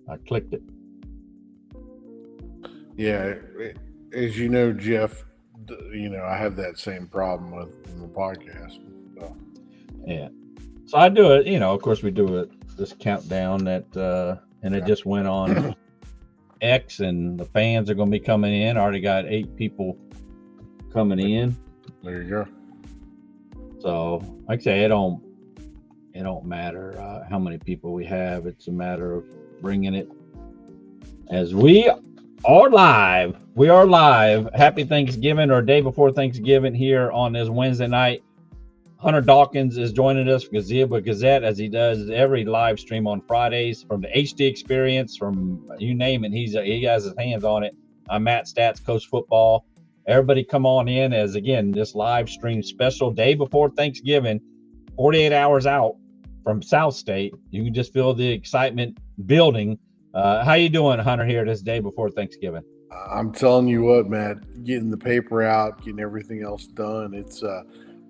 I clicked it. Yeah, as you know, Jeff, I have that same problem with my podcast. So, Yeah. So I do it. Of course, we do it. This countdown and it yeah, just went on X, and the fans are going to be coming in. I already got 8 people coming in. there you go. So, like I say, it don't matter how many people we have. It's a matter of bringing it as we are live. We are live. Happy Thanksgiving or day before Thanksgiving here on this Wednesday night. Hunter Dawkins is joining us for Gazebo Gazette as he does every live stream on Fridays from the HD Experience, from you name it. He has his hands on it. I'm Matt Stats, Coach Football. Everybody come on in as again this live stream special day before Thanksgiving, 48 hours out from South State. You can just feel the excitement building. How you doing, Hunter? Here this day before Thanksgiving. I'm telling you what, Matt, getting the paper out, getting everything else done.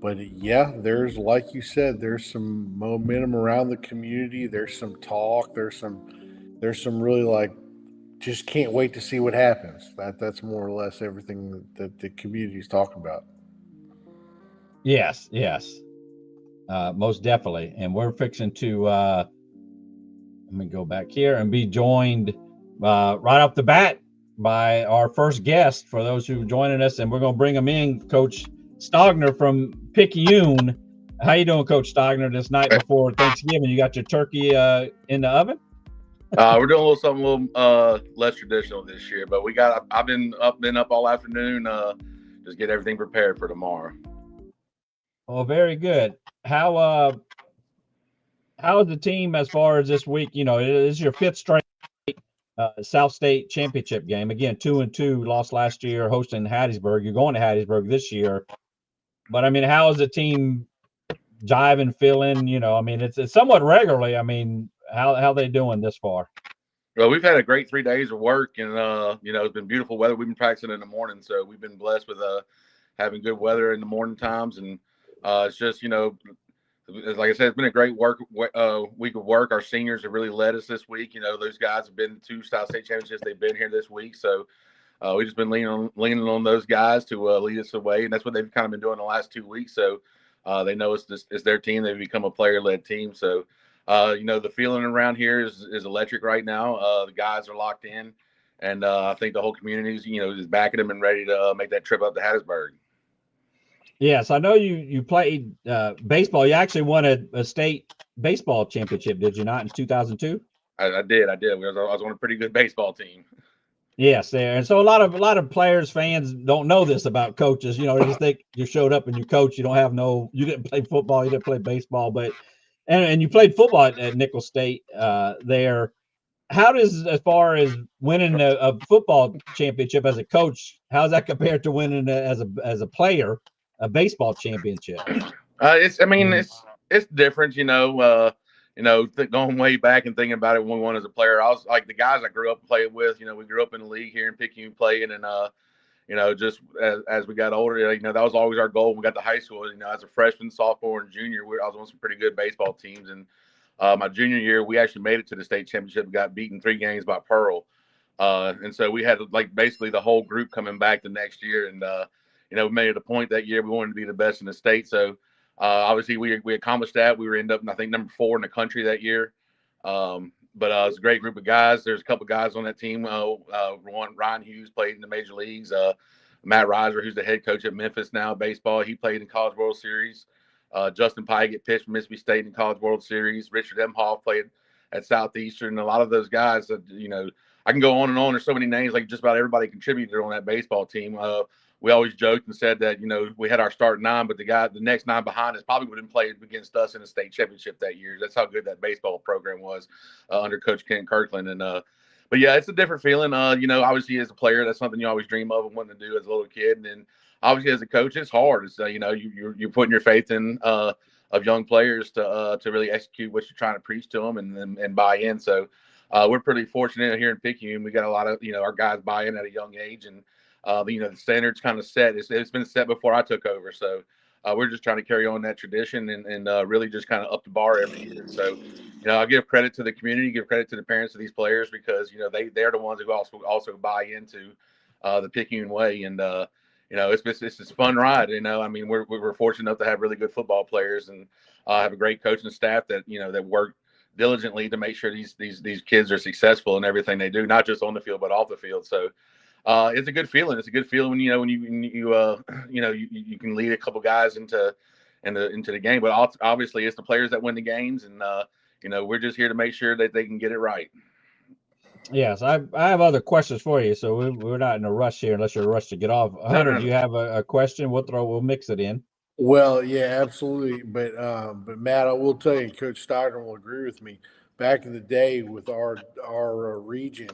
But yeah, there's, like you said, there's some momentum around the community. There's some talk. There's some really like, just can't wait to see what happens. That's more or less everything that the community's talking about. Yes, yes, most definitely. And we're fixing to let me go back here and be joined right off the bat by our first guest for those who are joining us, and we're going to bring him in, Coach Stogner from Picayune. How you doing, Coach Stogner? This night before Thanksgiving, you got your turkey in the oven? We're doing a little something a little less traditional this year, but we got. I've been up all afternoon, just get everything prepared for tomorrow. Oh, very good. How is the team as far as this week? It is your fifth straight South State championship game. Again, 2-2, lost last year, hosting Hattiesburg. You're going to Hattiesburg this year, but I mean, how is the team jiving, feeling? It's somewhat regularly. I mean, how they doing this far? Well, we've had a great 3 days of work, and it's been beautiful weather. We've been practicing in the morning, so we've been blessed with having good weather in the morning times, and it's just like I said, it's been a great week of work. Our seniors have really led us this week. Those guys have been to South State championships. They've been here this week, so we've just been leaning on those guys to lead us away, and that's what they've kind of been doing the last 2 weeks. So they know it's their team. They've become a player-led team. So the feeling around here is electric right now. The guys are locked in, and I think the whole community is backing them and ready to make that trip up to Hattiesburg. Yes, I know you played baseball. You actually won a state baseball championship, did you not, in 2002? I did. I was on a pretty good baseball team. Yes, there. And so a lot of players, fans don't know this about coaches. They just think you showed up and you coach. You didn't play football, you didn't play baseball, but and you played football at Nicholls State there. How does, as far as winning a football championship as a coach, how does that compare to winning as a player a baseball championship? It's I I mean mean, it's different. Going way back and thinking about it when we won as a player, I was like the guys I grew up playing with. We grew up in the league here in Picayune playing, and just as we got older, that was always our goal. When we got to high school, as a freshman, sophomore, and junior, I was on some pretty good baseball teams. And my junior year, we actually made it to the state championship. We got beaten 3 games by Pearl, and so we had like basically the whole group coming back the next year. And we made it a point that year we wanted to be the best in the state. So obviously we accomplished that. We were end up I think number 4 in the country that year. But it was a great group of guys. There's a couple of guys on that team. Ryan Hughes played in the major leagues. Matt Reiser, who's the head coach at Memphis now, baseball, he played in College World Series. Justin Pyatt pitched for Mississippi State in College World Series. Richard Emhoff played at Southeastern. A lot of those guys, I can go on and on. There's so many names. Like just about everybody contributed on that baseball team. We always joked and said that we had our starting 9, but the next 9 behind us probably wouldn't play against us in the state championship that year. That's how good that baseball program was under Coach Ken Kirkland. And but yeah, it's a different feeling. Obviously as a player, that's something you always dream of and wanting to do as a little kid. And then obviously as a coach, it's hard. It's you're putting your faith in of young players to really execute what you're trying to preach to them and buy in. So we're pretty fortunate here in Picayune. We got a lot of our guys buy in at a young age, and the standard's kind of set. It's been set before I took over. So we're just trying to carry on that tradition and really just kind of up the bar every year. So, I give credit to the community, give credit to the parents of these players because they're the ones who also buy into the Picayune way, and it's this fun ride. I mean, we're fortunate enough to have really good football players and have a great coaching staff that that work diligently to make sure these kids are successful in everything they do, not just on the field but off the field. So it's a good feeling. It's a good feeling when you can lead a couple guys into the game. But obviously, it's the players that win the games, and we're just here to make sure that they can get it right. Yes, I have other questions for you, so we're not in a rush here unless you're rushed to get off. Hunter, do you have a question? We'll mix it in. Well, yeah, absolutely. But Matt, I will tell you, Coach Stockton will agree with me. Back in the day with our region,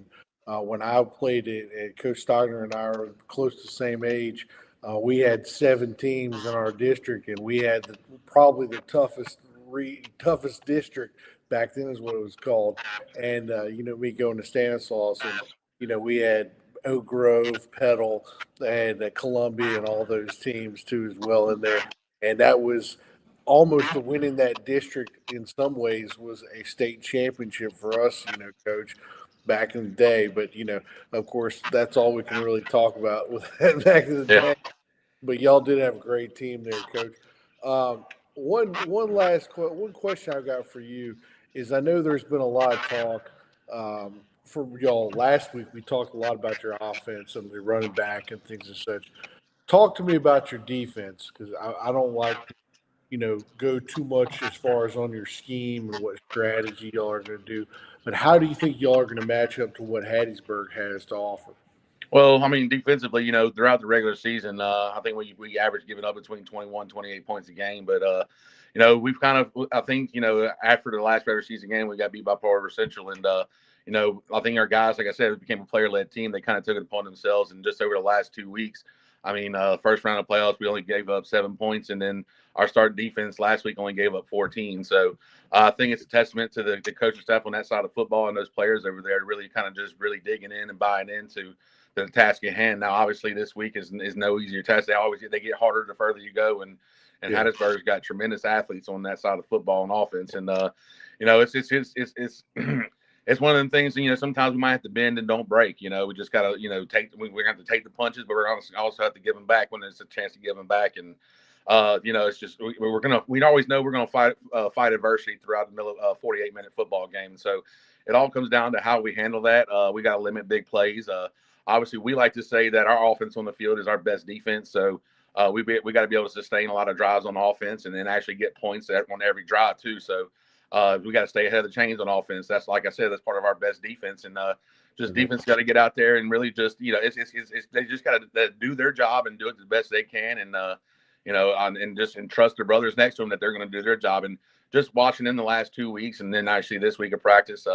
when I played it, and Coach Stockton and I are close to the same age. We had 7 teams in our district, and we had probably the toughest district back then is what it was called. And me going to Stanislaus, and we had Oak Grove, Petal, and Columbia, and all those teams too as well in there. And that was almost to winning that district in some ways was a state championship for us, Coach, back in the day. But of course, that's all we can really talk about with that back in the day. But y'all did have a great team there, Coach. One question I've got for you is I know there's been a lot of talk for y'all. Last week we talked a lot about your offense and the running back and things and such. Talk to me about your defense because I don't like go too much as far as on your scheme and what strategy y'all are going to do. But how do you think y'all are going to match up to what Hattiesburg has to offer? Well, I mean, defensively, throughout the regular season, I think we average giving up between 21, 28 points a game. But, we've kind of, I think, after the last regular season game, we got beat by Pearl River Central. And, I think our guys, like I said, it became a player-led team. They kind of took it upon themselves. And just over the last 2 weeks, I mean, first round of playoffs, we only gave up 7 points. And then our starting defense last week only gave up 14. So I think it's a testament to the coaching staff on that side of football and those players over there really kind of just really digging in and buying into the task at hand. Now, obviously, this week is no easier task. They get harder the further you go, and Hattiesburg's got tremendous athletes on that side of football and offense. And it's one of them things. Sometimes we might have to bend and don't break. We just gotta we're gonna have to take the punches, but we're gonna also have to give them back when there's a chance to give them back. And it's just we always know we're gonna fight adversity throughout the middle of a 48-minute football game. So it all comes down to how we handle that. We got to limit big plays. Obviously, we like to say that our offense on the field is our best defense. So we got to be able to sustain a lot of drives on offense and then actually get points on every drive too. So we got to stay ahead of the chains on offense. That's, like I said, that's part of our best defense. And defense got to get out there and really just they just got to do their job and do it the best they can. And and trust their brothers next to them that they're going to do their job. And just watching in the last 2 weeks and then actually this week of practice.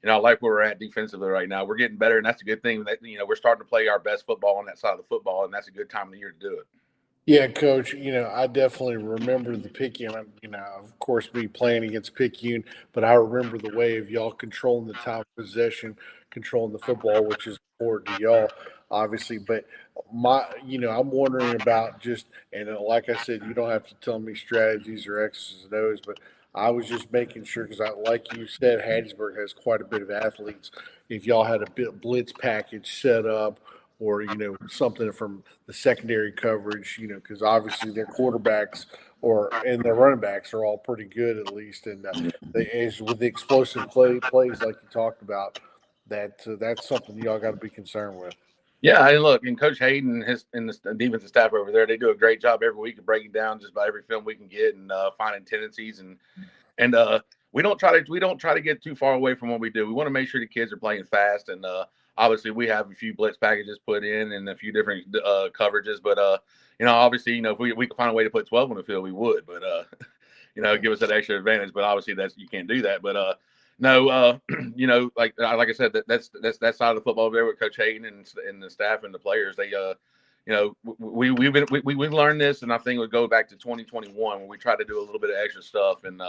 I like where we're at defensively right now. We're getting better, and that's a good thing. That we're starting to play our best football on that side of the football, and that's a good time of the year to do it. Yeah, Coach. I definitely remember the Picayune. Of course, me playing against Picayune, but I remember the way of y'all controlling the time of possession, controlling the football, which is important to y'all, obviously. But I'm wondering about and like I said, you don't have to tell me strategies or X's and O's, but I was just making sure because, like you said, Hattiesburg has quite a bit of athletes. If y'all had a blitz package set up, or something from the secondary coverage, because obviously their quarterbacks and their running backs are all pretty good at least, and with the explosive plays like you talked about, that's something y'all got to be concerned with. Yeah, and look, and Coach Hayden and the defensive staff over there, they do a great job every week of breaking down just about every film we can get and finding tendencies and we don't try to get too far away from what we do. We want to make sure the kids are playing fast and obviously we have a few blitz packages put in and a few different coverages, but obviously if we could find a way to put 12 on the field, we would, but give us that extra advantage. But obviously you can't do that. But no, like I said, that's that side of the football over there with Coach Hayden and the staff and the players. They we learned this, and I think it would go back to 2021 when we tried to do a little bit of extra stuff and.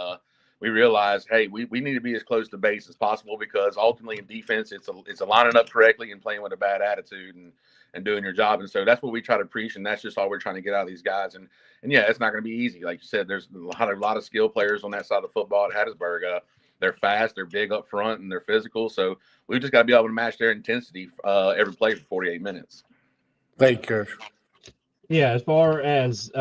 We realized, hey, we need to be as close to base as possible because ultimately in defense, it's a lining up correctly and playing with a bad attitude. and doing your job. And so that's what we try to preach, and that's just all we're trying to get out of these guys. And yeah, it's not going to be easy. Like you said, there's a lot of skill players on that side of the football at Hattiesburg. They're fast, they're big up front, and they're physical. So we just got to be able to match their intensity every play for 48 minutes. Thank you, Coach. Yeah, as far as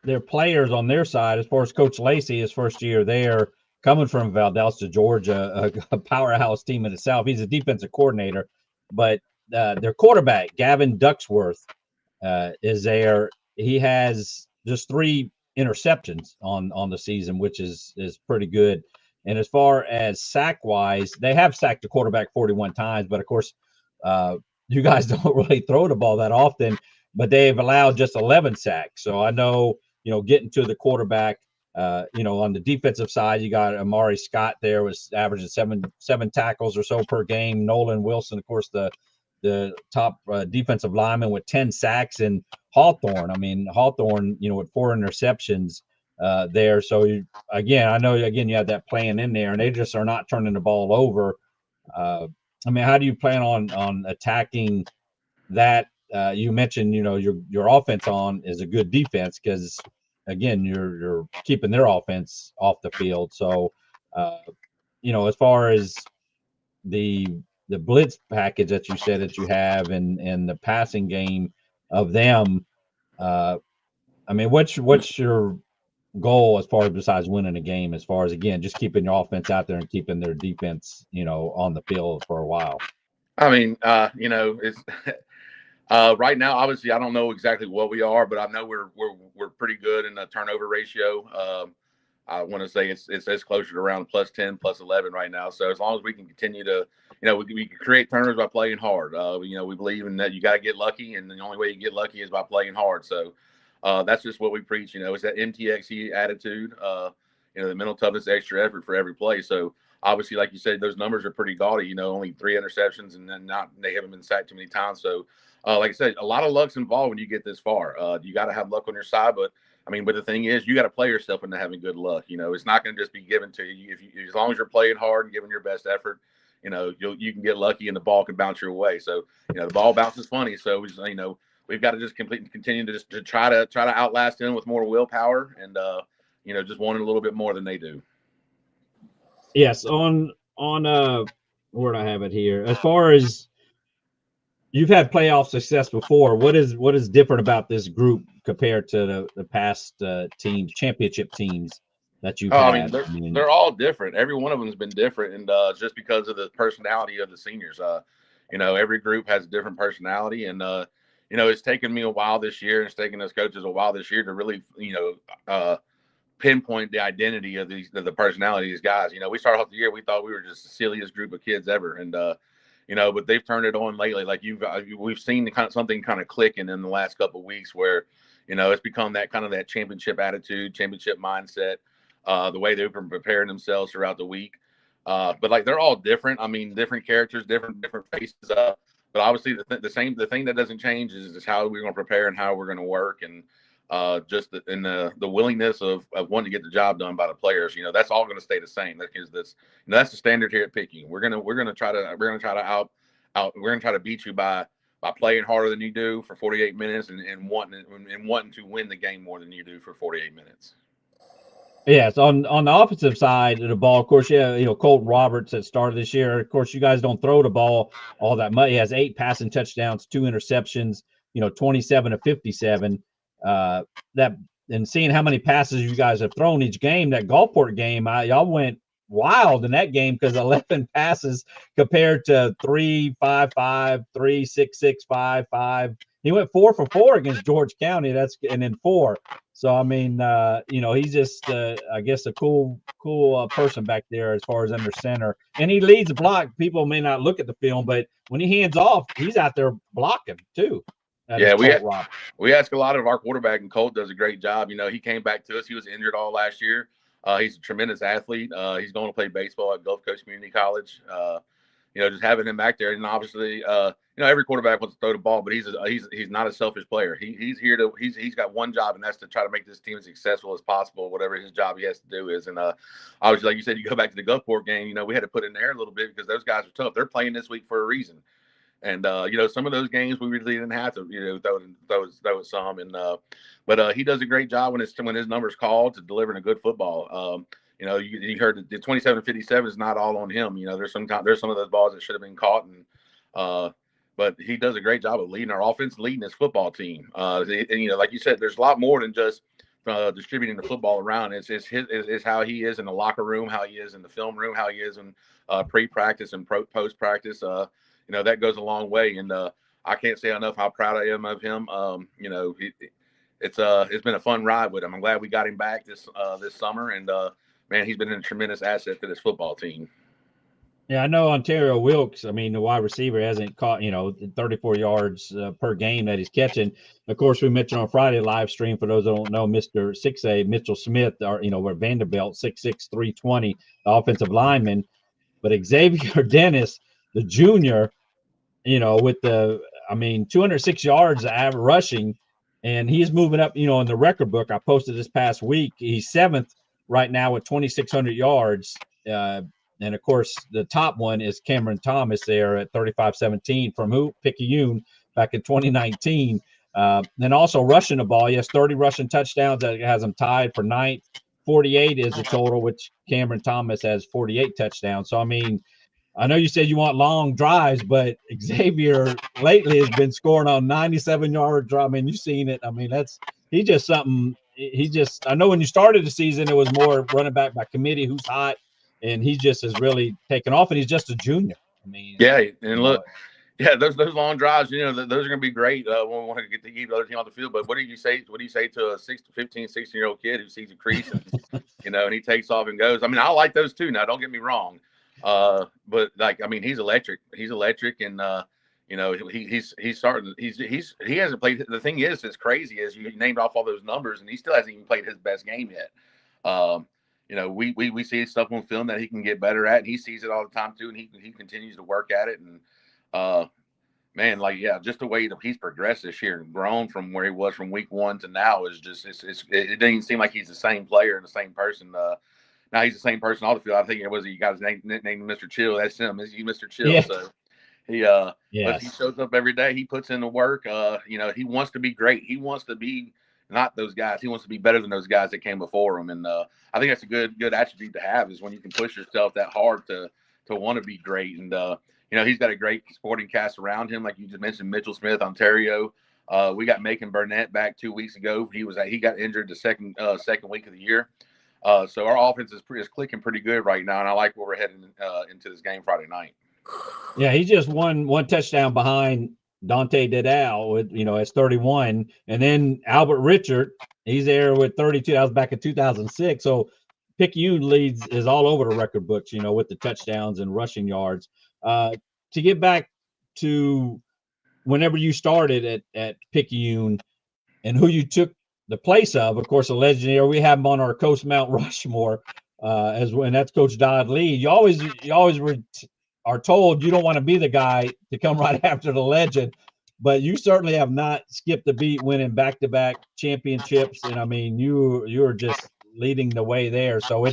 their players on their side, as far as Coach Lacey, his first year there, coming from Valdosta, Georgia, a powerhouse team in itself. He's a defensive coordinator, but their quarterback, Gavin Ducksworth, is there. He has just 3 interceptions on the season, which is pretty good. And as far as sack wise, they have sacked the quarterback 41 times, but of course, you guys don't really throw the ball that often. But they've allowed just 11 sacks. So I know, getting to the quarterback, on the defensive side, you got Amari Scott there was averaging seven tackles or so per game. Nolan Wilson, of course, the top defensive lineman with 10 sacks, and Hawthorne. I mean, Hawthorne, with 4 interceptions there. So I know you have that plan in there, and they just are not turning the ball over. I mean, how do you plan on attacking that? You mentioned, your offense is a good defense because, again, you're keeping their offense off the field. So, as far as the blitz package that you said that you have and the passing game of them, I mean, what's your goal as far as besides winning a game? As far as, again, just keeping your offense out there and keeping their defense, on the field for a while. I mean, it's. Right now, obviously, I don't know exactly what we are, but I know we're pretty good in the turnover ratio. I want to say it's closer to around +10, +11 right now. So as long as we can continue to, we can create turnovers by playing hard. We believe in that you got to get lucky, and the only way you get lucky is by playing hard. So that's just what we preach. It's that MTXE attitude. The mental toughness, extra effort for every play. So obviously, like you said, those numbers are pretty gaudy. Only 3 interceptions, and then they haven't been sacked too many times. So. Like I said, a lot of luck's involved when you get this far. You got to have luck on your side, but the thing is, you got to play yourself into having good luck. It's not going to just be given to you. As long as you're playing hard and giving your best effort, you can get lucky and the ball can bounce your way. So, the ball bounces funny. So, we've got to just continue to try to outlast them with more willpower and just wanting a little bit more than they do. Yes, on where do I have it here? As far as you've had playoff success before, what is different about this group compared to the past teams, championship teams that you've had? They're all different. Every one of them has been different, and just because of the personality of the seniors, every group has a different personality, and it's taken me a while this year, and it's taken us coaches a while this year to really, pinpoint the identity of the personality of these guys. We started off the year, we thought we were just the silliest group of kids ever, and but they've turned it on lately. Like we've seen something kind of clicking in the last couple of weeks where, it's become that kind of that championship attitude, championship mindset, the way they've been preparing themselves throughout the week. But like they're all different. Different characters, different faces. But obviously the thing that doesn't change is how we're going to prepare and how we're going to work, and just the willingness of wanting to get the job done by the players. That's all going to stay the same. That's the standard here at Picayune. We're gonna try to beat you by playing harder than you do for 48 minutes and wanting to win the game more than you do for 48 minutes. Yes, on the offensive side of the ball, of course, Colton Roberts that started this year. Of course, you guys don't throw the ball all that much. He has 8 passing touchdowns, 2 interceptions. 27 to 57. And seeing how many passes you guys have thrown each game, that Gulfport game, y'all went wild in that game because 11 passes compared to 3, 5, 5, 3, 6, 6, 5, 5. He went 4 for 4 against George County. And then 4. So he's just I guess a cool person back there as far as under center, and he leads the block. People may not look at the film, but when he hands off, he's out there blocking too. Yeah, we ask a lot of our quarterback, and Colt does a great job. He came back to us. He was injured all last year. He's a tremendous athlete. He's going to play baseball at Gulf Coast Community College. Just having him back there, and obviously, every quarterback wants to throw the ball, but he's not a selfish player. He's got one job, and that's to try to make this team as successful as possible, whatever his job he has to do is. And obviously, like you said, you go back to the Gulfport game. We had to put in there a little bit because those guys are tough. They're playing this week for a reason. And some of those games we really didn't have to, throw it some. And but he does a great job when his number's called to delivering a good football. You heard the 27-57 is not all on him. There's some of those balls that should have been caught, and but he does a great job of leading our offense, leading his football team. And like you said, there's a lot more than just distributing the football around. It's how he is in the locker room, how he is in the film room, how he is in pre-practice and post-practice. That goes a long way. And I can't say enough how proud I am of him. It's been a fun ride with him. I'm glad we got him back this summer. And man, he's been a tremendous asset to this football team. Yeah, I know Ontario Wilkes, the wide receiver, hasn't caught, 34 yards per game that he's catching. Of course, we mentioned on Friday live stream, for those that don't know, Mr. 6A, Mitchell Smith, we're Vanderbilt, 6'6", 320, the offensive lineman. But Xavier Dennis, the junior, with 206 yards rushing, and he's moving up, in the record book I posted this past week. He's 7th right now with 2,600 yards. And of course, the top one is Cameron Thomas there at 35-17 from Picayune back in 2019. And also rushing the ball. He has 30 rushing touchdowns. That has him tied for 9th. 48 is the total, which Cameron Thomas has 48 touchdowns. So, I know you said you want long drives, but Xavier lately has been scoring on 97-yard drive. You've seen it. He's just something. I know when you started the season, it was more running back by committee, who's hot. And he just has really taken off, and he's just a junior. Yeah, and look, those long drives, those are going to be great when we want to get the other team on the field. But what do you say to a 15, 16-year-old kid who sees a crease and, and he takes off and goes? I like those too. Now, don't get me wrong, but he's electric. He's electric, and he's starting. He hasn't played. The thing is, it's crazy as you named off all those numbers, and he still hasn't even played his best game yet. We see stuff on film that he can get better at, and he sees it all the time too, and he continues to work at it. And just the way that he's progressed this year and grown from where he was from week 1 to now is just it doesn't seem like he's the same player and the same person. Now he's the same person on the field. I think you got his nickname Mr. Chill. That's him. Is he Mr. Chill? Yeah. So but he shows up every day. He puts in the work. He wants to be great. He wants to be not those guys. He wants to be better than those guys that came before him. And I think that's a good attribute to have, is when you can push yourself that hard to want to be great. And he's got a great supporting cast around him, like you just mentioned, Mitchell Smith, Ontario. We got Macon Burnett back 2 weeks ago. He got injured the second week of the year. So our offense is clicking pretty good right now, and I like where we're heading into this game Friday night. Yeah, he just one touchdown behind Dante Dedal with as 31, and then Albert Richard, he's there with 32. That was back in 2006. So Picayune leads is all over the record books, with the touchdowns and rushing yards. To get back to whenever you started at Picayune and who you took the place of course, a legendary. We have him on our Coast Mount Rushmore, and that's Coach Dodd Lee. You always are told you don't want to be the guy to come right after the legend, but you certainly have not skipped a beat, winning back-to-back championships, and you're just leading the way there. So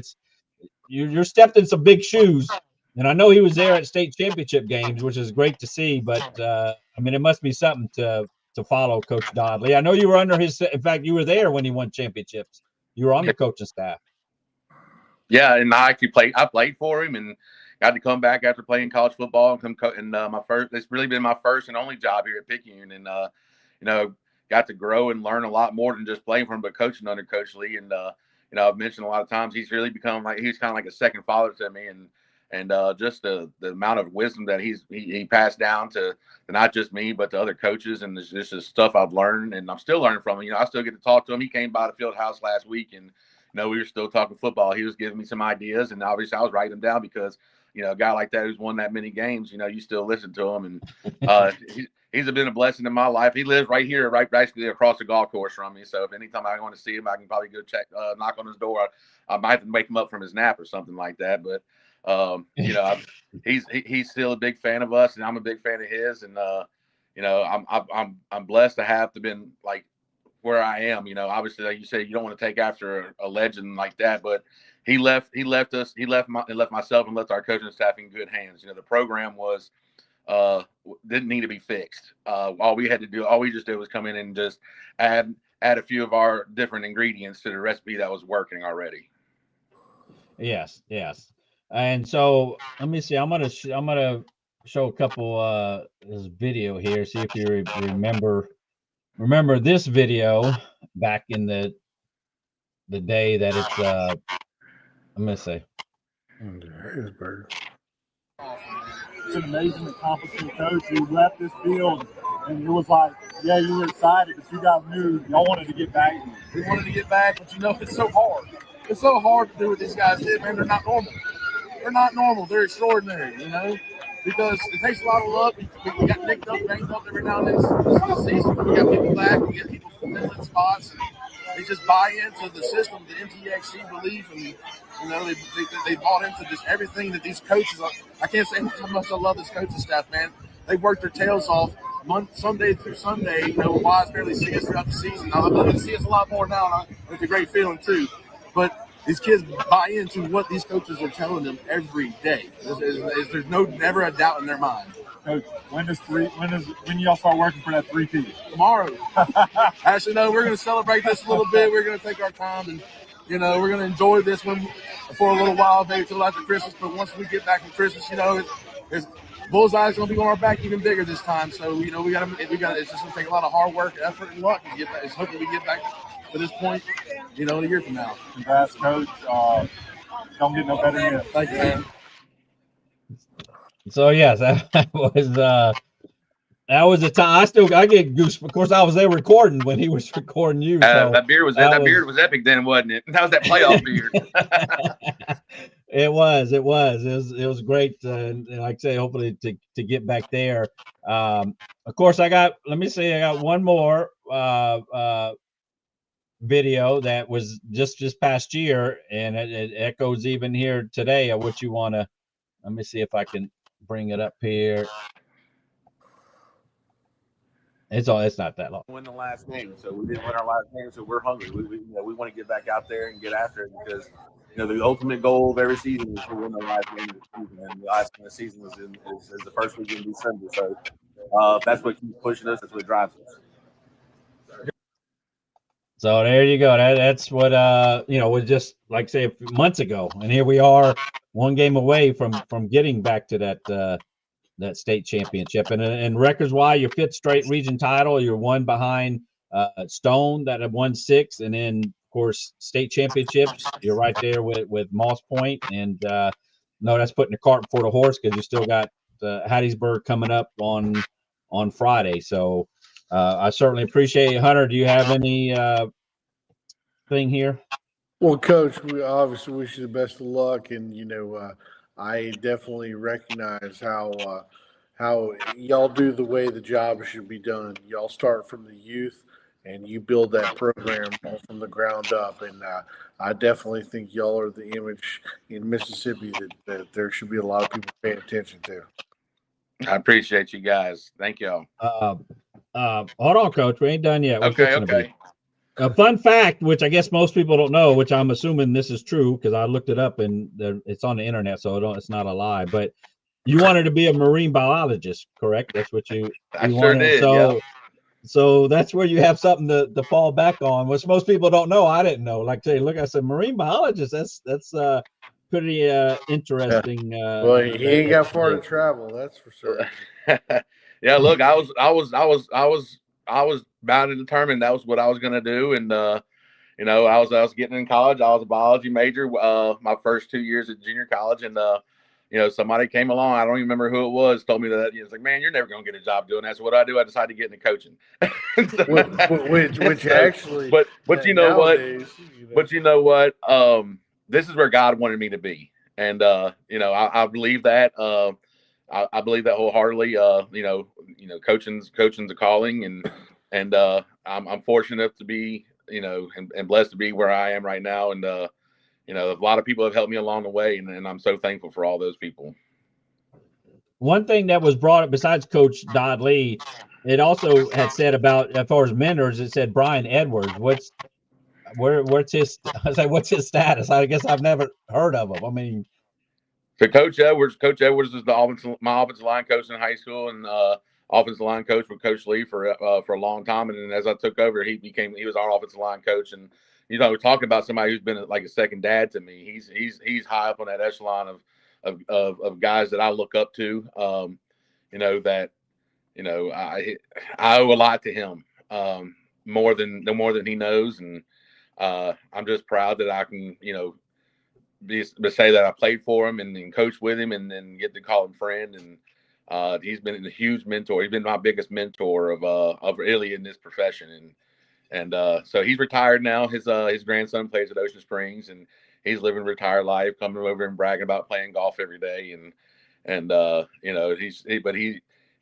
you're stepped in some big shoes, and I know he was there at state championship games, which is great to see. But it must be something to follow Coach Dodd Lee. I know you were under his. In fact, you were there when he won championships. You were on the coaching staff. Yeah, and I played for him and got to come back after playing college football and it's really been my first and only job here at Picayune, and got to grow and learn a lot more than just playing for him, but coaching under Coach Lee. And I've mentioned a lot of times he's really become he's kind of like a second father to me, and just the amount of wisdom that he passed down to not just me but to other coaches, and this is stuff I've learned and I'm still learning from him. I still get to talk to him. He came by the field house last week, and we were still talking football. He was giving me some ideas, and obviously I was writing them down because a guy like that who's won that many games, you still listen to him. And he's been a blessing in my life. He lives right here, basically across the golf course from me. So if anytime I want to see him, I can probably go knock on his door. I might have to wake him up from his nap or something like that. But, he's still a big fan of us, and I'm a big fan of his. And, I'm blessed to have been like where I am. Obviously, like you said, you don't want to take after a legend like that, but he left myself and left our coaching staff in good hands. The program was didn't need to be fixed. All we just did was come in and just add a few of our different ingredients to the recipe that was working already. Yes. And so let me see. I'm gonna show a couple this video here. See if you remember this video back in the day that it's I'm gonna say. It's an amazing accomplishment, coach. You left this field, and it was like, yeah, you were excited, but you got moved. Y'all wanted to get back. We wanted to get back, but it's so hard. It's so hard to do what these guys did, man. They're not normal. They're not normal. They're extraordinary, because it takes a lot of luck. We got nicked up, banged up every now and then this season. We got people back. We get people filling spots. And they just buy into the system, the MTXC belief, and they bought into just everything that these coaches. I can't say how much I love this coaching staff, man. They worked their tails off Sunday through Sunday. Wise barely see us throughout the season. I'd love to see us a lot more now. It's a great feeling too, but. These kids buy into what these coaches are telling them every day. There's never a doubt in their mind. Coach, when y'all start working for that 3P? Tomorrow. Actually, no, we're going to celebrate this a little bit. We're going to take our time and, we're going to enjoy this one for a little while, maybe till after Christmas. But once we get back from Christmas, Bullseye's going to be on our back even bigger this time. So, we got it's just going to take a lot of hard work, effort, and luck to get back. Hopefully we get back to this point, in a year from now. Congrats, Coach. Don't get no better than that. Thank you, man. So yes, that was the time. I get goose. Of course, I was there recording when he was recording you. So that beard was epic then, wasn't it? That was that playoff beard. It was great. And like I say, hopefully to get back there. Of course, I got one more video that was just past year, and it echoes even here today of what you want to. Let me see if I can bring it up here. It's not that long. Win the last game, so we didn't win our last game, so we're hungry. We want to get back out there and get after it because the ultimate goal of every season is to win the last game of the season, and the last game of the season is the first week in December. So that's what keeps pushing us. That's what drives us. So there you go. That's what was just like say months ago, and here we are, one game away from getting back to that state championship. And records wise, your fifth straight region title. You're one behind Stone that have won 6, and then of course state championships. You're right there with Moss Point, and no, that's putting the cart before the horse because you still got Hattiesburg coming up on Friday. So. I certainly appreciate it. Hunter, do you have any thing here? Well, Coach, we obviously wish you the best of luck, and I definitely recognize how y'all do the way the job should be done. Y'all start from the youth, and you build that program from the ground up. And I definitely think y'all are the image in Mississippi that there should be a lot of people paying attention to. I appreciate you guys. Thank y'all. Hold on, Coach. We ain't done yet. Okay. A fun fact, which I guess most people don't know, which I'm assuming this is true because I looked it up and it's on the internet, so it's not a lie. But you wanted to be a marine biologist, correct? That's what you sure did. So that's where you have something to fall back on, which most people don't know. I didn't know. Like, say, look, I said marine biologist. That's pretty interesting. Well, he ain't got far to travel, that's for sure. Yeah, look, I was bound and determined that was what I was going to do, and I was getting in college. I was a biology major my first 2 years at junior college, and somebody came along. I don't even remember who it was. Told me that it's like, man, you're never going to get a job doing that. So what I do, I decided to get into coaching. which actually, but you know nowadays, what? But you know what? This is where God wanted me to be, and I believe that. I believe that wholeheartedly. Coaching's a calling, and I'm fortunate enough to be, and blessed to be where I am right now. And a lot of people have helped me along the way, and I'm so thankful for all those people. One thing that was brought up besides Coach Dodd Lee, it also had said about as far as mentors, it said Brian Edwards. What's his? I was like, what's his status? I guess I've never heard of him. I mean, So Coach Edwards is my offensive line coach in high school, and offensive line coach with Coach Lee for a long time. And then as I took over, he was our offensive line coach. And we're talking about somebody who's been like a second dad to me. He's high up on that echelon of guys that I look up to. That I owe a lot to him, more than he knows, and I'm just proud that I can say that I played for him and then coach with him and then get to call him friend. And he's been a huge mentor. He's been my biggest mentor of really in this profession. And so he's retired now. His grandson plays at Ocean Springs, and he's living a retired life, coming over and bragging about playing golf every day. And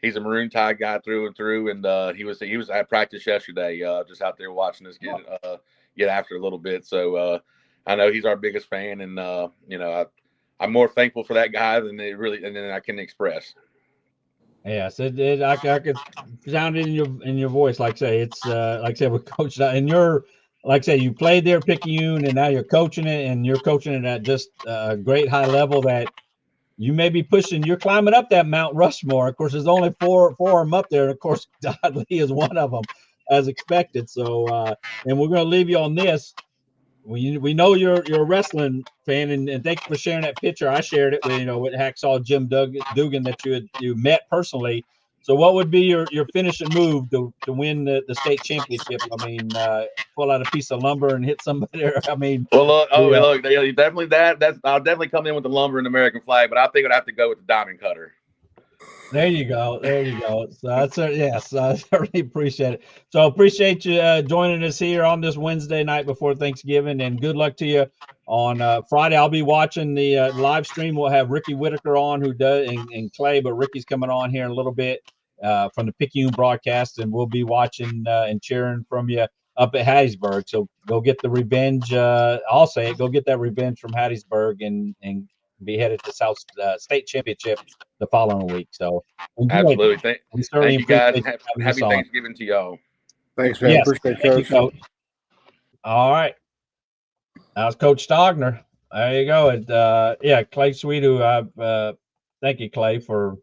he's a Maroon Tide guy through and through. And he was at practice yesterday, just out there watching us get after a little bit. So I know he's our biggest fan, and I'm more thankful for that guy than I can express. Yes, I could sound it in your voice. Like say it's like I said with Coach, and you're like say you played there at Picayune, and now you're coaching it, and you're coaching it at just a great high level that you may be pushing. You're climbing up that Mount Rushmore. Of course, there's only four of them up there, and of course, Todd Lee is one of them, as expected. So, and we're going to leave you on this. We know you're a wrestling fan, and thank you for sharing that picture. I shared it with with Hacksaw Jim Dugan that you met personally. So what would be your finishing move to win the state championship? I mean, pull out a piece of lumber and hit somebody. I mean, well, look, definitely I'll definitely come in with the lumber and American flag, but I think I'd have to go with the diamond cutter. There you go. So that's yes, I certainly appreciate it. So appreciate you joining us here on this Wednesday night before Thanksgiving, and good luck to you on Friday. I'll be watching the live stream. We'll have Ricky Whitaker on, who does and Clay, but Ricky's coming on here in a little bit from the Picayune broadcast, and we'll be watching and cheering from you up at Hattiesburg. So go get the revenge. I'll say it. Go get that revenge from Hattiesburg and be headed to South State Championship the following week. So absolutely, thank you guys. Happy on. Thanksgiving to y'all. Thanks, man. Yes, appreciate it, Coach. All right, that was Coach Stogner. There you go. And Clay Sweet, who thank you, Clay, for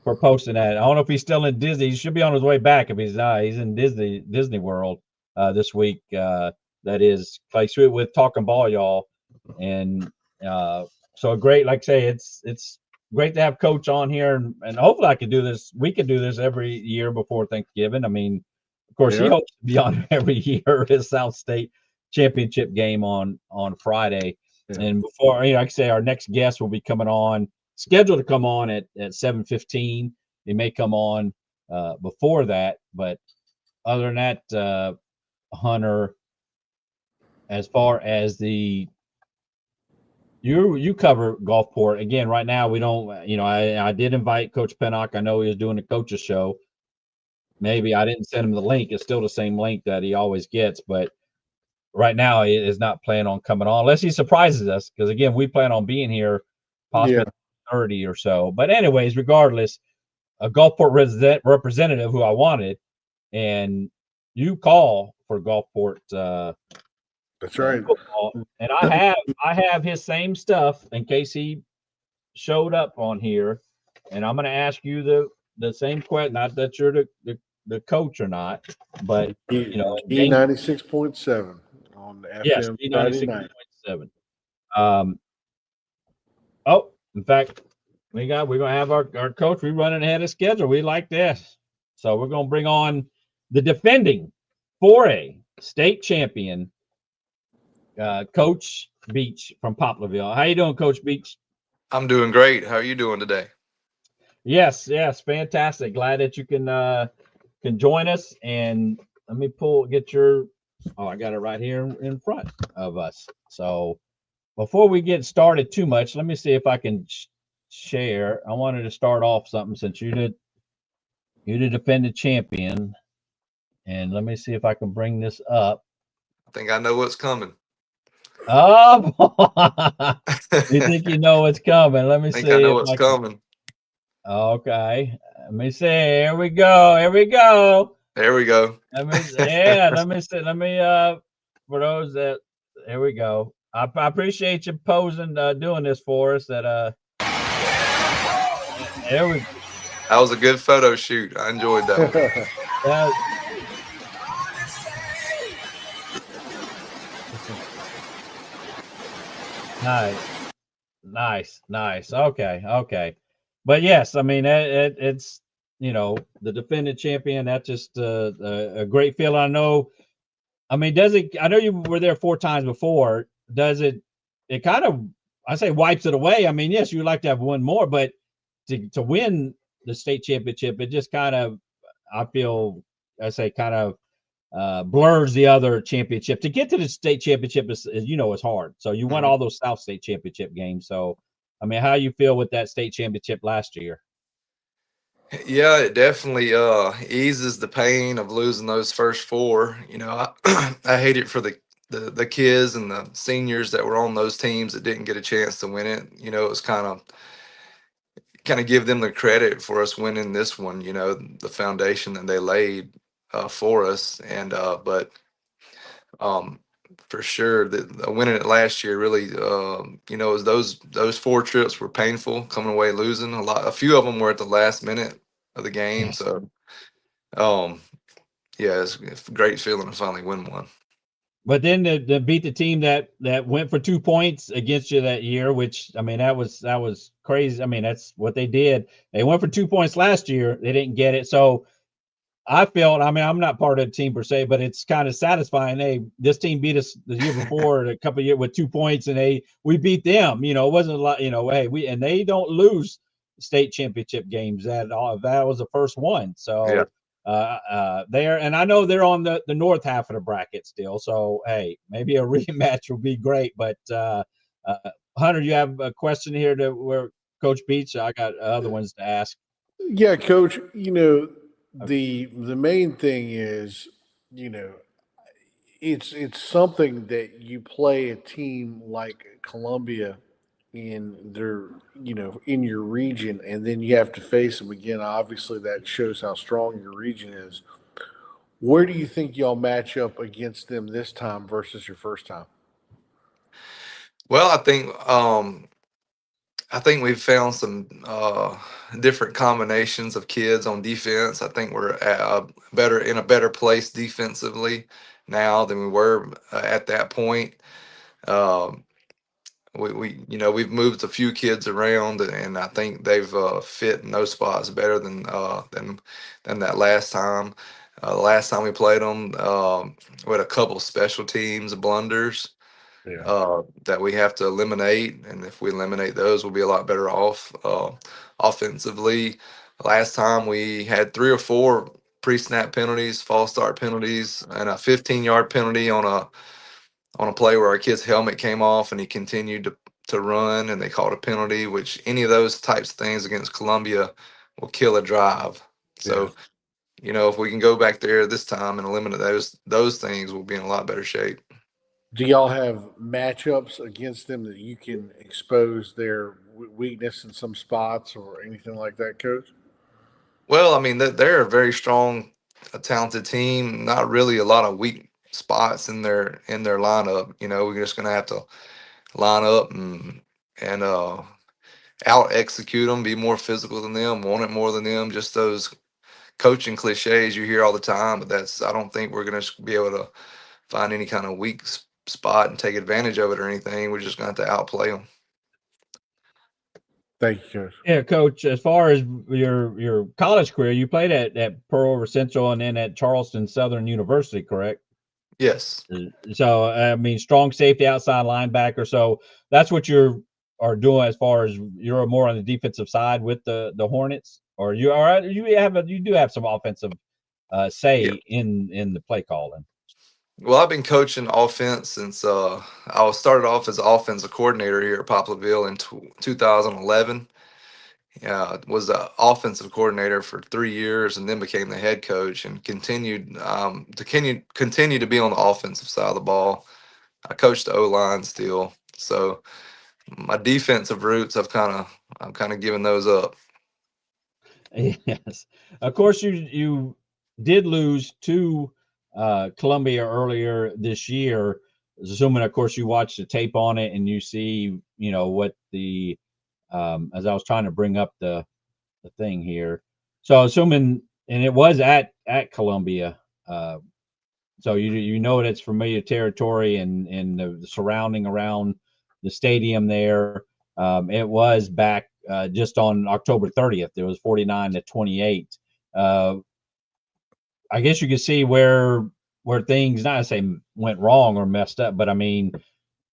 posting that. I don't know if he's still in Disney. He should be on his way back if he's not. He's in Disney World this week. That is Clay Sweet with Talking Ball, y'all, and. So great, like I say, it's great to have Coach on here, and hopefully I can do this. We can do this every year before Thanksgiving. I mean, of course, he hopes to be on every year his South State championship game on Friday. Yeah. And before, like I say, our next guest will be coming on, scheduled to come on at 7:15. He may come on before that, but other than that, Hunter, as far as the You cover Gulfport again. Right now, we don't. I did invite Coach Pennock. I know he was doing a coach's show. Maybe I didn't send him the link. It's still the same link that he always gets. But right now, he is not planning on coming on unless he surprises us. Because again, we plan on being here possibly 30 or so. But anyways, regardless, a Gulfport representative who I wanted, and you call for Gulfport. That's right. Football. And I have his same stuff in case he showed up on here. And I'm going to ask you the same question. Not that you're the coach or not, but E96.7 on the FM. Yes, E96.7. In fact, we're gonna have our coach. We're running ahead of schedule. We like this, so we're gonna bring on the defending 4A state champion. Coach Beach from Poplarville. How you doing, Coach Beach? I'm doing great. How are you doing today? Yes, fantastic. Glad that you can join us. And let me get your. Oh, I got it right here in front of us. So before we get started too much, let me see if I can share. I wanted to start off something since you're the defending champion, and let me see if I can bring this up. I think I know what's coming. Oh, you think you know what's coming? Let me see. I know what's coming. Okay, let me see. Here we go. There we go. Let me see. Let me for those that. Here we go. I appreciate you posing, doing this for us. That there we That was a good photo shoot. I enjoyed that one. that, nice. Okay. But yes, I mean it's the defending champion. That's just a great feeling. I know. I mean, does it? I know you were there 4 times before. Does it? It kind of, I say, wipes it away. I mean, yes, you'd like to have one more, but to win the state championship, it just kind of, I feel, I say, kind of blurs the other championship. To get to the state championship is hard. So you won all those South State championship games. So, I mean, how you feel with that state championship last year? Yeah, it definitely eases the pain of losing those first four. I hate it for the kids and the seniors that were on those teams that didn't get a chance to win it. It was kind of give them the credit for us winning this one. The foundation that they laid for us, and but um, for sure that winning it last year really, was those 4 trips were painful coming away losing a few of them were at the last minute of the game. So, um, yeah, it's a great feeling to finally win one. But then to beat the team that went for 2 points against you that year, which I mean that was crazy. I mean that's what they did. They went for 2 points last year. They didn't get it. So I felt. I mean I'm not part of the team per se, but it's kind of satisfying. Hey, this team beat us the year before, a couple of years with 2 points, and we beat them. It wasn't a lot. Hey, they don't lose state championship games at all. That was the first one. So. Yeah. There, and I know they're on the north half of the bracket still. So hey, maybe a rematch will be great. But Hunter, you have a question here to where Coach Beach? I got other ones to ask. Yeah, Coach. The main thing is, it's something that you play a team like Columbia in in your region, and then you have to face them again. Obviously, that shows how strong your region is. Where do you think y'all match up against them this time versus your first time? Well, I think we've found some different combinations of kids on defense. I think we're in a better place defensively now than we were at that point. Um, we've moved a few kids around, and I think they've fit in those spots better than that last time. The last time we played them, we had a couple special teams blunders that we have to eliminate, and if we eliminate those, we'll be a lot better off offensively. Last time we had 3 or 4 pre-snap penalties, false start penalties, and a 15-yard penalty on a play where our kid's helmet came off and he continued to run, and they called a penalty. Which any of those types of things against Columbia will kill a drive. So. If we can go back there this time and eliminate those things, we'll be in a lot better shape. Do y'all have matchups against them that you can expose their weakness in some spots or anything like that, Coach? Well, I mean, they're a very strong, talented team. Not really a lot of weak spots in their lineup. We're just gonna have to line up and out execute them, be more physical than them, want it more than them. Just those coaching cliches you hear all the time, but I don't think we're gonna be able to find any kind of weak spot and take advantage of it or anything. We're just gonna have to outplay them. Thank you, Coach. Yeah, Coach. As far as your college career, you played at Pearl River Central and then at Charleston Southern University, correct? Yes. So I mean, strong safety, outside linebacker. So that's what you are doing as far as you're more on the defensive side with the Hornets, or you do have some offensive say in the play calling. Well, I've been coaching offense since I started off as offensive coordinator here at Poplarville in 2011. Was the offensive coordinator for 3 years, and then became the head coach, and continued to continue to be on the offensive side of the ball. I coach the O-line still, so my defensive roots I'm kind of giving those up. Yes, of course you did lose to Columbia earlier this year. assuming, of course, you watch the tape on it and you see, what the as I was trying to bring up the thing here. So assuming, and it was at Columbia, so you know it's familiar territory and the surrounding around the stadium there. It was back just on October 30th. It was 49-28. I guess you could see where things, not to say went wrong or messed up, but I mean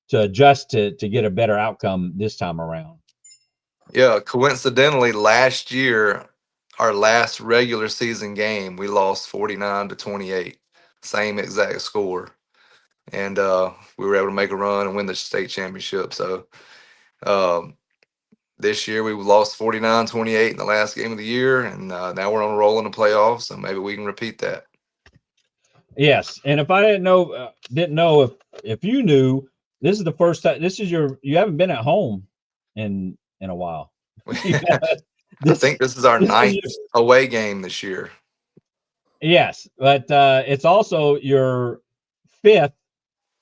to adjust to get a better outcome this time around. Yeah, coincidentally, last year, our last regular season game, we lost 49-28, same exact score, and we were able to make a run and win the state championship. So um, this year we lost 49-28 in the last game of the year, and now we're on a roll in the playoffs, so maybe we can repeat that. Yes, and if I didn't know if you knew, this is the first time. You haven't been at home in a while. I think this is our ninth away game this year. Yes, but it's also your fifth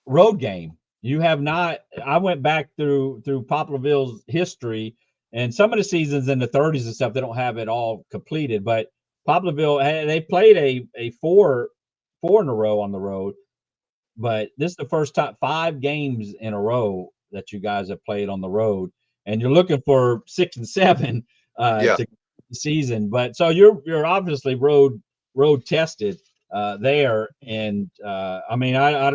road game. You have not. I went back through Poplarville's history, and some of the seasons in the 30s and stuff, they don't have it all completed. But Poplarville, they played a four in a row on the road, but this is the first time 5 games in a row that you guys have played on the road, and you're looking for 6 and 7 to the season. But so you're obviously road tested there, and I mean, I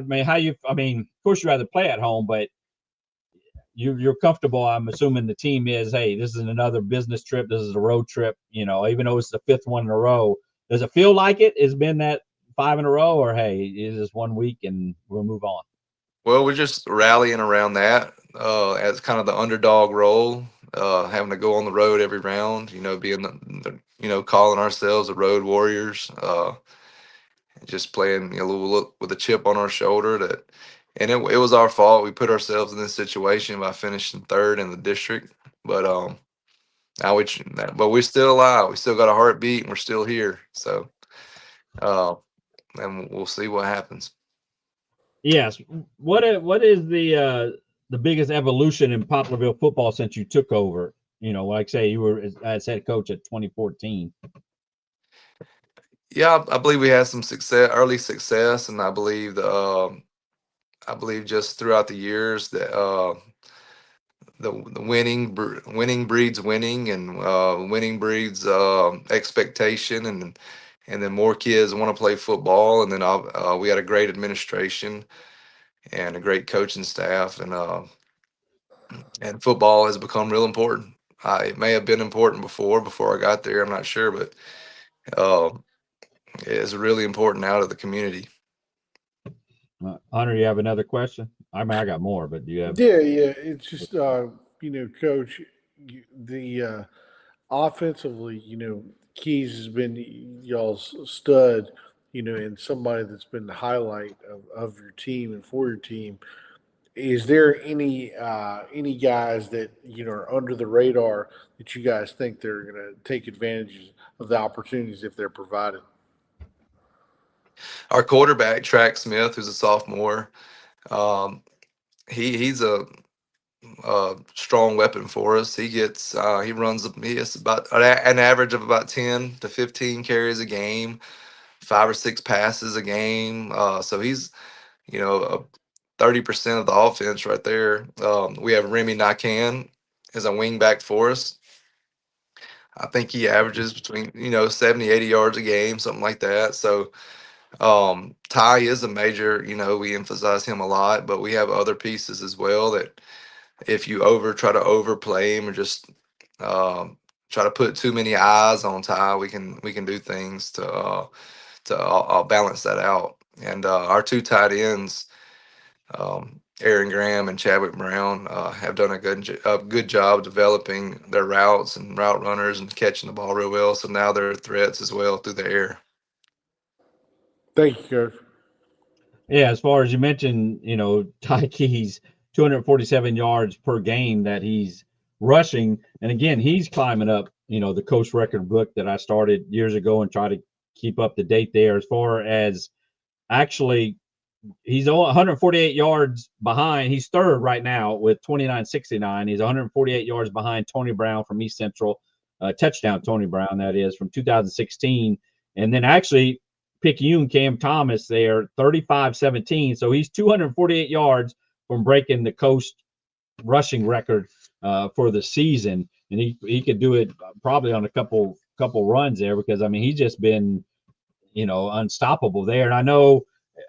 mean, of course you rather play at home, but you're comfortable. I'm assuming the team is. Hey, this is another business trip. This is a road trip. Even though it's the 5th one in a row, does it feel like it's been that 5 in a row, or hey, it's just 1 week and we'll move on? Well, we're just rallying around that as kind of the underdog role, having to go on the road every round, being calling ourselves the Road Warriors, just playing a little with a chip on our shoulder and it was our fault. We put ourselves in this situation by finishing 3rd in the district, but but we're still alive. We still got a heartbeat and we're still here. So, and we'll see what happens. Yes. What is the biggest evolution in Poplarville football since you took over? Like say you were as head coach at 2014. Yeah, I believe we had some early success, and I believe just throughout the years that the winning breeds winning, and winning breeds expectation, and then more kids want to play football, and then we had a great administration and a great coaching staff, and football has become real important. It may have been important before I got there. I'm not sure, but it's really important now to the community. Hunter, you have another question? I mean, I got more, but do you have? Yeah. It's just Coach, the offensively, Keys has been y'all's stud, and somebody that's been the highlight of your team and for your team. Is there any guys that are under the radar that you guys think they're going to take advantage of the opportunities if they're provided? Our quarterback, Track Smith, who's a sophomore, he's a strong weapon for us. He has about an average of about 10 to 15 carries a game, 5 or 6 passes a game. So he's 30% of the offense right there. We have Remy Nakan as a wing back for us. I think he averages between 70, 80 yards a game, something like that. So Ty is a major, we emphasize him a lot, but we have other pieces as well that if you try to overplay him or just try to put too many eyes on Ty, we can do things to balance that out. And our 2 tight ends, Aaron Graham and Chadwick Brown, have done a good job developing their routes and route runners and catching the ball real well. So now they're threats as well through the air. Thank you, Coach. Yeah, as far as you mentioned, Ty Keys, 247 yards per game that he's rushing. And again, he's climbing up, the coach record book that I started years ago and try to keep up to date there as far as actually he's 148 yards behind. He's third right now with 29.69. He's 148 yards behind Tony Brown from East Central, touchdown Tony Brown, that is, from 2016. And then actually Picayune, Cam Thomas there, 35-17. So he's 248 yards from breaking the Coast rushing record for the season. And he could do it probably on a couple runs there, because, I mean, he's just been, unstoppable there. And I know,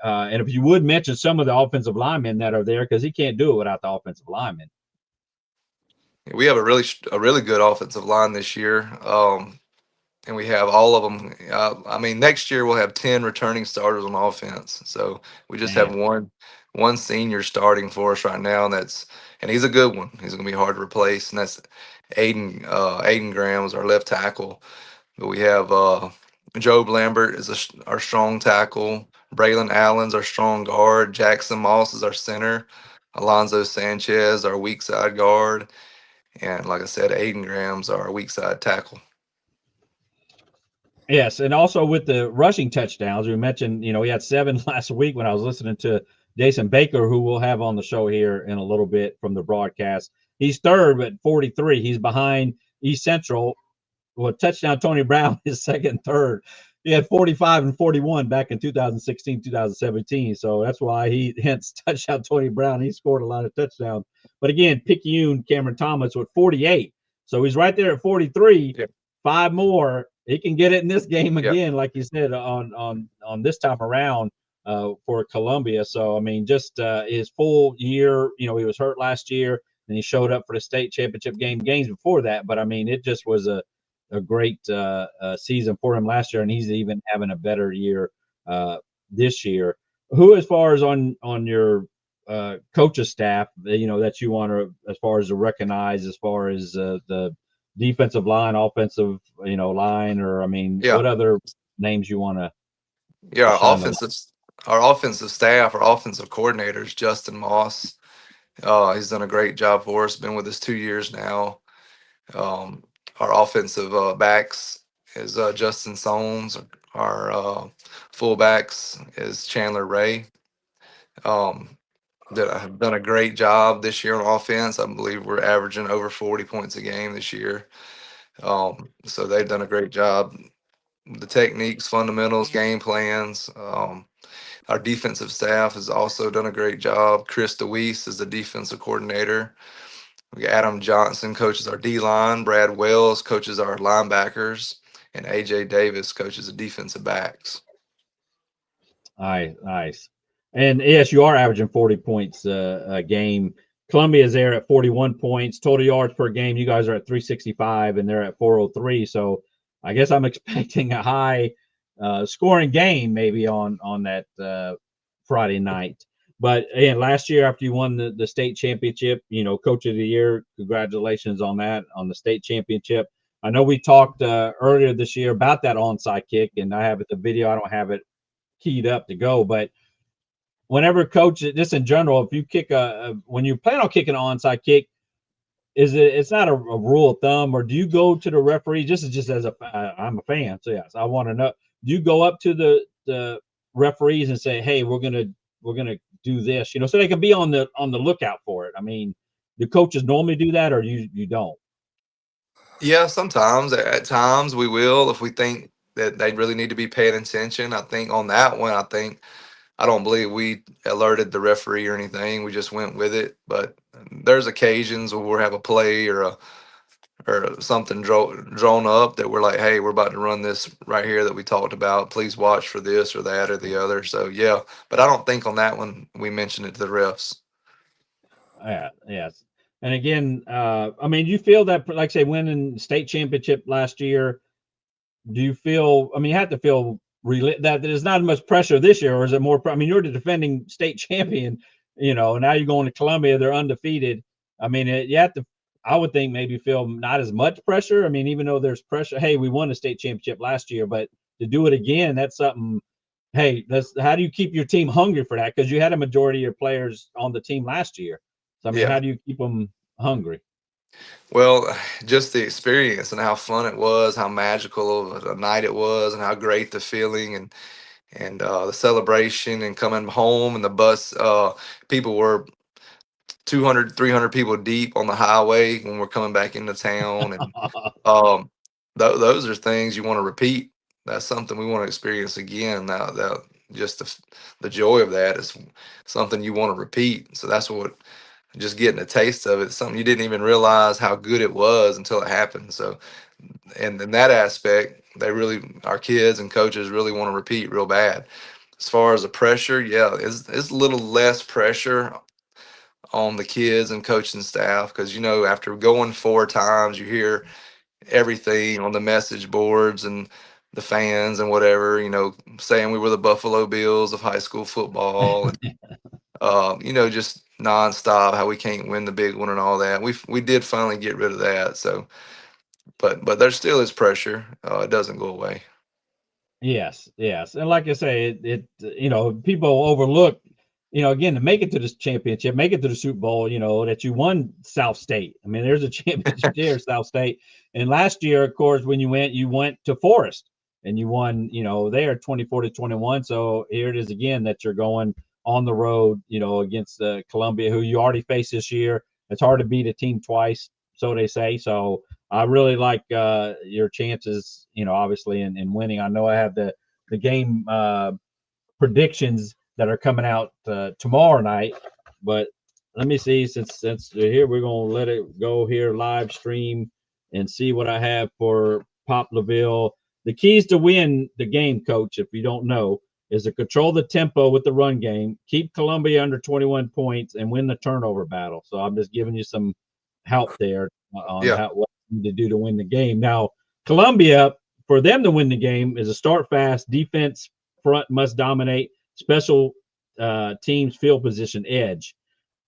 and if you would mention some of the offensive linemen that are there, because he can't do it without the offensive linemen. We have a really good offensive line this year, and we have all of them. I mean, next year we'll have 10 returning starters on offense. So we just have one senior starting for us right now, and he's a good one. He's going to be hard to replace, and that's Aiden Graham is our left tackle. But we have Job Lambert is our strong tackle. Braylon Allen's our strong guard. Jackson Moss is our center. Alonzo Sanchez, our weak side guard. And like I said, Aiden Graham's our weak side tackle. Yes, and also with the rushing touchdowns, we mentioned, we had 7 last week when I was listening to Jason Baker, who we'll have on the show here in a little bit from the broadcast. He's third at 43. He's behind East Central. Well, touchdown Tony Brown is second and third. He had 45 and 41 back in 2016, 2017. So that's why hence touchdown Tony Brown. He scored a lot of touchdowns. But again, Picayune, Cameron Thomas with 48. So he's right there at 43. Yeah. 5 more. He can get it in this game again, like you said, on this time around for Columbia. So, I mean, just his full year, he was hurt last year, and he showed up for the state championship games before that. But, I mean, it just was a great season for him last year, and he's even having a better year this year. Who, as far as on your coach's staff, that you want to, as far as to recognize, as far as the defensive line, offensive, line, or, I mean, what other names you want to? Yeah, our offensive staff, our offensive coordinators, Justin Moss. He's done a great job for us. Been with us 2 years now. Our offensive backs is Justin Soames. Our fullbacks is Chandler Ray. That have done a great job this year on offense. I believe we're averaging over 40 points a game this year. So they've done a great job. The techniques, fundamentals, game plans. Our defensive staff has also done a great job. Chris DeWeese is the defensive coordinator. We got Adam Johnson coaches our D-line. Brad Wells coaches our linebackers. And A.J. Davis coaches the defensive backs. Nice. And, yes, you are averaging 40 points a game. Columbia is there at 41 points. Total yards per game, you guys are at 365, and they're at 403. So I guess I'm expecting a high scoring game maybe on that Friday night. But, again, last year after you won the state championship, Coach of the Year, congratulations on that, on the state championship. I know we talked earlier this year about that onside kick, and I have the video. I don't have it keyed up to go, but whenever coach, just in general, if you kick when you plan on kicking an onside kick, it's not a rule of thumb, or do you go to the referee? Just as I'm a fan, so yes, I want to know. Do you go up to the referees and say, "Hey, we're gonna do this," so they can be on the lookout for it? I mean, do coaches normally do that, or you don't? Yeah, sometimes. At times we will, if we think that they really need to be paying attention. I think on that one, I don't believe we alerted the referee or anything. We just went with it. But there's occasions where we'll have a play or something drawn up that we're like, hey, we're about to run this right here that we talked about. Please watch for this or that or the other. So, yeah. But I don't think on that one we mentioned it to the refs. Yeah, yes. And again, I mean, you feel that, like say, winning state championship last year, do you feel, I mean, you have to feel that there's not as much pressure this year, or is it more? I mean, you're the defending state champion, now you're going to Columbia, they're undefeated. I mean, you have to, I would think, maybe feel not as much pressure. I mean, even though there's pressure, hey, we won the state championship last year, but to do it again, that's something. Hey, how do you keep your team hungry for that? Because you had a majority of your players on the team last year. So, I mean, how do you keep them hungry? Well, just the experience and how fun it was, how magical of a night it was, and how great the feeling. And and the celebration and coming home and the bus. People were 200, 300 people deep on the highway when we're coming back into town, and those are things you want to repeat. That's something we want to experience again. Now that just the joy of that is something you want to repeat. So that's what, just getting a taste of it, something you didn't even realize how good it was until it happened. So, and in that aspect, our kids and coaches really want to repeat real bad. As far as the pressure, yeah, it's a little less pressure on the kids and coaching staff, because after going 4 times, you hear everything on the message boards and the fans and whatever, saying we were the Buffalo Bills of high school football, and just nonstop how we can't win the big one and all that. We did finally get rid of that. So, but there still is pressure. It doesn't go away. Yes, and like I say, it people overlook, again, to make it to this championship, make it to the Super Bowl, that you won South State. I mean, there's a championship there, South State. And last year, of course, when you went to Forest and you won, there 24-21. So here it is again that you're going on the road, against Columbia, who you already faced this year. It's hard to beat a team twice, so they say. So I really like your chances, obviously, in winning. I know I have the game predictions that are coming out tomorrow night, but let me see, since here, we're going to let it go here, live stream, and see what I have for Poplarville. The keys to win the game, Coach, if you don't know, is to control the tempo with the run game, keep Columbia under 21 points, and win the turnover battle. So I'm just giving you some help there on what you need to do to win the game. Now, Columbia, for them to win the game, is a start fast, defense front must dominate, special teams field position edge.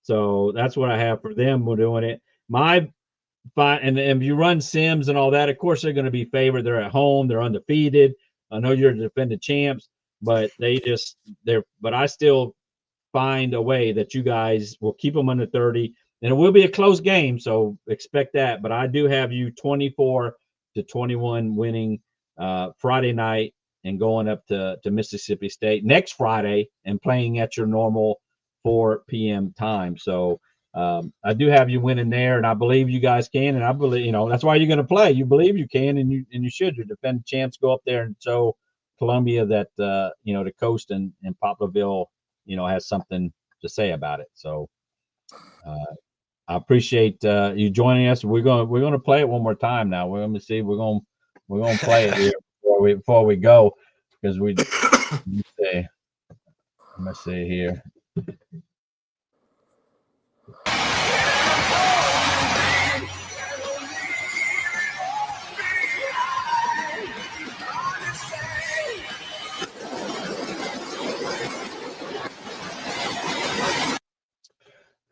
So that's what I have for them. We're doing it. And if you run Sims and all that, of course they're going to be favored. They're at home. They're undefeated. I know you're the defending champs, but but I still find a way that you guys will keep them under 30, and it will be a close game. So expect that. But I do have you 24-21 winning Friday night and going up to Mississippi State next Friday and playing at your normal 4 p.m. time. So I do have you winning there, and I believe you guys can, and I believe, that's why you're going to play. You believe you can, and you should. Your defending champs, go up there and show Columbia that, the coast and Poplarville, has something to say about it. So I appreciate you joining us. We're going to play it one more time now. We're going to see. We're going to play it here before we go, because let me see here.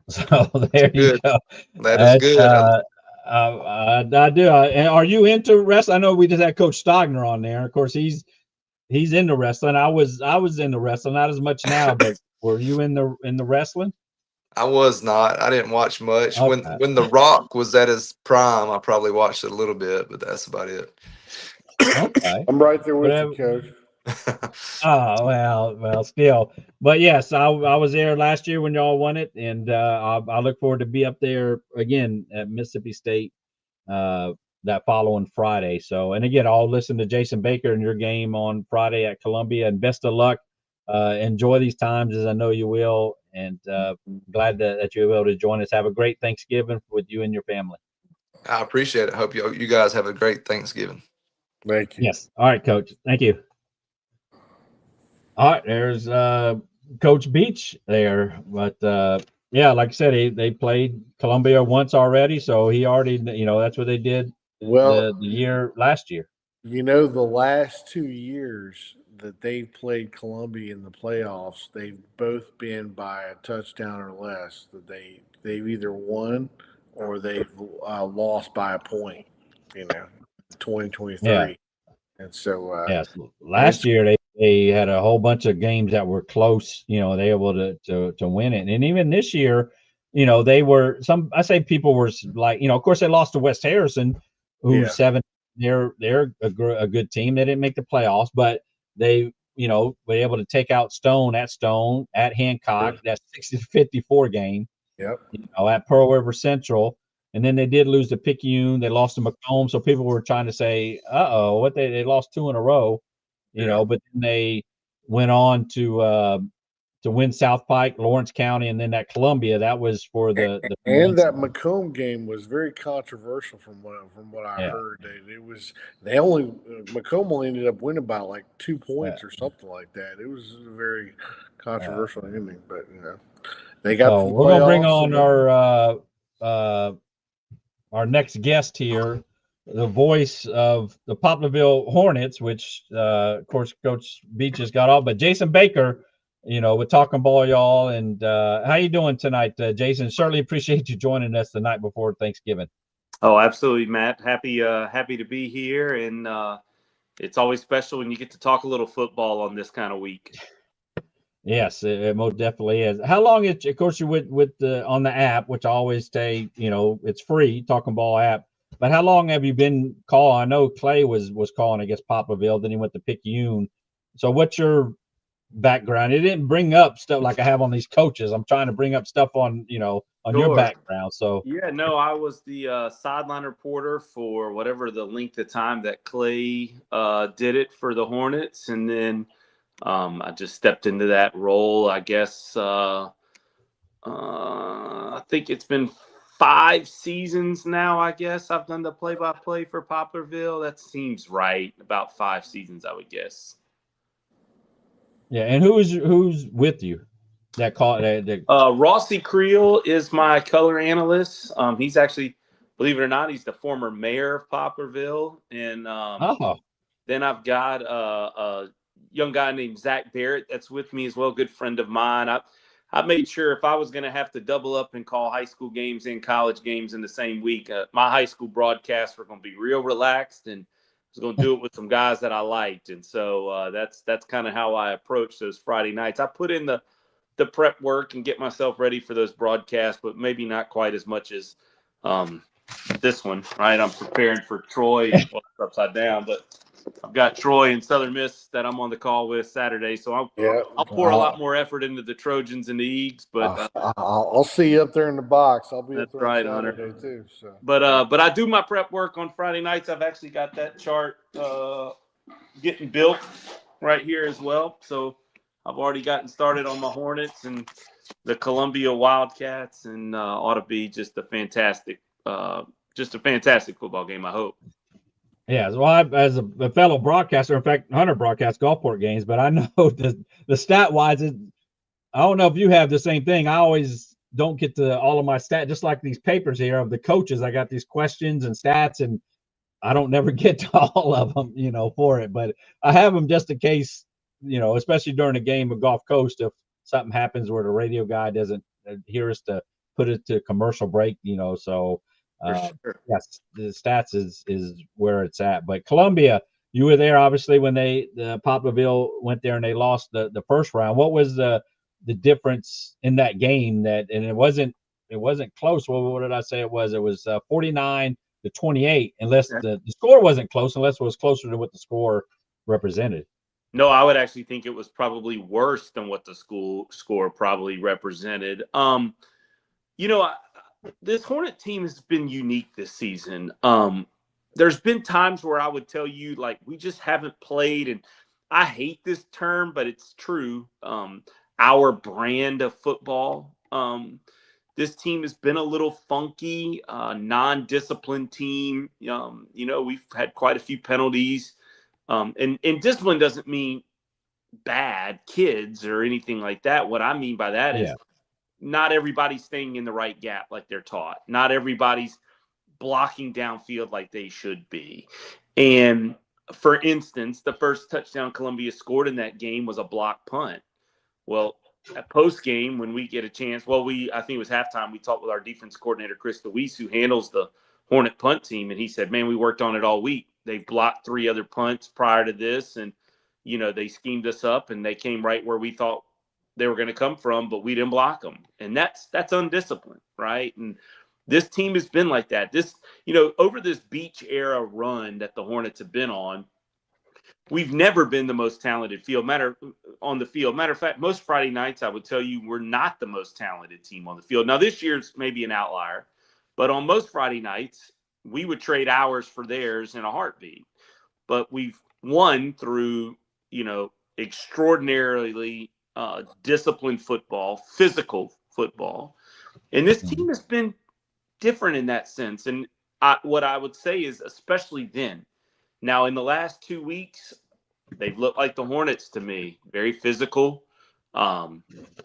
So there you go. That is good. I do. And are you into wrestling? I know we just had Coach Stogner on there. Of course, he's into wrestling. I was into wrestling, not as much now, but were you in the wrestling? I was not. I didn't watch much. Okay. When The Rock was at his prime, I probably watched it a little bit, but that's about it. Okay. I'm right there with you, Coach. Oh, well, still. But yes, I was there last year when y'all won it, and I look forward to be up there again at Mississippi State that following Friday. So, and again, I'll listen to Jason Baker in your game on Friday at Columbia, and best of luck. Enjoy these times, as I know you will, and glad that you're able to join us. Have a great Thanksgiving with you and your family. I appreciate it. Hope you guys have a great Thanksgiving. Thank you. Yes. All right, Coach. Thank you. All right, there's Coach Beach there, but yeah, like I said, they played Columbia once already, so he already, that's what they did. Well, the year last year. The last 2 years that they've played Columbia in the playoffs, they've both been by a touchdown or less. That they've either won or they've lost by a point. 2023. Yeah. And so yes, last year they had a whole bunch of games that were close. They were able to win it, and even this year, they were I say people were like, of course they lost to West Harrison, who's 7. They're a good team. They didn't make the playoffs, but they were able to take out Stone at Hancock. That 60-54 game. Yep. At Pearl River Central. And then they did lose to Picayune. They lost to Macomb. So people were trying to say, what they lost 2 in a row, but then they went on to win South Pike, Lawrence County, and then that Columbia. That was for the and that Macomb game was very controversial from what I heard. Macomb only ended up winning by like 2 points or something like that. It was a very controversial ending, but they got. So we're gonna bring on our next guest here, the voice of the Poplarville Hornets, which of course Coach Beach has got off, but Jason Baker. With Talking Ball, y'all, and how you doing tonight, Jason? Certainly appreciate you joining us the night before Thanksgiving. Oh, absolutely, Matt. Happy to be here, and it's always special when you get to talk a little football on this kind of week. Yes, it most definitely is. How long of course you're with on the app, which I always say, it's free, Talking Ball app. But how long have you been calling? I know Clay was calling, I guess, Poplarville, then he went to Picayune. So what's your background? It didn't bring up stuff like I have on these coaches. I'm trying to bring up stuff on your background. So I was the sideline reporter for whatever the length of time that Clay did it for the Hornets, and then I just stepped into that role. I guess I think it's been 5 seasons now. I guess I've done the play-by-play for Poplarville. That seems right. About 5 seasons, I would guess. Yeah, and who's with you? Rossi Creel is my color analyst. He's actually, believe it or not, he's the former mayor of Poplarville. And then I've got a young guy named Zach Barrett that's with me as well, good friend of mine. I made sure if I was going to have to double up and call high school games and college games in the same week, my high school broadcasts were going to be real relaxed, and was going to do it with some guys that I liked. And so that's kind of how I approach those Friday nights. I put in the prep work and get myself ready for those broadcasts, but maybe not quite as much as this one, right? I'm preparing for Troy. Well, it's upside down, but I've got Troy and Southern Miss that I'm on the call with Saturday. So I'll pour a lot more effort into the Trojans and the Eags, but I'll see you up there in the box. I'll be up there right, on Saturday too. So. But I do my prep work on Friday nights. I've actually got that chart getting built right here as well. So I've already gotten started on my Hornets and the Columbia Wildcats, and ought to be just a fantastic football game, I hope. Yeah, well, as a fellow broadcaster, in fact, Hunter broadcasts Gulfport games, but I know the stat-wise, I don't know if you have the same thing. I always don't get to all of my stats, just like these papers here of the coaches. I got these questions and stats, and I don't never get to all of them, for it. But I have them just in case, especially during a game of Gulf Coast, if something happens where the radio guy doesn't hear us to put it to commercial break, so – sure. Yes, the stats is where it's at. But Columbia, you were there obviously when the Poplarville went there and they lost the first round. What was the difference in that game? And it wasn't close. What did I say it was? It was 49-28, unless the score wasn't close, unless it was closer to what the score represented. No, I would actually think it was probably worse than what the score probably represented. This Hornet team has been unique this season. There's been times where I would tell you, like, we just haven't played, and I hate this term, but it's true, our brand of football. This team has been a little funky, non-disciplined team. We've had quite a few penalties. And discipline doesn't mean bad kids or anything like that. What I mean by that is not everybody's staying in the right gap like they're taught. Not everybody's blocking downfield like they should be. And for instance, the first touchdown Columbia scored in that game was a block punt. Well, at post game, when we get a chance, I think it was halftime, we talked with our defense coordinator, Chris Luis, who handles the Hornet punt team. And he said, man, we worked on it all week. They blocked 3 other punts prior to this. And, they schemed us up and they came right where we thought they were going to come from, but we didn't block them. And that's undisciplined, right? And this team has been like that. This, over this Beach era run that the Hornets have been on, we've never been the most talented on the field. Matter of fact, most Friday nights, I would tell you, we're not the most talented team on the field. Now, this year's maybe an outlier, but on most Friday nights, we would trade ours for theirs in a heartbeat. But we've won through, extraordinarily disciplined football, physical football. And this team has been different in that sense. And what I would say is, especially then, now in the last 2 weeks, they've looked like the Hornets to me. Very physical,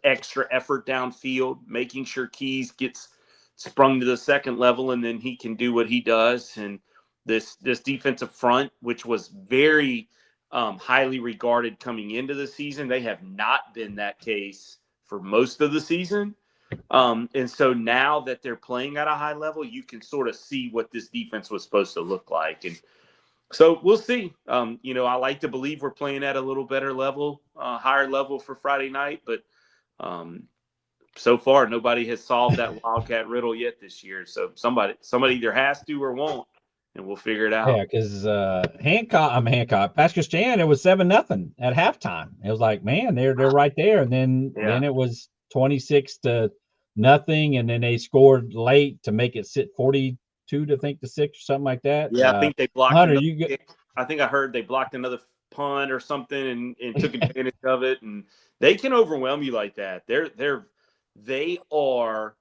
extra effort downfield, making sure Keys gets sprung to the second level, and then he can do what he does. And this defensive front, which was very highly regarded coming into the season, they have not been that case for most of the season. And so now that they're playing at a high level, you can sort of see what this defense was supposed to look like. And so we'll see. I like to believe we're playing at a little better level, higher level for Friday night, but so far nobody has solved that Wildcat riddle yet this year. So somebody either has to or won't, and we'll figure it out. Yeah, because Hancock, Pascal, it was 7-0 at halftime. It was like, man, they're right there, and then it was 26-0, and then they scored late to make it sit 42 to 6 or something like that. Yeah, I think they blocked. I think I heard they blocked another punt or something and took advantage of it. And they can overwhelm you like that. They are,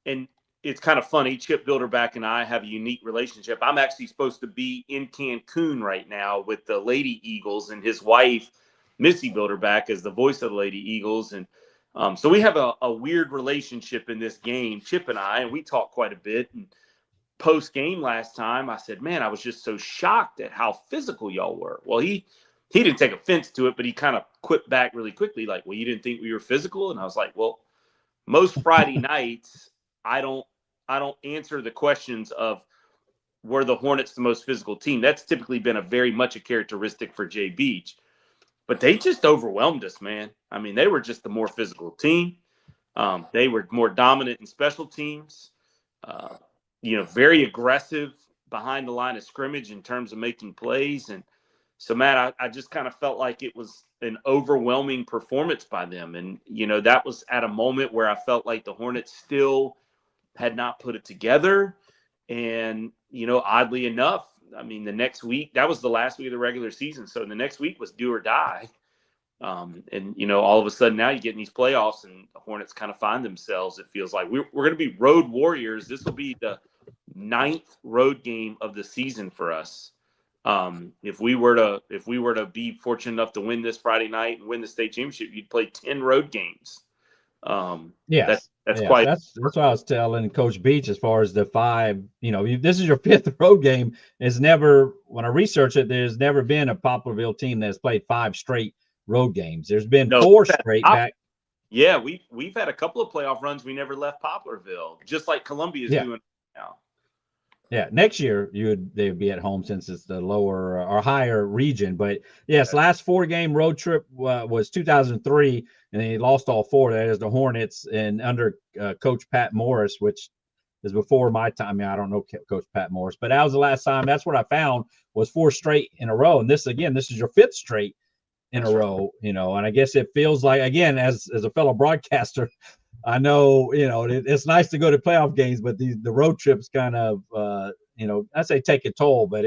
and it's kind of funny. Chip Bilderback and I have a unique relationship. I'm actually supposed to be in Cancun right now with the Lady Eagles, and his wife, Missy Bilderback, is the voice of the Lady Eagles. And so we have a weird relationship in this game, Chip and I, and we talk quite a bit. And post game last time, I said, man, I was just so shocked at how physical y'all were. Well, he didn't take offense to it, but he kind of quit back really quickly. Like, well, you didn't think we were physical? And I was like, well, most Friday nights, I don't answer the questions of were the Hornets the most physical team. That's typically been a very much a characteristic for Jay Beach, but they just overwhelmed us, man. I mean, they were just the more physical team. They were more dominant in special teams. Very aggressive behind the line of scrimmage in terms of making plays. And so, Matt, I just kind of felt like it was an overwhelming performance by them. And, that was at a moment where I felt like the Hornets still had not put it together. And, oddly enough, I mean, the next week, that was the last week of the regular season. So the next week was do or die. And all of a sudden now you get in these playoffs and the Hornets kind of find themselves. It feels like we're going to be road warriors. This will be the 9th road game of the season for us. If we were to be fortunate enough to win this Friday night and win the state championship, you'd play 10 road games. Yes. That's what I was telling Coach Beach as far as the 5, this is your 5th road game. When I researched it, there's never been a Poplarville team that's played 5 straight road games. There's been 4 straight back. Yeah, we've had a couple of playoff runs. We never left Poplarville, just like Columbia is doing now. Yeah, next year they would be at home since it's the lower or higher region. But yes, last 4-game road trip was 2003, and they lost all 4. That is the Hornets, and under Coach Pat Morris, which is before my time. I mean, I don't know Coach Pat Morris, but that was the last time. That's what I found was 4 straight in a row. And this is your 5th straight in a row. And I guess it feels like, again, as a fellow broadcaster, I know, it's nice to go to playoff games, but the road trips kind of, I say take a toll, but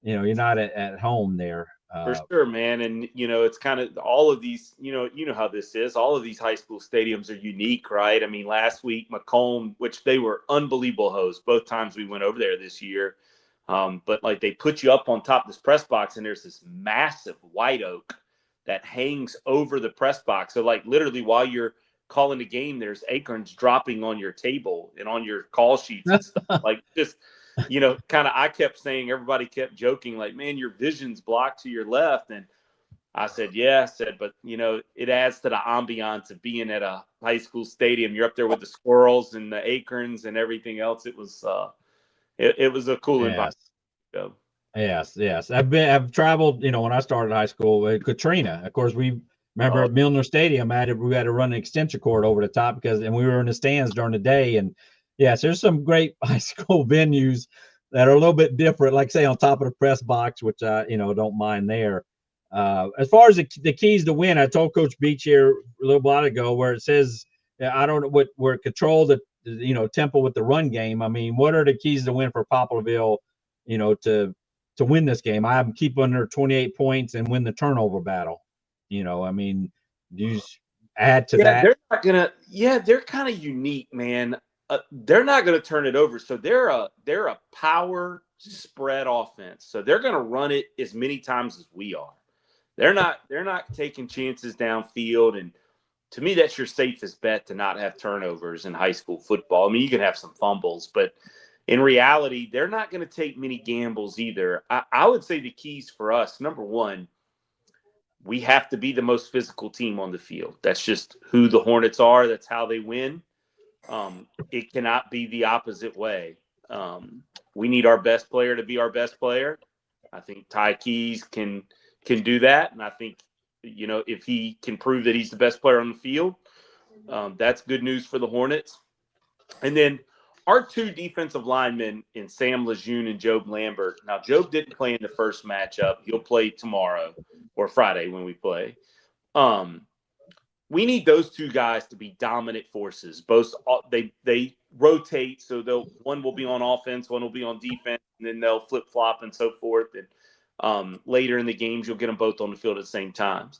you're not at home there. For sure, man. And, it's kind of all of these, how this is. All of these high school stadiums are unique, right? I mean, last week, Macomb, which they were unbelievable hosts both times we went over there this year. But like they put you up on top of this press box, and there's this massive white oak that hangs over the press box. So like literally while you're calling the game, there's acorns dropping on your table and on your call sheets and stuff. Like just, kind of, I kept saying, everybody kept joking like, man, your vision's blocked to your left. And I said, but it adds to the ambiance of being at a high school stadium. You're up there with the squirrels and the acorns and everything else. It was, it was a cool environment. So. Yes. I've traveled, when I started high school with Katrina. Of course, we remember at Milner Stadium, we had to run an extension cord over the top and we were in the stands during the day. And yes, there's some great high school venues that are a little bit different, like say on top of the press box, which I don't mind there. As far as the keys to win, I told Coach Beach here a little while ago where it says I don't know what where control the tempo with the run game. I mean, what are the keys to win for Poplarville? To win this game, I am keep under 28 points and win the turnover battle. I mean, do you add to that? They're not gonna. Yeah, they're kind of unique, man. They're not gonna turn it over. So they're a power spread offense. So they're gonna run it as many times as we are. They're not taking chances downfield, and to me, that's your safest bet to not have turnovers in high school football. I mean, you can have some fumbles, but in reality, they're not going to take many gambles either. I would say the keys for us, number one, we have to be the most physical team on the field. That's just who the Hornets are. That's how they win. It cannot be the opposite way. We need our best player to be our best player. I think Ty Keys can do that, and I think if he can prove that he's the best player on the field, that's good news for the Hornets. And then our two defensive linemen in Sam Lejeune and Job Lambert. Now, Job didn't play in the first matchup. He'll play tomorrow or Friday when we play. We need those two guys to be dominant forces. Both they rotate, so one will be on offense, one will be on defense, and then they'll flip flop and so forth. And later in the games, you'll get them both on the field at the same times.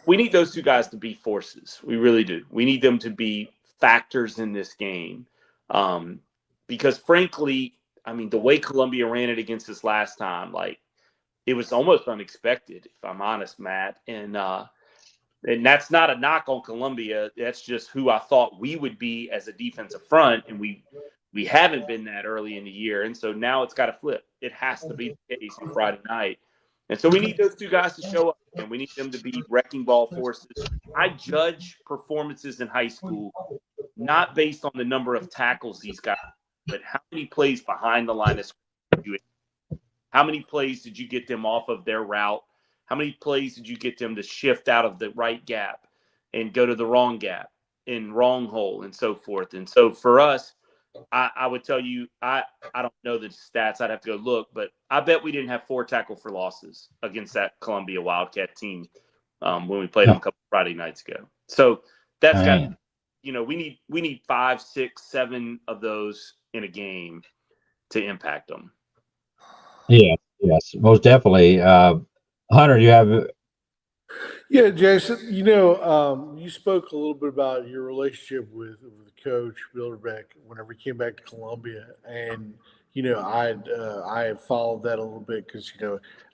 We need those two guys to be forces. We really do. We need them to be factors in this game. Because frankly, I mean, the way Columbia ran it against us last time, it was almost unexpected, if I'm honest, Matt. And that's not a knock on Columbia. That's just who I thought we would be as a defensive front. And we haven't been that early in the year. And so now it's got to flip. It has to be the case on Friday night. And so we need those two guys to show up, and we need them to be wrecking ball forces. I judge performances in high school not based on the number of tackles these guys, but how many plays behind the line of scrimmage. How many plays did you get them off of their route? How many plays did you get them to shift out of the right gap and go to the wrong gap and wrong hole and so forth? And so for us, I would tell you, I don't know the stats. I'd have to go look, but I bet we didn't have 4 tackle for losses against that Columbia Wildcat team when we played them a couple Friday nights ago. So that's got, we need 5, 6, 7 of those in a game to impact them. Yeah, yes, most definitely. Hunter, you have. Yeah, Jason, you spoke a little bit about your relationship with Coach Bilderbeck whenever he came back to Columbia. And, I had followed that a little bit because,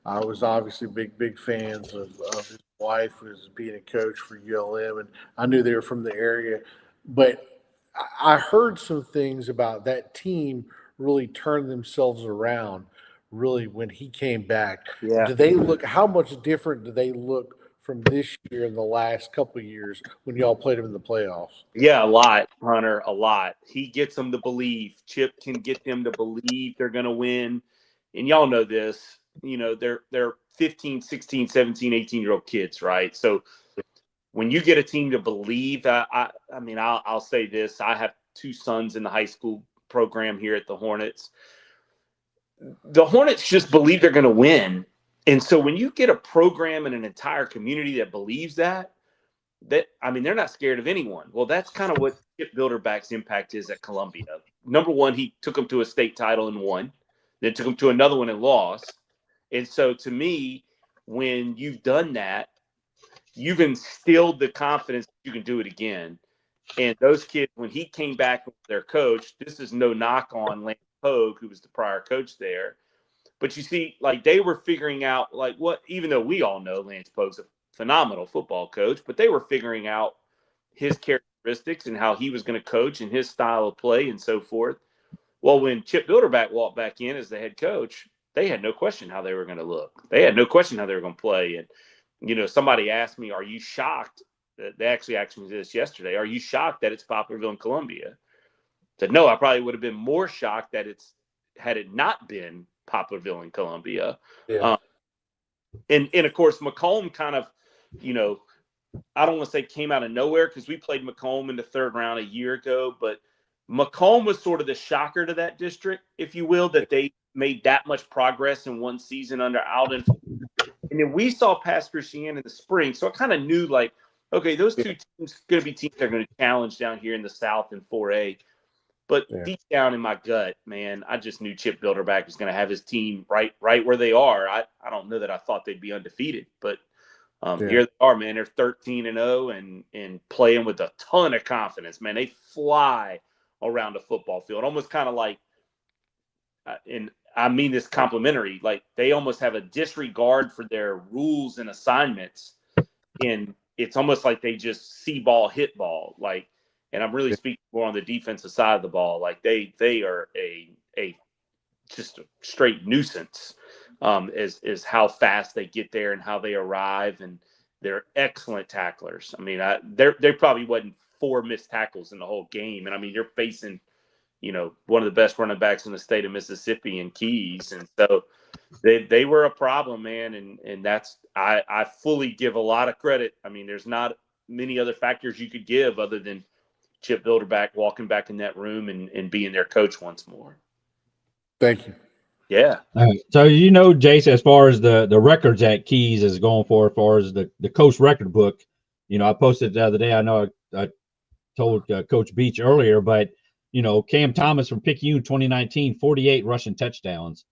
I was obviously big fans of his wife who was being a coach for ULM. And I knew they were from the area. But I heard some things about that team really turned themselves around really when he came back. Yeah. How much different do they look from this year and the last couple of years when y'all played them in the playoffs? Yeah, a lot, Hunter, a lot. He gets them to believe. Chip can get them to believe they're going to win. And y'all know this, they're 15, 16, 17, 18-year-old kids, right? So when you get a team to believe, I'll say this. I have 2 sons in the high school program here at the Hornets. The Hornets just believe they're going to win. And so when you get a program and an entire community that believes that, they're not scared of anyone. Well, that's kind of what Chip Bilderback's impact is at Columbia. Number one, he took them to a state title and won, then took them to another one and lost. And so to me, when you've done that, you've instilled the confidence that you can do it again. And those kids, when he came back with their coach, this is no knock on Lance Pogue, who was the prior coach there. But you see, they were figuring out, even though we all know Lance Pogue's a phenomenal football coach, but they were figuring out his characteristics and how he was going to coach and his style of play and so forth. Well, when Chip Bilderback walked back in as the head coach, they had no question how they were going to look. They had no question how they were going to play. And, somebody asked me, are you shocked? They actually asked me this yesterday. Are you shocked that it's Poplarville and Columbia? I said, no, I probably would have been more shocked that had it not been Poplarville and Columbia. Yeah. And of course, Macomb kind of, I don't want to say came out of nowhere because we played Macomb in the 3rd round a year ago, but Macomb was sort of the shocker to that district, if you will, that they made that much progress in one season under Alden. And then we saw past Christiana in the spring. So I kind of knew, like, okay, those two teams going to be teams that are going to challenge down here in the South in 4A. But deep down in my gut, man, I just knew Chip Bilderback was going to have his team right where they are. I don't know that I thought they'd be undefeated, but here they are, man. They're 13-0 and playing with a ton of confidence, man. They fly around the football field, almost kind of like, and I mean this complimentary, like they almost have a disregard for their rules and assignments, and it's almost like they just see ball, hit ball, like. And I'm really speaking more on the defensive side of the ball. Like they are a just a straight nuisance, is how fast they get there and how they arrive, and they're excellent tacklers. I mean, there probably wasn't 4 missed tackles in the whole game, and I mean you're facing, one of the best running backs in the state of Mississippi in Keys, and so they were a problem, man. And that's I fully give a lot of credit. I mean, there's not many other factors you could give other than Chip Bilderback walking back in that room and being their coach once more. Thank you. Yeah. All right. So, Jason, as far as the records that Keys is going for, as far as the coach record book, I posted the other day. I know I told Coach Beach earlier, but, Cam Thomas from Picayune 2019, 48 rushing touchdowns.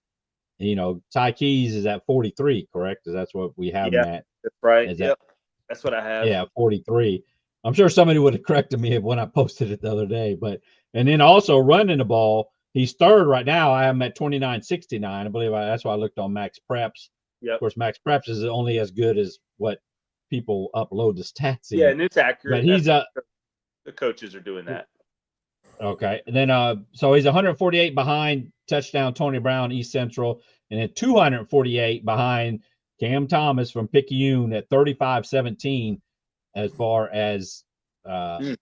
Ty Keys is at 43, correct? Because that's what we have him at. That's right. That's what I have. Yeah, 43. I'm sure somebody would have corrected me when I posted it the other day. And then also running the ball, he's third right now. I am at 29.69. I believe that's why I looked on Max Preps. Yep. Of course, Max Preps is only as good as what people upload the stats in. Yeah, and it's accurate. But he's the coaches are doing that. Okay. And then so he's 148 behind touchdown Tony Brown, East Central, and then 248 behind Cam Thomas from Picayune at 35-17. As far as, oh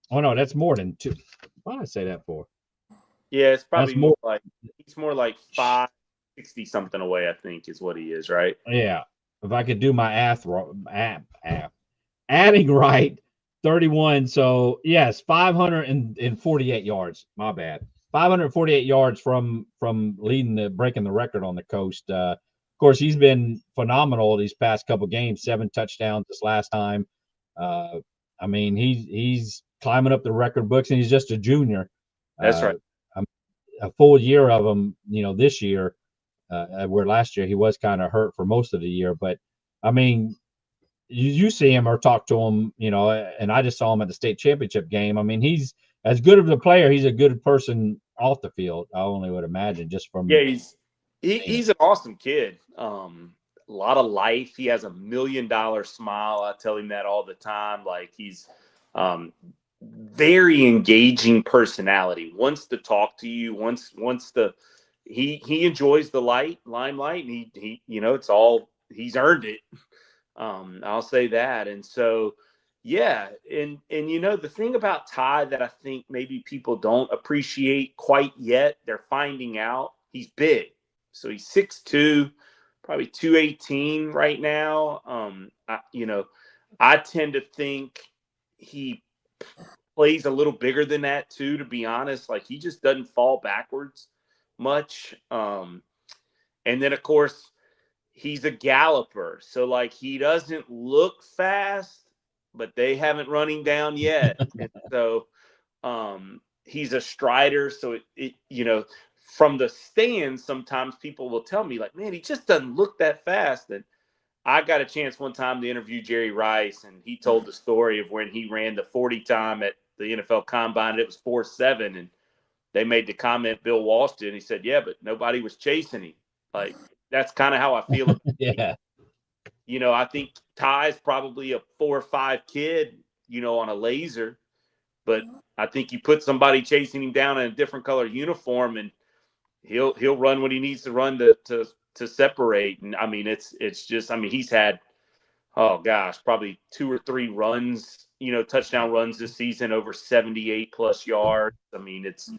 no, that's more than 2. Why did I say that for? Yeah, it's probably more like he's more like 560 something away. I think is what he is, right? Yeah, if I could do my adding right, 31. So yes, 548 yards. My bad. 548 yards from breaking the record on the coast. Of course, he's been phenomenal these past couple games. 7 touchdowns this last time. I mean, he's climbing up the record books, and he's just a junior. That's right. A full year of him, this year, where last year he was kind of hurt for most of the year. But I mean, you see him or talk to him, and I just saw him at the state championship game. I mean, he's as good of a player. He's a good person off the field. I only would imagine just from. Yeah, he's an awesome kid. A lot of life. He has $1 million smile. I tell him that all the time. Like he's very engaging personality. Wants to talk to you. He enjoys the limelight, and he it's all he's earned it. I'll say that. And so yeah, and the thing about Ty that I think maybe people don't appreciate quite yet, they're finding out he's big. So he's 6'2". Probably 218 right now. I tend to think he plays a little bigger than that too, to be honest. Like he just doesn't fall backwards much. And then of course he's a galloper. So like he doesn't look fast, but they haven't run him down yet. And so he's a strider. So it from the stands, sometimes people will tell me, like, man, he just doesn't look that fast. And I got a chance one time to interview Jerry Rice, and he told the story of when he ran the 40 time at the NFL Combine. It was 4.7, and they made the comment, Bill Walsh did, and he said, yeah, but nobody was chasing him. Like, that's kind of how I feel. Yeah. I think Ty's probably a 4 or 5 kid, on a laser. But I think you put somebody chasing him down in a different color uniform, and he'll run what he needs to run to separate. And I mean, it's just, I mean, he's had, probably 2 or 3 runs, touchdown runs this season, over 78 plus yards. I mean, it's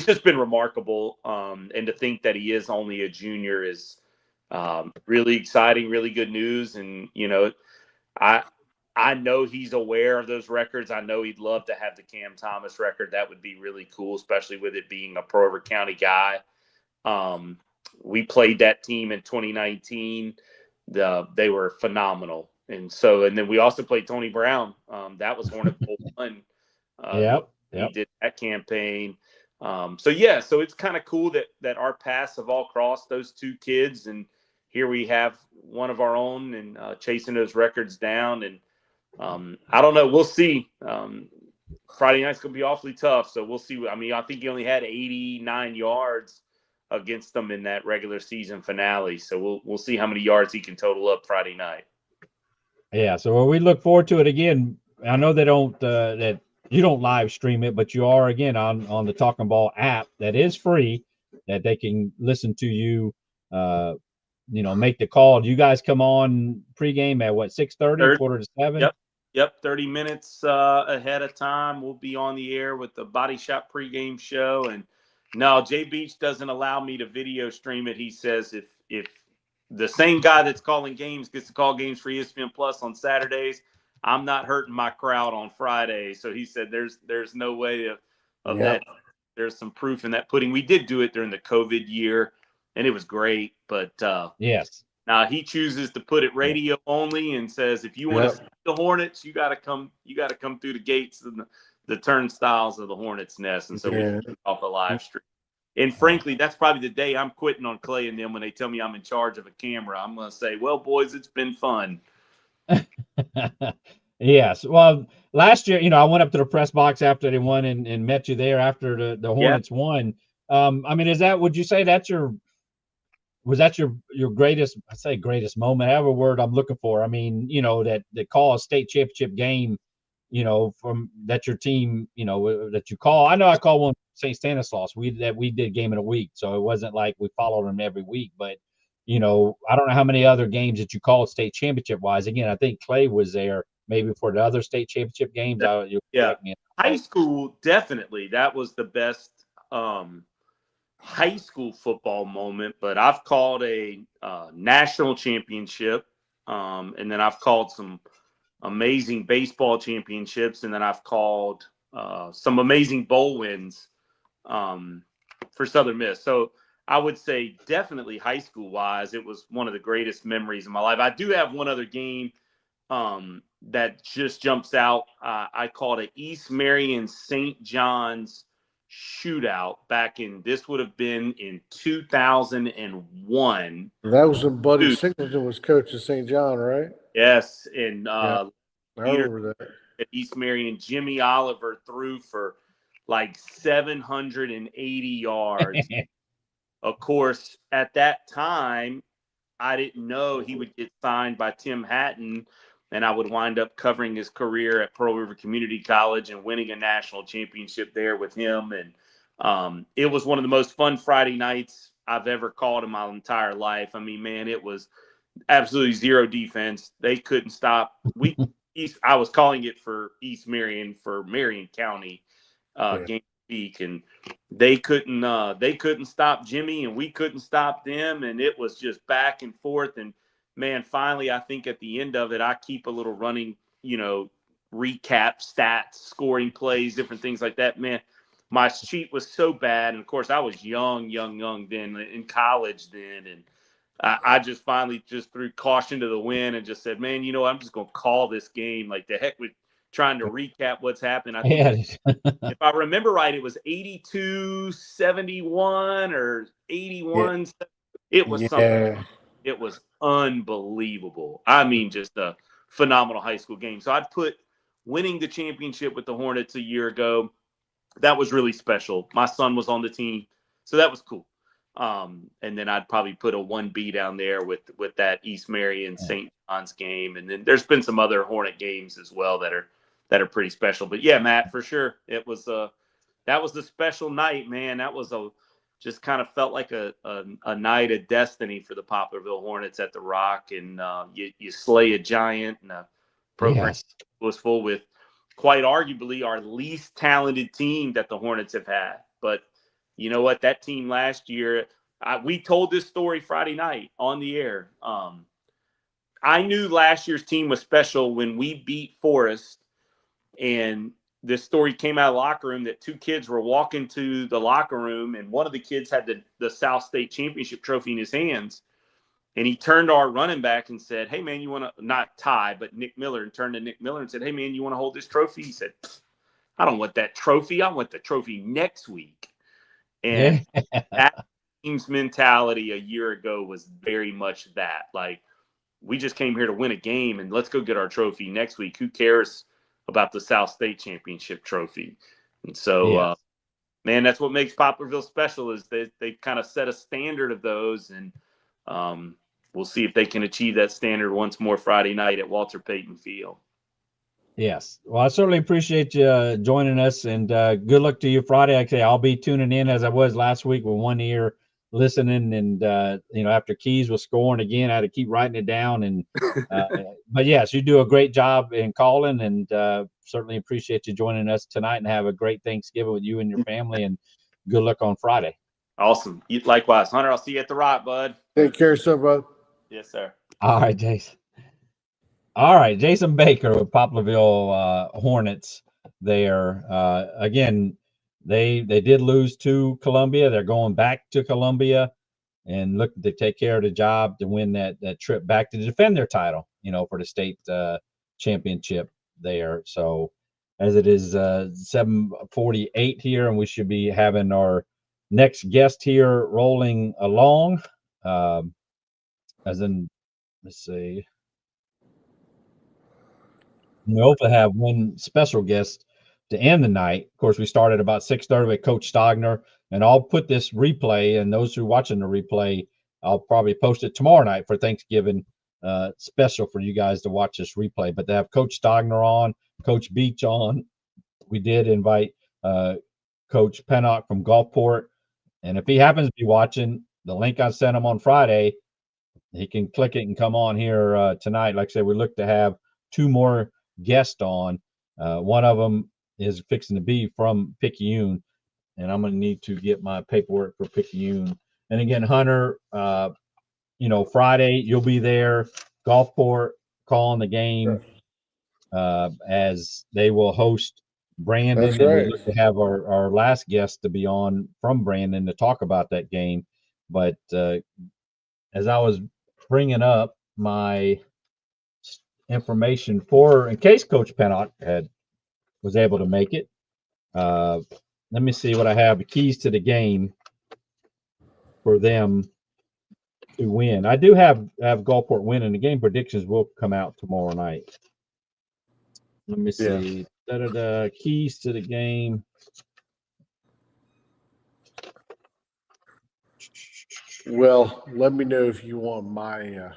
just been remarkable. And to think that he is only a junior is really exciting, really good news. And, I know he's aware of those records. I know he'd love to have the Cam Thomas record. That would be really cool, especially with it being a Pearl River County guy. We played that team in 2019. They were phenomenal. And then we also played Tony Brown. That was Hornet Bowl 1. Yep. He did that campaign. So it's kind of cool that our paths have all crossed, those two kids. And here we have one of our own and chasing those records down. And I don't know. We'll see. Friday night's going to be awfully tough. So we'll see. I mean, I think he only had 89 yards against them in that regular season finale. So we'll see how many yards he can total up Friday night. Yeah. So we look forward to it again. I know they don't that you don't live stream it, but you are again on the Talking Ball app that is free, that they can listen to you. Make the call. Do you guys come on pregame at what, 6:30, 6:45? Yep. 30 minutes ahead of time. We'll be on the air with the Body Shop pregame show. And no, Jay Beach doesn't allow me to video stream it. He says if the same guy that's calling games gets to call games for ESPN Plus on Saturdays, I'm not hurting my crowd on Friday. So he said there's no way of that. There's some proof in that pudding. We did do it during the COVID year, and it was great. But yes. Now he chooses to put it radio only and says, if you want to see the Hornets, you got to come through the gates and the turnstiles of the Hornets nest. And so we took off a live stream. And frankly, that's probably the day I'm quitting on Clay and them when they tell me I'm in charge of a camera. I'm going to say, well, boys, it's been fun. Yes. Well, last year, I went up to the press box after they won and met you there after the Hornets won. I mean, would you say was that your greatest, I say greatest moment, however word I'm looking for? I mean, that call a state championship game, from that your team, that you call. I know I called one St. Stanislaus. We did game in a week, so it wasn't like we followed them every week. But I don't know how many other games that you called state championship wise. Again, I think Clay was there maybe for the other state championship games. High school, definitely. That was the best high school football moment. But I've called a national championship, and then I've called some amazing baseball championships, and then I've called some amazing bowl wins for Southern Miss. So I would say definitely high school wise, it was one of the greatest memories of my life. I do have one other game that just jumps out. I called it East Marion St. John's shootout this would have been in 2001. That was when Buddy Singleton was coach of St. John, right? Yes. And I remember that. At East Marion, Jimmy Oliver threw for like 780 yards. Of course, at that time, I didn't know he would get signed by Tim Hatton, and I would wind up covering his career at Pearl River Community College and winning a national championship there with him. And it was one of the most fun Friday nights I've ever called in my entire life. I mean, man, it was absolutely zero defense. They couldn't stop. I was calling it for East Marion, for Marion County game week, and they couldn't stop Jimmy, and we couldn't stop them, and it was just back and forth. And man, finally, I think at the end of it, I keep a little running, recap stats, scoring plays, different things like that. Man, my sheet was so bad, and of course, I was young then, in college then, and I just finally just threw caution to the wind and just said, man, I'm just going to call this game. Like, the heck with trying to recap what's happened. I think if I remember right, it was 82-71 or 81. It was something. It was unbelievable. I mean, just a phenomenal high school game. So I'd put winning the championship with the Hornets a year ago. That was really special. My son was on the team, so that was cool. And then I'd probably put a 1B down there with that East Marion St. John's game. And then there's been some other Hornet games as well that are pretty special. But yeah, Matt, for sure. It was that was the special night, man. That was just kind of felt like a night of destiny for the Poplarville Hornets at the Rock. And you slay a giant, and the program was full with quite arguably our least talented team that the Hornets have had. But you know what? That team last year, we told this story Friday night on the air. I knew last year's team was special when we beat Forest, and this story came out of the locker room that 2 kids were walking to the locker room, and one of the kids had the South State Championship trophy in his hands. And he turned to our running back and said, "Hey, man, you want to," not Ty, but Nick Miller, and turned to Nick Miller and said, "Hey, man, you want to hold this trophy?" He said, "I don't want that trophy. I want the trophy next week." And that team's mentality a year ago was very much that. Like, we just came here to win a game, and let's go get our trophy next week. Who cares about the South State Championship trophy? And so, man, that's what makes Poplarville special, is they kind of set a standard of those, and we'll see if they can achieve that standard once more Friday night at Walter Payton Field. Yes. Well, I certainly appreciate you joining us, and good luck to you Friday. Like I say, I'll be tuning in as I was last week with one ear listening, and after Keys was scoring again, I had to keep writing it down. And but yes, you do a great job in calling, and certainly appreciate you joining us tonight. And have a great Thanksgiving with you and your family, and good luck on Friday. Awesome. Likewise, Hunter. I'll see you at the Rock, bud. Take care, sir, bud. Yes, sir. All right, Jason. All right, Jason Baker with Poplarville Hornets there. Again, they did lose to Columbia. They're going back to Columbia and looking to take care of the job to win that trip back to defend their title, for the state championship there. So as it is 7:48 here, and we should be having our next guest here rolling along. Let's see. We hopefully have one special guest to end the night. Of course, we started about 6:30 with Coach Stogner, and I'll put this replay, and those who are watching the replay, I'll probably post it tomorrow night for Thanksgiving special for you guys to watch this replay. But to have Coach Stogner on, Coach Beach on, we did invite Coach Pennock from Gulfport, and if he happens to be watching, the link I sent him on Friday, he can click it and come on here tonight. Like I said, we look to have 2 more guest on. One of them is fixing to be from Picayune, and I'm going to need to get my paperwork for Picayune. And again, Hunter, Friday you'll be there, Gulfport calling the game as they will host Brandon. That's right. And we look to have our last guest to be on from Brandon to talk about that game. But as I was bringing up my information for, in case Coach Pennock was able to make it. Let me see what I have. The keys to the game for them to win. I do have Gulfport winning. The game predictions will come out tomorrow night. Let me see. Yeah. Keys to the game. Well, let me know if you want my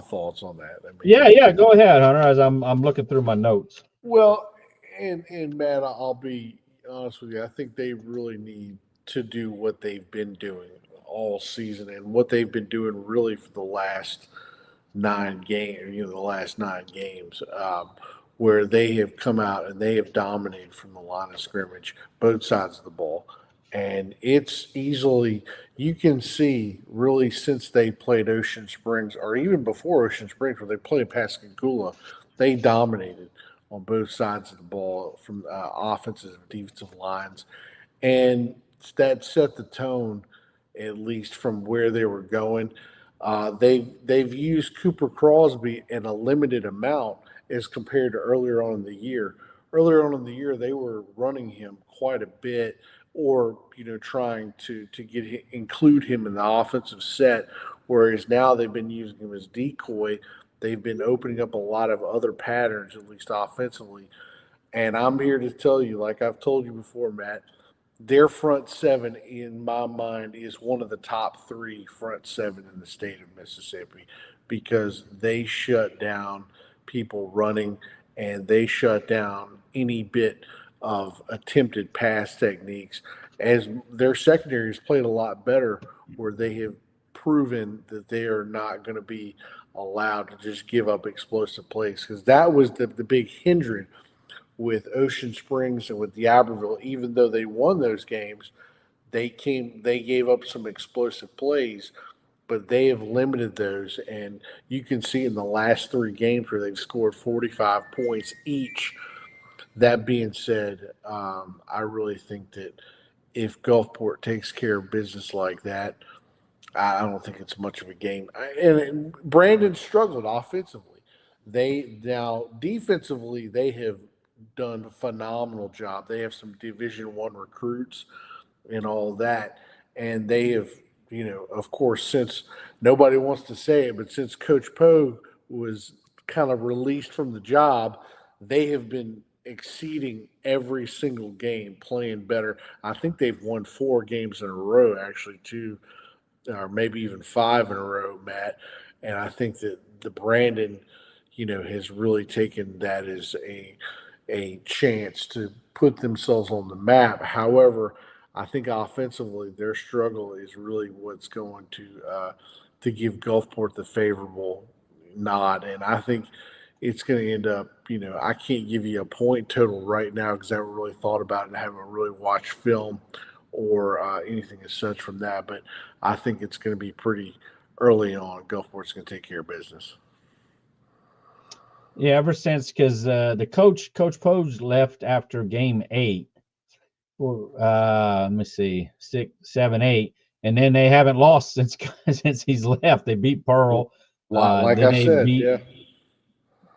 thoughts on that. Yeah, go ahead, Hunter, as I'm looking through my notes. Well, and Matt, I'll be honest with you. I think they really need to do what they've been doing all season, and what they've been doing really for the last 9 games, where they have come out and they have dominated from the line of scrimmage, both sides of the ball. And it's easily, you can see really since they played Ocean Springs, or even before Ocean Springs, where they played Pascagoula, they dominated on both sides of the ball from offensive and defensive lines. And that set the tone, at least from where they were going. They've used Cooper Crosby in a limited amount as compared to earlier on in the year. Earlier on in the year, they were running him quite a bit, or trying to include him in the offensive set, whereas now they've been using him as decoy. They've been opening up a lot of other patterns, at least offensively. And I'm here to tell you, like I've told you before, Matt, their front 7, in my mind, is one of the top 3 front 7 in the state of Mississippi, because they shut down people running, and they shut down any bit of attempted pass techniques, as their secondary has played a lot better, where they have proven that they are not going to be allowed to just give up explosive plays, because that was the big hindrance with Ocean Springs and with D'Iberville. Even though they won those games, they gave up some explosive plays but they have limited those. And you can see in the last 3 games where they've scored 45 points each. That being said, I really think that if Gulfport takes care of business like that, I don't think it's much of a game. And Brandon struggled offensively. They now defensively they have done a phenomenal job. They have some Division One recruits and all that, and they have, of course, since nobody wants to say it, but since Coach Poe was kind of released from the job, they have been exceeding every single game, playing better. I think they've won 4 games in a row, actually, too, or maybe even 5 in a row, Matt. And I think that the Brandon, has really taken that as a chance to put themselves on the map. However, I think offensively their struggle is really what's going to give Gulfport the favorable nod, and I think it's going to end up. I can't give you a point total right now because I haven't really thought about it and haven't really watched film or anything as such from that. But I think it's going to be pretty early on. Gulfport's going to take care of business. Yeah, ever since because the Coach Poge left after game 8. Let me see, 6, 7, 8, and then they haven't lost since since he's left. They beat Pearl. Like then I they said, beat yeah.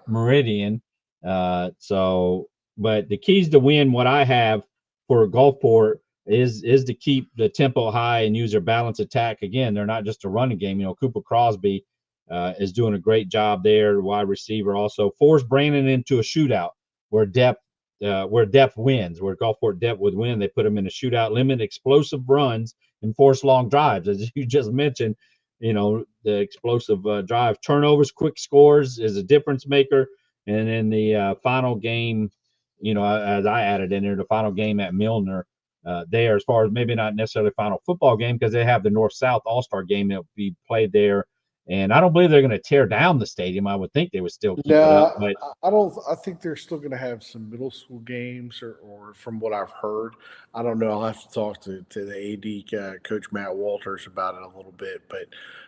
Meridian. But the keys to win, what I have for Gulfport is to keep the tempo high and use their balanced attack. Again, they're not just a running game. Cooper Crosby is doing a great job there. Wide receiver also force Brandon into a shootout where depth wins, where Gulfport depth would win. They put them in a shootout, limit explosive runs, and force long drives, as you just mentioned. The explosive drive, turnovers, quick scores is a difference maker. And in the final game, as I added in there, the final game at Milner, there, as far as maybe not necessarily final football game, because they have the North-South All-Star game that will be played there. And I don't believe they're going to tear down the stadium. I would think they would still keep it up. But I don't. I think they're still going to have some middle school games, or from what I've heard, I don't know. I'll have to talk to the AD, Coach Matt Walters, about it a little bit.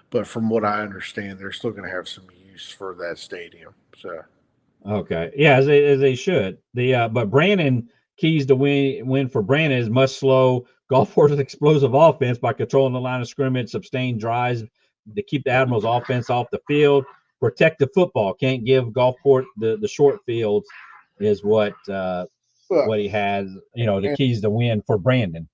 But from what I understand, they're still going to have some use for that stadium. So okay, yeah, as they should. But Brandon keys to win for Brandon is must slow Gulfport's explosive offense by controlling the line of scrimmage, sustain drives to keep the Admirals offense off the field, protect the football. Can't give Gulfport the short fields is what he has. The keys to win for Brandon.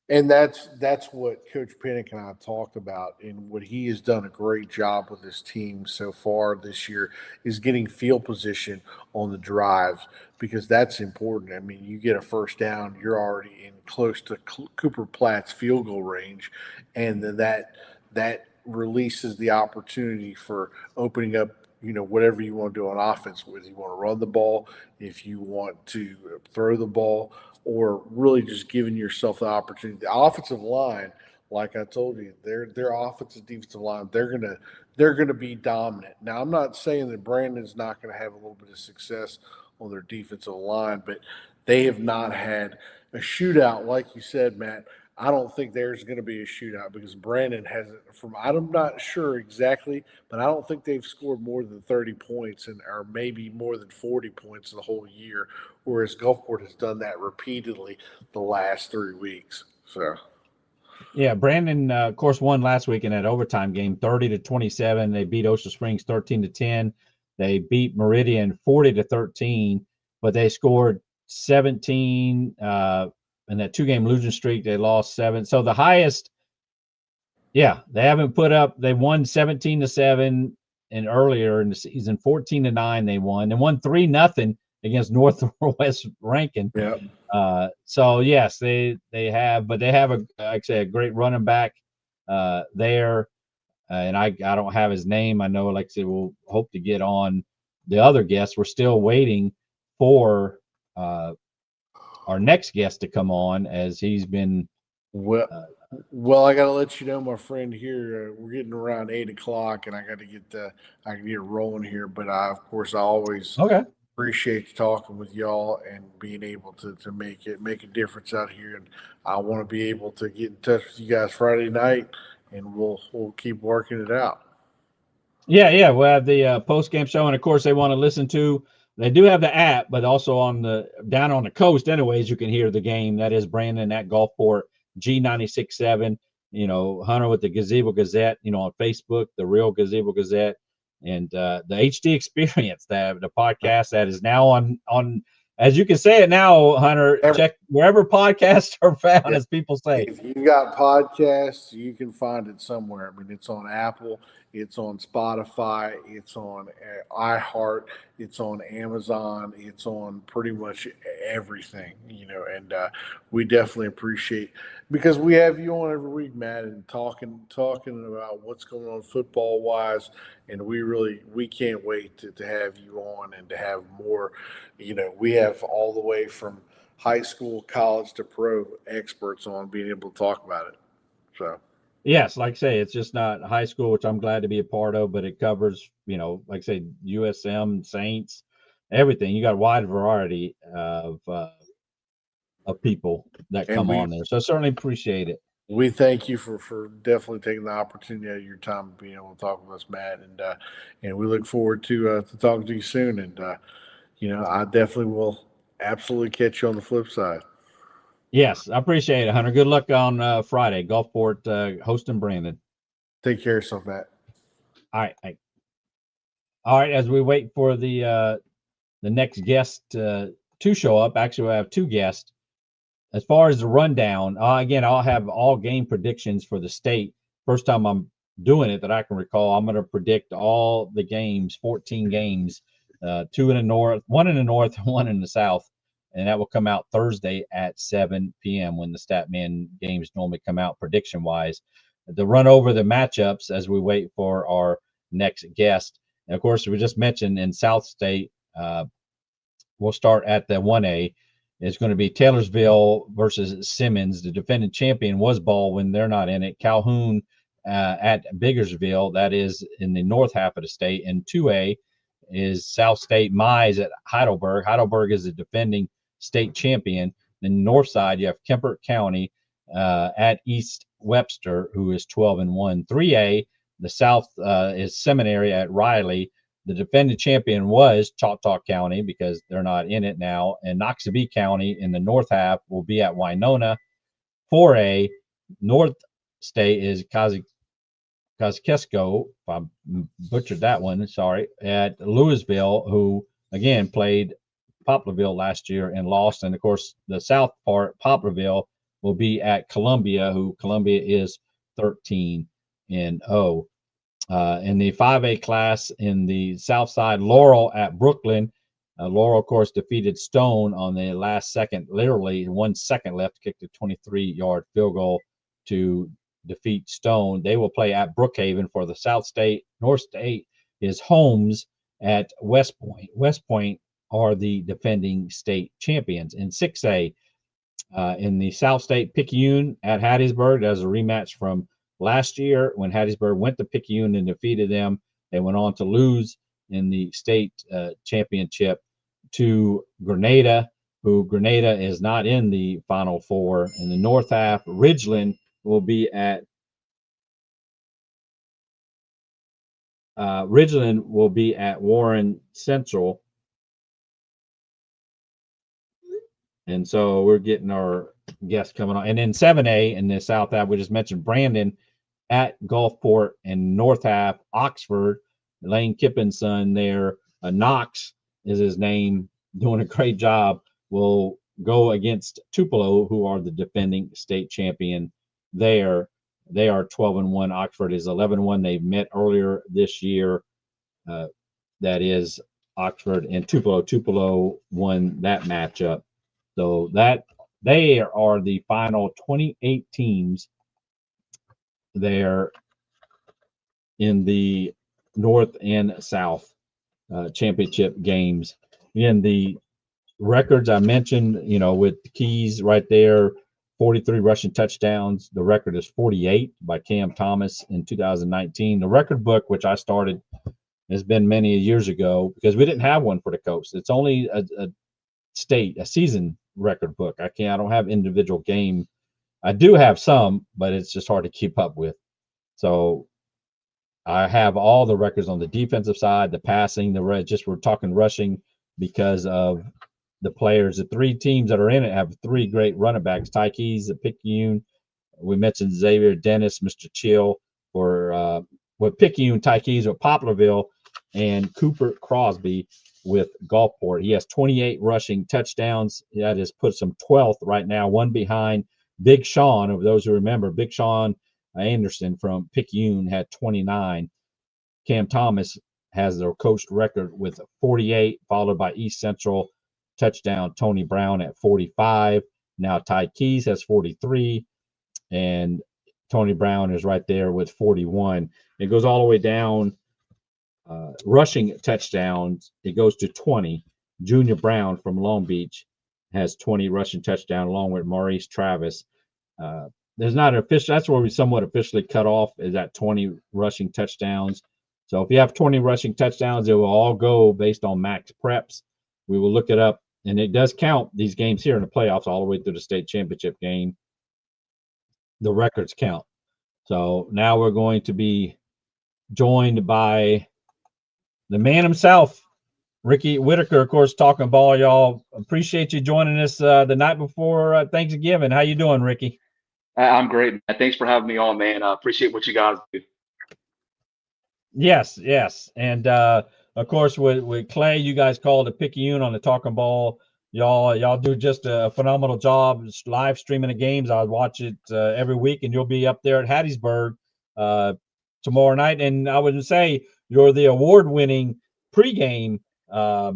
And that's what Coach Pinnock and I talked about, and what he has done a great job with his team so far this year is getting field position on the drives, because that's important. I mean, you get a first down, you're already in close to Cooper Platt's field goal range, and then that releases the opportunity for opening up whatever you want to do on offense, whether you want to run the ball, if you want to throw the ball, or really just giving yourself the opportunity. The offensive line, like I told you, their offensive defensive line, they're gonna be dominant. Now, I'm not saying that Brandon's not going to have a little bit of success on their defensive line, but they have not had a shootout, like you said, Matt. I don't think there's going to be a shootout because Brandon hasn't. I'm not sure exactly, but I don't think they've scored more than 30 points or maybe more than 40 points the whole year, whereas Gulfport has done that repeatedly the last 3 weeks. So, yeah, Brandon, of course, won last week in that overtime game, 30-27. They beat Ocean Springs 13-10. They beat Meridian 40-13, but they scored 17. In that 2-game losing streak, they lost 7. So the highest, they haven't put up. They won 17-7, and earlier in the season, 14-9 they won. They won 3-0 against Northwest Rankin. yeah. So yes, they have, but they have a great running back there, and I don't have his name. I know, like I said, we'll hope to get on the other guests. We're still waiting for our next guest to come on, as he's been. Well, I got to let you know, my friend. Here, we're getting around 8:00, and I got to get rolling here. But of course, I always appreciate talking with y'all and being able to make a difference out here. And I want to be able to get in touch with you guys Friday night and we'll keep working it out. Yeah. We'll have the post game show, and of course, they want to listen to. They do have the app, but also down on the coast, anyways, you can hear the game. That is Brandon at Gulfport G96.7. Hunter with the Gazebo Gazette. On Facebook, the Real Gazebo Gazette, and the HD Experience, the podcast that is now on. As you can say it now, Hunter, check wherever podcasts are found, as people say. If you got podcasts, you can find it somewhere. I mean, it's on Apple, it's on Spotify, it's on iHeart, it's on Amazon, it's on pretty much everything, and we definitely appreciate, because we have you on every week, Matt, and talking about what's going on football wise, and we can't wait to have you on and to have more. We have all the way from high school, college to pro experts on being able to talk about it. So yes, like I say, it's just not high school, which I'm glad to be a part of, but it covers, like I say, USM, Saints, everything. You got a wide variety of people that come on there. So I certainly appreciate it. We thank you for definitely taking the opportunity out of your time and being able to talk with us, Matt, and we look forward to talking to you soon. And I definitely will absolutely catch you on the flip side. Yes, I appreciate it, Hunter. Good luck on Friday. Gulfport hosting Brandon. Take care of yourself, Matt. All right. As we wait for the next guest to show up, actually, I have two guests. As far as the rundown, again, I'll have all game predictions for the state. First time I'm doing it that I can recall. I'm going to predict all the games, 14 games, 2 in the north, 1 in the north, 1 in the south. And that will come out Thursday at 7 p.m. when the Statman games normally come out prediction-wise. To run over the matchups as we wait for our next guest. And, of course, we just mentioned in South State, we'll start at the 1A. It's going to be Taylorsville versus Simmons. The defending champion was Baldwin. They're not in it. Calhoun at Biggersville. That is in the north half of the state. And 2A is South State Mize at Heidelberg. Heidelberg is the defending state champion. Then the north side, you have Kemper County at East Webster, who is 12-1. 3A, the south is Seminary at Riley. The defending champion was Choctaw County because they're not in it now. And Noxubee County in the north half will be at Winona. 4A, North State is Kosciuszko, if I butchered that one, sorry, at Louisville, who, again, played Poplarville last year and lost. And, of course, the south part, Poplarville, will be at Columbia, who Columbia is 13-0. In the 5A class in the south side, Laurel at Brooklyn. Laurel, of course, defeated Stone on the last second, literally 1 second left, kicked a 23-yard field goal to defeat Stone. They will play at Brookhaven for the South State. North State is Holmes at West Point. West Point are the defending state champions. In 6A, in the South State, Picayune at Hattiesburg. As a rematch from last year when Hattiesburg went to Picayune and defeated them. They went on to lose in the state championship to Grenada, who Grenada is not in the Final Four. In the north half, Ridgeland will be at Warren Central. And so we're getting our guests coming on. And then 7A in the south half, we just mentioned Brandon at Gulfport, and north half, Oxford, Lane Kippin's son there. Knox is his name, doing a great job, will go against Tupelo, who are the defending state champion there. They are 12-1. Oxford is 11-1. They've met earlier this year. That is Oxford and Tupelo. Tupelo won that matchup. So that they are the final 28 teams there in the North and South championship games. In the records I mentioned, with the keys right there, 43 rushing touchdowns. The record is 48 by Cam Thomas in 2019. The record book, which I started, has been many years ago because we didn't have one for the coast. It's only a season record book. I don't have individual game. I do have some, but it's just hard to keep up with. So I have all the records on the defensive side, the passing, we're talking rushing because of the players. The three teams that are in it have three great running backs: Ty Keys, the Picayune. We mentioned Xavier Dennis, Mr. Chill for Picayune, Ty Keys with Poplarville, and Cooper Crosby with Gulfport. He has 28 rushing touchdowns. That has puts him 12th right now, one behind Big Sean. Of those who remember, Big Sean Anderson from Picayune had 29. Cam Thomas has their coached record with 48, followed by East Central touchdown Tony Brown at 45. Now Ty Keys has 43, and Tony Brown is right there with 41. It goes all the way down. Rushing touchdowns, it goes to 20. Junior Brown from Long Beach has 20 rushing touchdowns, along with Maurice Travis. There's not an official. That's where we somewhat officially cut off, is at 20 rushing touchdowns. So if you have 20 rushing touchdowns, it will all go based on max preps. We will look it up, and it does count these games here in the playoffs all the way through the state championship game. The records count. So now we're going to be joined by the man himself, Ricky Whitaker, of course, talking ball. Y'all, appreciate you joining us the night before Thanksgiving. How you doing, Ricky? I'm great, man. Thanks for having me on, man. I appreciate what you guys do. Yes. And of course, with Clay, you guys called it Picayune on the Talking Ball. Y'all do just a phenomenal job live streaming the games. I watch it every week, and you'll be up there at Hattiesburg tomorrow night. And I would say you're the award-winning pregame, not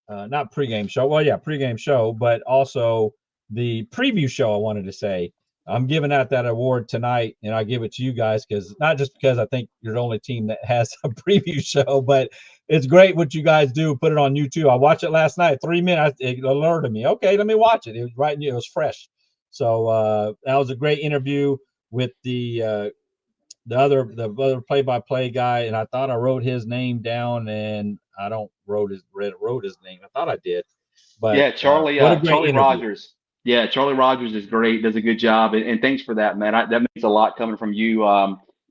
pregame show. Well, yeah, pregame show, but also the preview show. I wanted to say I'm giving out that award tonight, and I give it to you guys because not just because I think you're the only team that has a preview show, but it's great what you guys do. Put it on YouTube. I watched it last night. 3 minutes. It alerted me. Okay, let me watch it. It was right. It was fresh. So that was a great interview with the other play-by-play guy, and I thought I wrote his name down, and I don't wrote his name. I thought I did, but yeah, Charlie. What a great Charlie interview. Rogers. Yeah, Charlie Rogers is great. Does a good job, and thanks for that, man. That means a lot coming from you.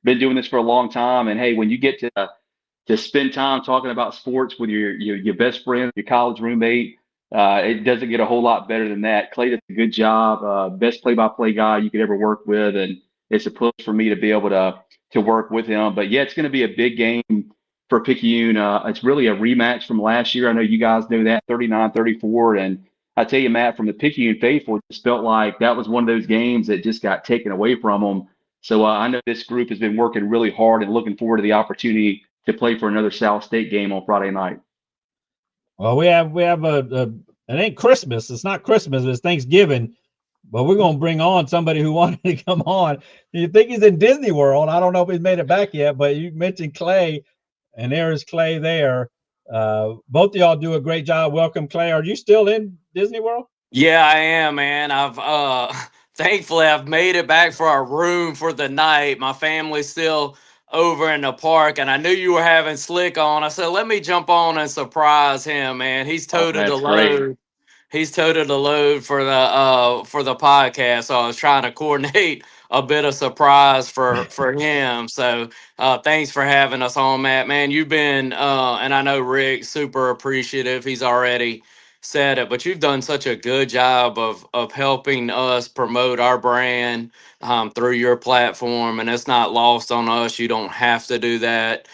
Been doing this for a long time, and hey, when you get to spend time talking about sports with your best friend, your college roommate, it doesn't get a whole lot better than that. Clay does a good job. Best play-by-play guy you could ever work with, and it's a push for me to be able to work with him. But yeah, it's going to be a big game for Picayune. It's really a rematch from last year. I know you guys know that, 39-34. And I tell you, Matt, from the Picayune faithful, it just felt like that was one of those games that just got taken away from them. So I know this group has been working really hard and looking forward to the opportunity to play for another South State game on Friday night. Well, we have it ain't Christmas. It's not Christmas. It's Thanksgiving. But we're going to bring on somebody who wanted to come on. You think he's in Disney World. I don't know if he's made it back yet, but you mentioned Clay, and there is Clay there. Both of y'all do a great job. Welcome, Clay. Are you still in Disney World? Yeah, I am, man. Thankfully I've made it back for our room for the night. My family's still over in the park, and I knew you were having Slick on. I said, let me jump on and surprise him, man. He's toted the load. Great. He's toted the load for the podcast. So I was trying to coordinate a bit of surprise for him. So thanks for having us on, Matt. Man, you've been and I know Rick, super appreciative. He's already said it, but you've done such a good job of helping us promote our brand through your platform, and it's not lost on us. You don't have to do that.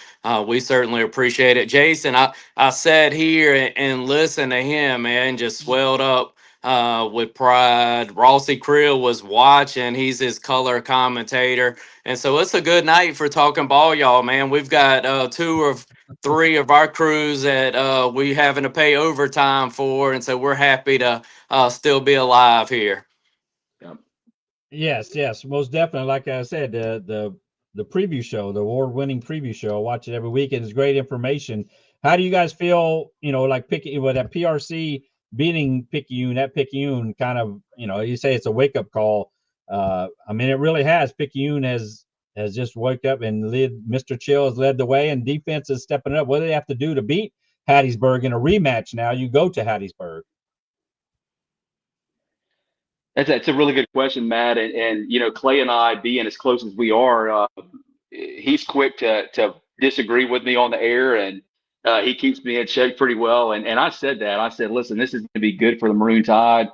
We certainly appreciate it. Jason, I sat here and listened to him, man, just swelled up with pride. Rossi Creel was watching. He's his color commentator. And so it's a good night for talking ball, y'all, man. We've got 2 of 3 of our crews that we having to pay overtime for. And so we're happy to still be alive here. Yes, most definitely. Like I said, the preview show, the award-winning preview show. I watch it every week, and it's great information. How do you guys feel, like with that PRC beating Picayune, that Picayune kind of, you say it's a wake-up call. I mean, it really has. Picayune has just woke up, and Mr. Chill has led the way, and defense is stepping up. What do they have to do to beat Hattiesburg in a rematch now? You go to Hattiesburg. That's a really good question, Matt. And Clay and I, being as close as we are, he's quick to disagree with me on the air, and he keeps me in check pretty well. And I said that. I said, listen, this is going to be good for the Maroon Tide.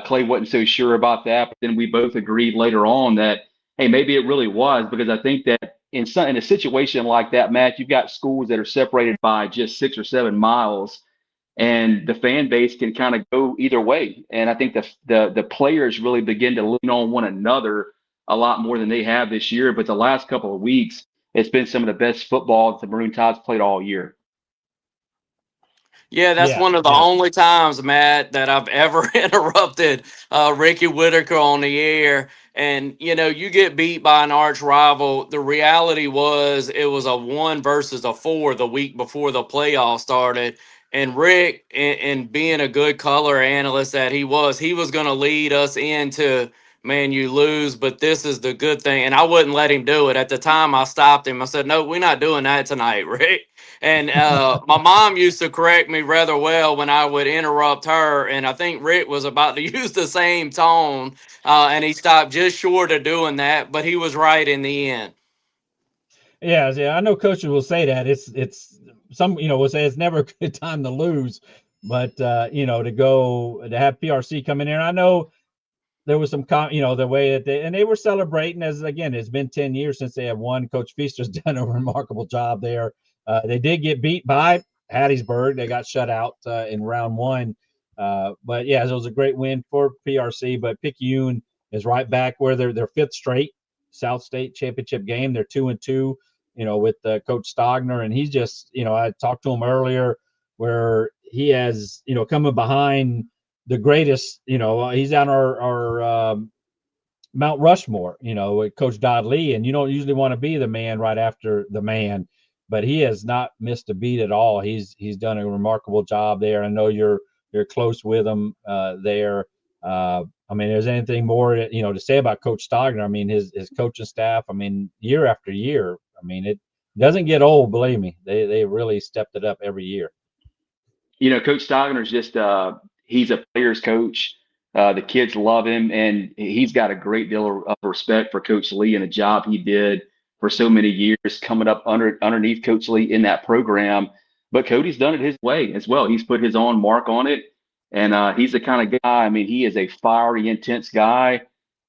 Clay wasn't so sure about that, but then we both agreed later on that, hey, maybe it really was, because I think that in a situation like that, Matt, you've got schools that are separated by just 6 or 7 miles, and the fan base can kind of go either way. And I think the players really begin to lean on one another a lot more than they have this year. But the last couple of weeks, it's been some of the best football that the Maroon Tide's played all year. Yeah, that's Yeah, one of the yeah. only times, Matt, that I've ever interrupted Ricky Whitaker on the air. And, you get beat by an arch rival. The reality was it was a 1 versus a 4 the week before the playoffs started. And Rick, and being a good color analyst that he was going to lead us into, man, you lose, but this is the good thing. And I wouldn't let him do it. At the time, I stopped him. I said, no, we're not doing that tonight, Rick. And my mom used to correct me rather well when I would interrupt her. And I think Rick was about to use the same tone, and he stopped just short of doing that. But he was right in the end. Yeah, I know coaches will say that it's some, will say it's never a good time to lose, but to have PRC come in there. And I know there was some, the way that they were celebrating, as again, it's been 10 years since they have won. Coach Feaster's done a remarkable job there. They did get beat by Hattiesburg. They got shut out in round 1. But yeah, it was a great win for PRC. But Picayune is right back where they're 5th straight South State championship game. They're 2-2, with Coach Stogner. And he's just, I talked to him earlier where he has, coming behind the greatest, he's on our Mount Rushmore, with Coach Dodd Lee. And you don't usually want to be the man right after the man, but he has not missed a beat at all. He's done a remarkable job there. I know you're close with him there. I mean, there's anything more to say about Coach Stogner? I mean, his coaching staff. I mean, year after year. I mean, it doesn't get old. Believe me, they really stepped it up every year. Coach Stogner's just he's a player's coach. The kids love him, and he's got a great deal of respect for Coach Lee and the job he did for so many years, coming up underneath Coach Lee in that program. But Cody's done it his way as well. He's put his own mark on it, and he's the kind of guy. I mean, he is a fiery, intense guy,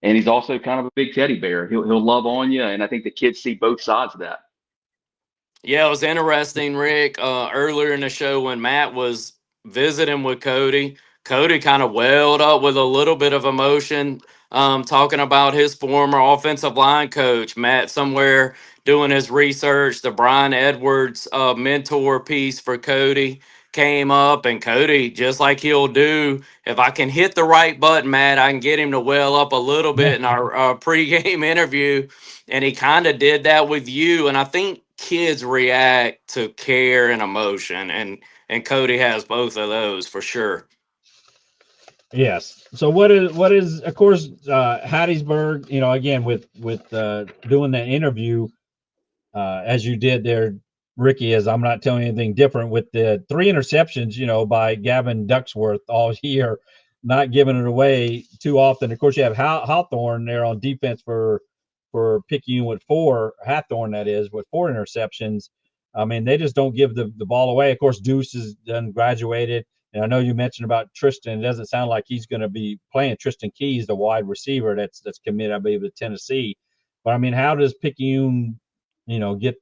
and he's also kind of a big teddy bear. He'll love on you, and I think the kids see both sides of that. Yeah, it was interesting, Rick. Earlier in the show when Matt was visiting with Cody kind of welled up with a little bit of emotion, talking about his former offensive line coach. Matt somewhere doing his research, the Brian Edwards mentor piece for Cody came up, and Cody, just like he'll do, if I can hit the right button, Matt, I can get him to well up a little bit in our pregame interview. And he kind of did that with you. And I think kids react to care and emotion, and Cody has both of those for sure. Yes. So what is of course Hattiesburg, again with doing that interview as you did there, Ricky, as I'm not telling you anything different, with the 3 interceptions, by Gavin Ducksworth all year, not giving it away too often. Of course, you have Hawthorne there on defense for Picayune with 4, Hathorne that is, with 4 interceptions. I mean, they just don't give the ball away. Of course, Deuce is done graduated. And I know you mentioned about Tristan. It doesn't sound like he's going to be playing. Tristan Keys, the wide receiver that's committed, I believe, to Tennessee. But I mean, how does Picayune, get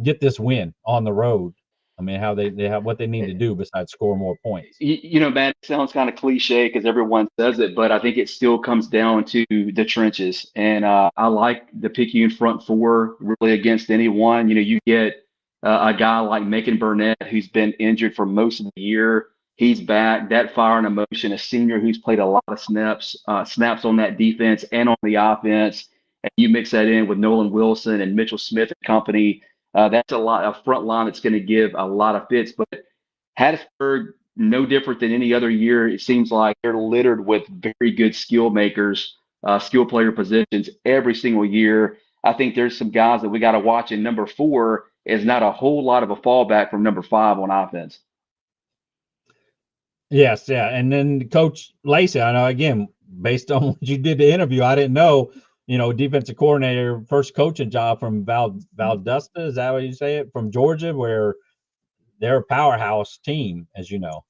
get this win on the road? I mean, how they have what they need to do besides score more points. Man, it sounds kind of cliche because everyone says it, but I think it still comes down to the trenches. And I like the Picayune front 4 really against anyone. You get a guy like Macon Burnett, who's been injured for most of the year. He's back. That fire and emotion, a senior who's played a lot of snaps on that defense and on the offense. And you mix that in with Nolan Wilson and Mitchell Smith and company. That's a front line that's going to give a lot of fits. But Hattiesburg, no different than any other year. It seems like they're littered with very good skill makers, skill player positions every single year. I think there's some guys that we got to watch. And number 4 is not a whole lot of a fallback from number 5 on offense. Yes, yeah. And then Coach Lacey, I know, again, based on what you did the interview, I didn't know, defensive coordinator, first coaching job from Valdosta. Is that what you say it? From Georgia, where they're a powerhouse team, as you know.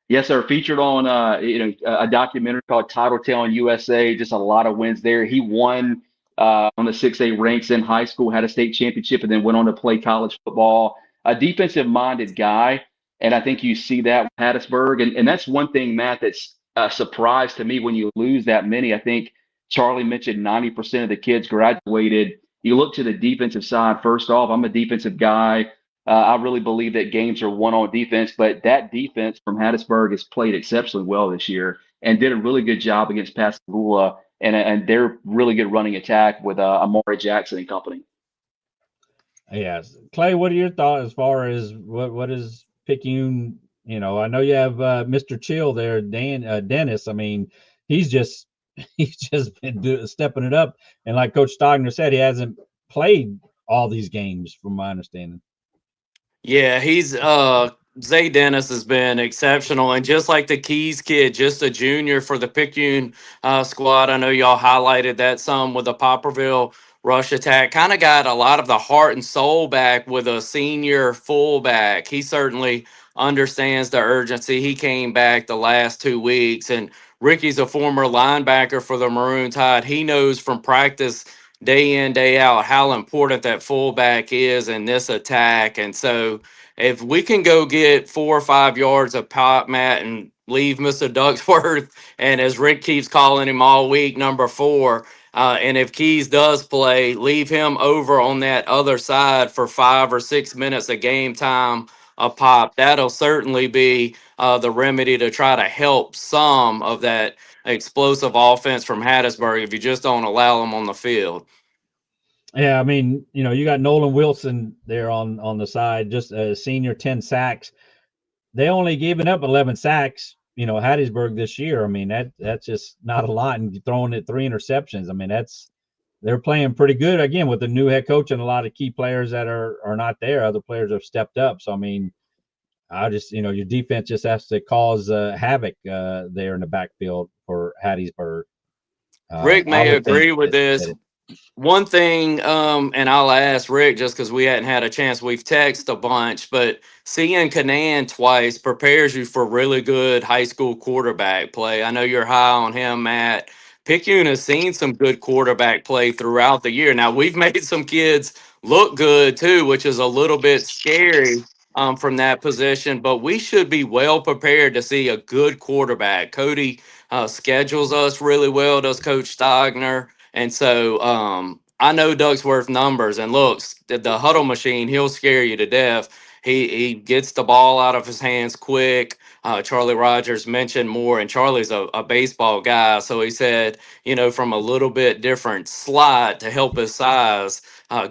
Yes, sir. Featured on a documentary called Titletown USA. Just a lot of wins there. He won on the 6A ranks in high school, had a state championship, and then went on to play college football. A defensive-minded guy, and I think you see that with Hattiesburg. And that's one thing, Matt, that's a surprise to me when you lose that many. I think Charlie mentioned 90% of the kids graduated. You look to the defensive side. First off, I'm a defensive guy. I really believe that games are won on defense, but that defense from Hattiesburg has played exceptionally well this year and did a really good job against Pascagoula, and they're really good running attack with Amari Jackson and company. Yes. Clay, what are your thoughts as far as what is Picayune? I know you have Mr. Chill there, Dennis. I mean, he's just been stepping it up. And like Coach Stogner said, he hasn't played all these games from my understanding. Yeah, he's Zay Dennis has been exceptional, and just like the Keys kid, just a junior for the Picayune squad. I know y'all highlighted that some with the Popperville rush attack. Kind of got a lot of the heart and soul back with a senior fullback. He certainly understands the urgency. He came back the last 2 weeks, and Ricky's a former linebacker for the Maroon Tide. He knows from practice day in, day out, how important that fullback is in this attack. And so if we can go get 4 or 5 yards of pop, Matt, and leave Mr. Ducksworth, and as Rick keeps calling him all week, number 4, and if Keys does play, leave him over on that other side for 5 or 6 minutes of game time a pop. That'll certainly be the remedy to try to help some of that explosive offense from Hattiesburg if you just don't allow them on the field. Yeah, I mean, you got Nolan Wilson there on the side, just a senior, 10 sacks. They only given up 11 sacks, Hattiesburg this year. I mean, that's just not a lot, and throwing it 3 interceptions. I mean, they're playing pretty good again with the new head coach and a lot of key players that are not there. Other players have stepped up. So I mean, your defense just has to cause havoc there in the backfield for Hattiesburg. Rick may agree with this. One thing, and I'll ask Rick just because we hadn't had a chance. We've texted a bunch, but seeing Canaan twice prepares you for really good high school quarterback play. I know you're high on him, Matt. Picayune has seen some good quarterback play throughout the year. Now, we've made some kids look good, too, which is a little bit scary from that position, but we should be well prepared to see a good quarterback. Cody schedules us really well, does Coach Stogner. And so I know Ducksworth numbers, and looks, the huddle machine, he'll scare you to death. He gets the ball out of his hands quick. Charlie Rogers mentioned more, and Charlie's a baseball guy. So he said, from a little bit different slot to help his size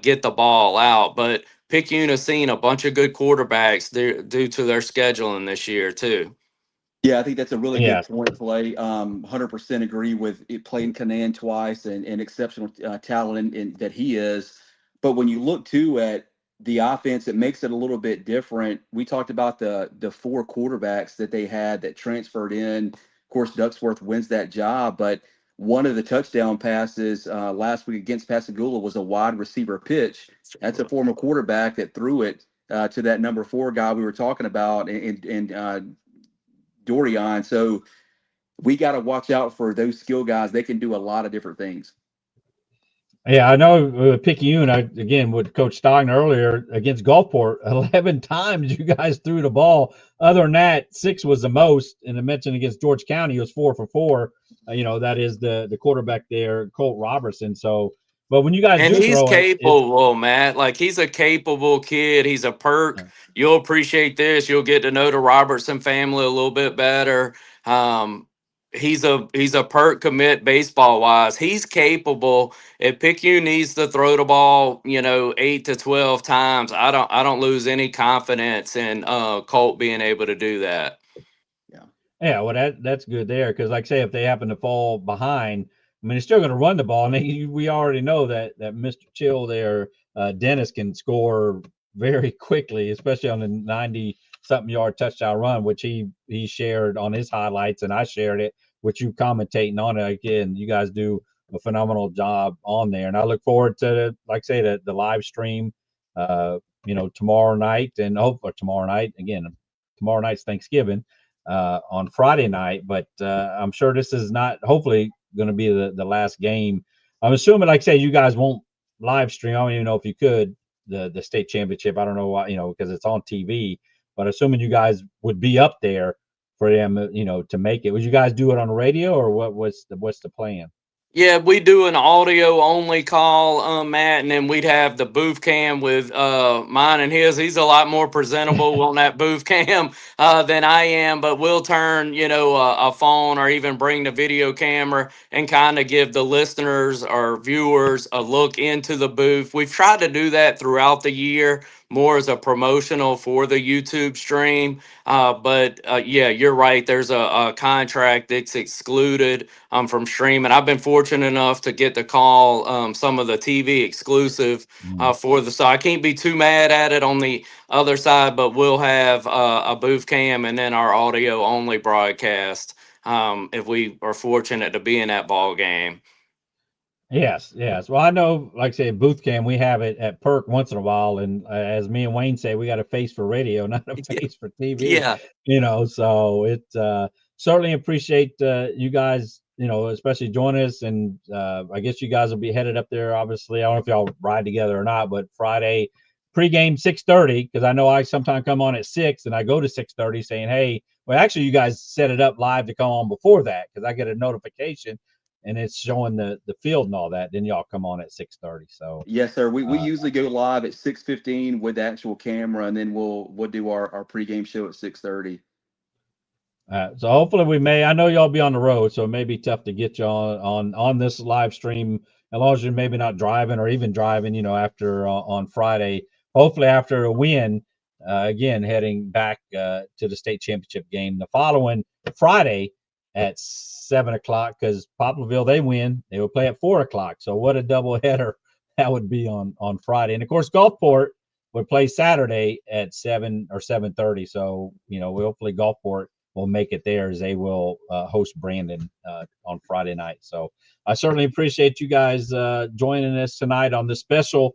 get the ball out. But Picayune has seen a bunch of good quarterbacks due to their scheduling this year, too. Yeah, I think that's a really good point, Clay. 100% agree with it, playing Canaan twice and exceptional talent that he is. But when you look, too, at the offense, it makes it a little bit different. We talked about the 4 quarterbacks that they had that transferred in. Of course, Ducksworth wins that job, but one of the touchdown passes last week against Pascagoula was a wide receiver pitch. That's a former quarterback that threw it to that number 4 guy we were talking about, and Dorian. So we got to watch out for those skill guys. They can do a lot of different things. Yeah, I know Picayune, again, with Coach Stogner earlier against Gulfport, 11 times you guys threw the ball. Other than that, 6 was the most. And I mentioned against George County, it was 4 for 4. That is the quarterback there, Colt Robertson. So, but when you guys he's capable, Matt. Like, he's a capable kid. He's a perk. You'll appreciate this. You'll get to know the Robertson family a little bit better. He's a perk commit baseball wise. He's capable. If Picayune needs to throw the ball, 8 to 12 times, I don't lose any confidence in Colt being able to do that. Yeah, well, that's good there, because like I say, if they happen to fall behind, I mean, they're still going to run the ball, and we already know that Mr. Chill there, Dennis, can score very quickly, especially on the 90-something yard touchdown run, which he shared on his highlights, and I shared it with you commentating on it. Again, you guys do a phenomenal job on there, and I look forward to, like I say, the live stream. Tomorrow night, and tomorrow night again. Tomorrow night's Thanksgiving, on Friday night, but I'm sure this is not hopefully going to be the last game. I'm assuming, like I say, you guys won't live stream. I don't even know if you could the state championship. I don't know why, because it's on TV. But assuming you guys would be up there for them, to make it. Would you guys do it on the radio, or what's the plan? Yeah, we do an audio only call, Matt, and then we'd have the booth cam with mine and his. He's a lot more presentable on that booth cam than I am, but we'll turn, a phone or even bring the video camera and kind of give the listeners or viewers a look into the booth. We've tried to do that throughout the year, more as a promotional for the YouTube stream. But yeah, you're right. There's a contract that's excluded from streaming. I've been fortunate enough to get to call some of the TV exclusive so I can't be too mad at it on the other side, but we'll have a booth cam and then our audio only broadcast if we are fortunate to be in that ball game. Yes. Well, I know, like I say, booth cam, we have it at Perk once in a while, and as me and Wayne say, we got a face for radio, not a face for TV. Yeah. So it certainly appreciate you guys, especially joining us, and I guess you guys will be headed up there. Obviously, I don't know if y'all ride together or not, but Friday pregame 6:30, because I know I sometimes come on at 6 and I go to 6:30 saying, hey, well, actually, you guys set it up live to come on before that, because I get a notification and it's showing the field and all that. Then y'all come on at 6:30. So yes, sir. We usually go live at 6:15 with the actual camera, and then we'll do our pregame show at 6:30. So hopefully we may. I know y'all be on the road, so it may be tough to get you on this live stream, as long as you're maybe not driving or even driving. After on Friday, hopefully after a win, again heading back to the state championship game the following Friday at 7 o'clock, because Poplarville, they win, they will play at 4 o'clock. So what a double header that would be on Friday. And of course, Gulfport would play Saturday at 7 or 7:30. So hopefully Gulfport will make it there, as they will host Brandon on Friday night. So I certainly appreciate you guys joining us tonight on this special,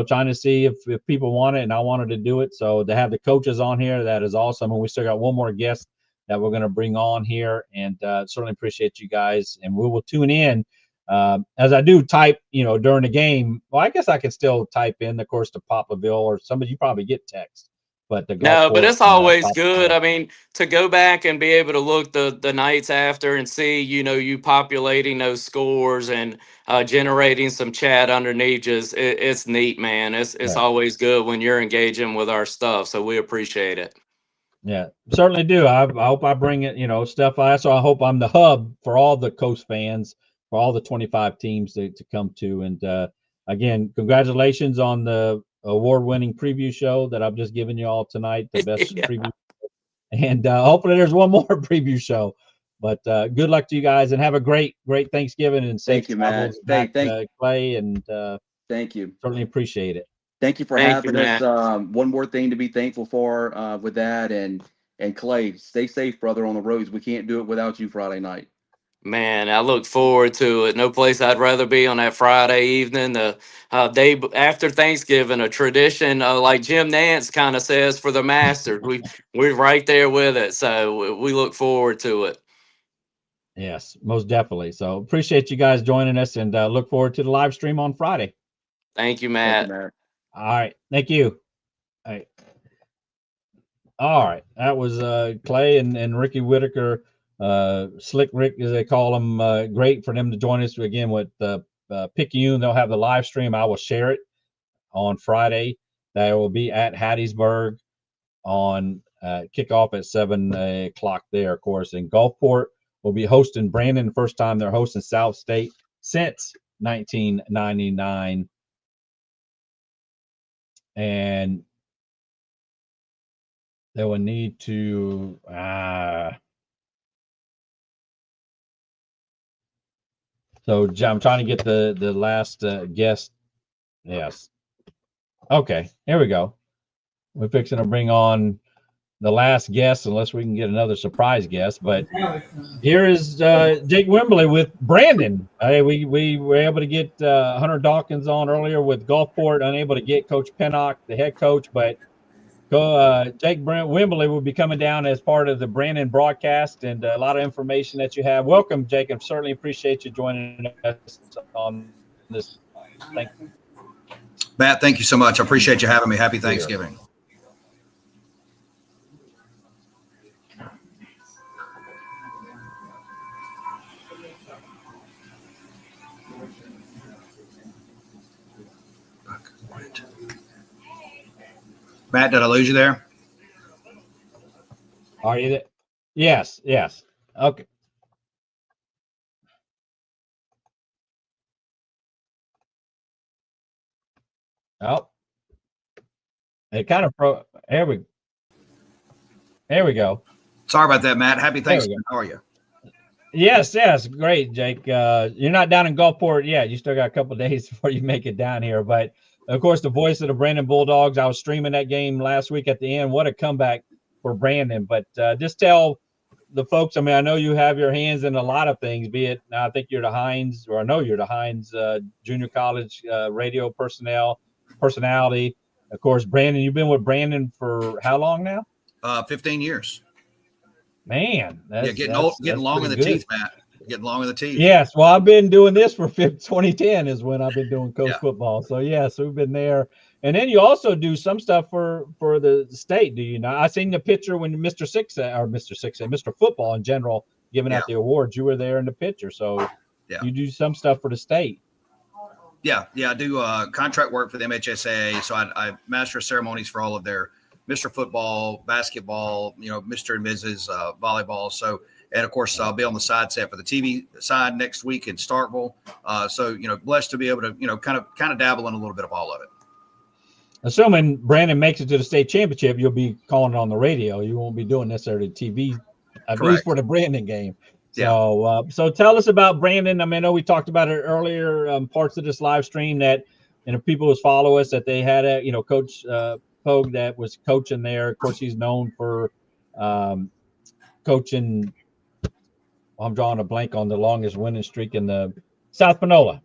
trying to see if people want it, and I wanted to do it. So to have the coaches on here, that is awesome. And we still got one more guest that we're going to bring on here, and certainly appreciate you guys. And we will tune in as I do type, during the game. Well, I guess I can still type in, of course, to Poplarville, or somebody, you probably get text. But but it's always good. I mean, to go back and be able to look the nights after and see, you populating those scores and generating some chat underneath, it's neat, man. It's always good when you're engaging with our stuff. So we appreciate it. Yeah, certainly do. I hope I bring it, stuff. So I hope I'm the hub for all the Coast fans, for all the 25 teams to come to. And again, congratulations on the award-winning preview show that I've just given you all tonight, the best preview. And hopefully there's one more preview show. But good luck to you guys, and have a great Thanksgiving, and safe travels back, Clay. And thank you. Certainly appreciate it. Thank you for having us. One more thing to be thankful for with that, and Clay, stay safe, brother, on the roads. We can't do it without you Friday night. Man, I look forward to it. No place I'd rather be on that Friday evening, the day after Thanksgiving. A tradition, like Jim Nance kind of says, for the Masters. We're right there with it, so we look forward to it. Yes, most definitely. So appreciate you guys joining us, and look forward to the live stream on Friday. Thank you, Matt. Thank you, Matt. All right. Thank you. All right. That was Clay and Ricky Whitaker, Slick Rick, as they call him. Great for them to join us again with Picayune. They'll have the live stream. I will share it on Friday. That will be at Hattiesburg on kickoff at 7 o'clock there, of course. And Gulfport will be hosting Brandon. The first time they're hosting South State since 1999. And they will need to so I'm trying to get the last guest. Yes. Okay, here we go. We're fixing to bring on the last guest, unless we can get another surprise guest. But here is Jake Wimberly with Brandon. We were able to get Hunter Dawkins on earlier with Gulfport, unable to get Coach Pennock, the head coach, but Jake Wimberly will be coming down as part of the Brandon broadcast, and a lot of information that you have. Welcome, Jake. I certainly appreciate you joining us on this. Thank you. Matt, thank you so much. I appreciate you having me. Happy Thanksgiving. Matt, did I lose you there? Are you there? Yes. Okay. Oh, it kind of there we go. Sorry about that, Matt. Happy Thanksgiving. How are you? Yes, great, Jake. You're not down in Gulfport yet. You still got a couple of days before you make it down here. But of course, the voice of the Brandon Bulldogs. I was streaming that game last week at the end. What a comeback for Brandon. But just tell the folks, I mean, I know you have your hands in a lot of things, be it now I think you're the Hines, or I know you're the Hines Junior College radio personality. Of course, Brandon, you've been with Brandon for how long now? 15 years. Man, getting long in the teeth, Matt. Getting long in the teeth. Yes, well, I've been doing this for 2010 is when I've been doing coach football. So yes, we've been there. And then you also do some stuff for the state, do you not? I seen the picture when Mr. Football in general giving out the awards. You were there in the picture, so you do some stuff for the state. Yeah, I do contract work for the MHSAA. So I master ceremonies for all of their Mr. Football, basketball, Mr. and Mrs. Volleyball. So, and of course, I'll be on the side set for the TV side next week in Starkville. So, blessed to be able to, kind of dabble in a little bit of all of it. Assuming Brandon makes it to the state championship, you'll be calling it on the radio. You won't be doing necessarily TV, at least for the Brandon game. So, so tell us about Brandon. I mean, I know we talked about it earlier, parts of this live stream that, if people was follow us, that they had a, Coach Pogue that was coaching there. Of course, he's known for coaching. I'm drawing a blank on the longest winning streak in the South Panola.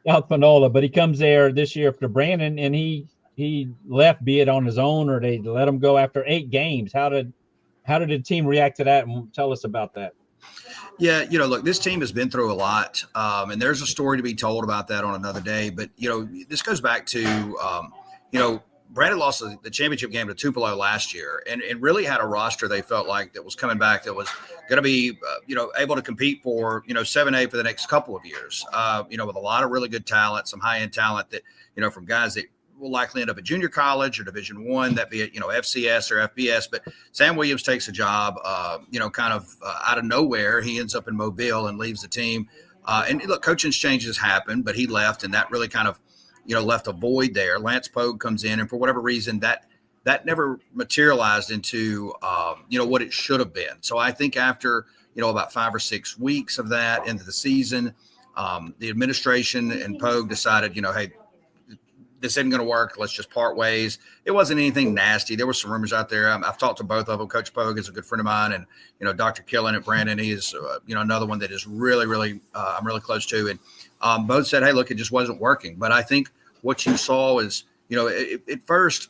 South Panola. But he comes there this year for Brandon, and he left, be it on his own or they let him go after 8 games. How did the team react to that? And tell us about that. Yeah, look, this team has been through a lot, and there's a story to be told about that on another day. But, this goes back to, Brandon lost the championship game to Tupelo last year and really had a roster they felt like that was coming back that was going to be, able to compete for, 7A for the next couple of years, with a lot of really good talent, some high-end talent that, from guys that will likely end up at junior college or Division I, that be it, FCS or FBS. But Sam Williams takes a job, kind of out of nowhere. He ends up in Mobile and leaves the team. And look, coaching changes happen, but he left, and that really kind of, left a void there. Lance Pogue comes in, and for whatever reason, that never materialized into, what it should have been. So I think after, about 5 or 6 weeks of that into the season, the administration and Pogue decided, hey, this isn't going to work. Let's just part ways. It wasn't anything nasty. There were some rumors out there. I've talked to both of them. Coach Pogue is a good friend of mine, and Dr. Killen at Brandon, he is another one that is really, really I'm really close to. And both said, hey, look, it just wasn't working. But I think what you saw is, at first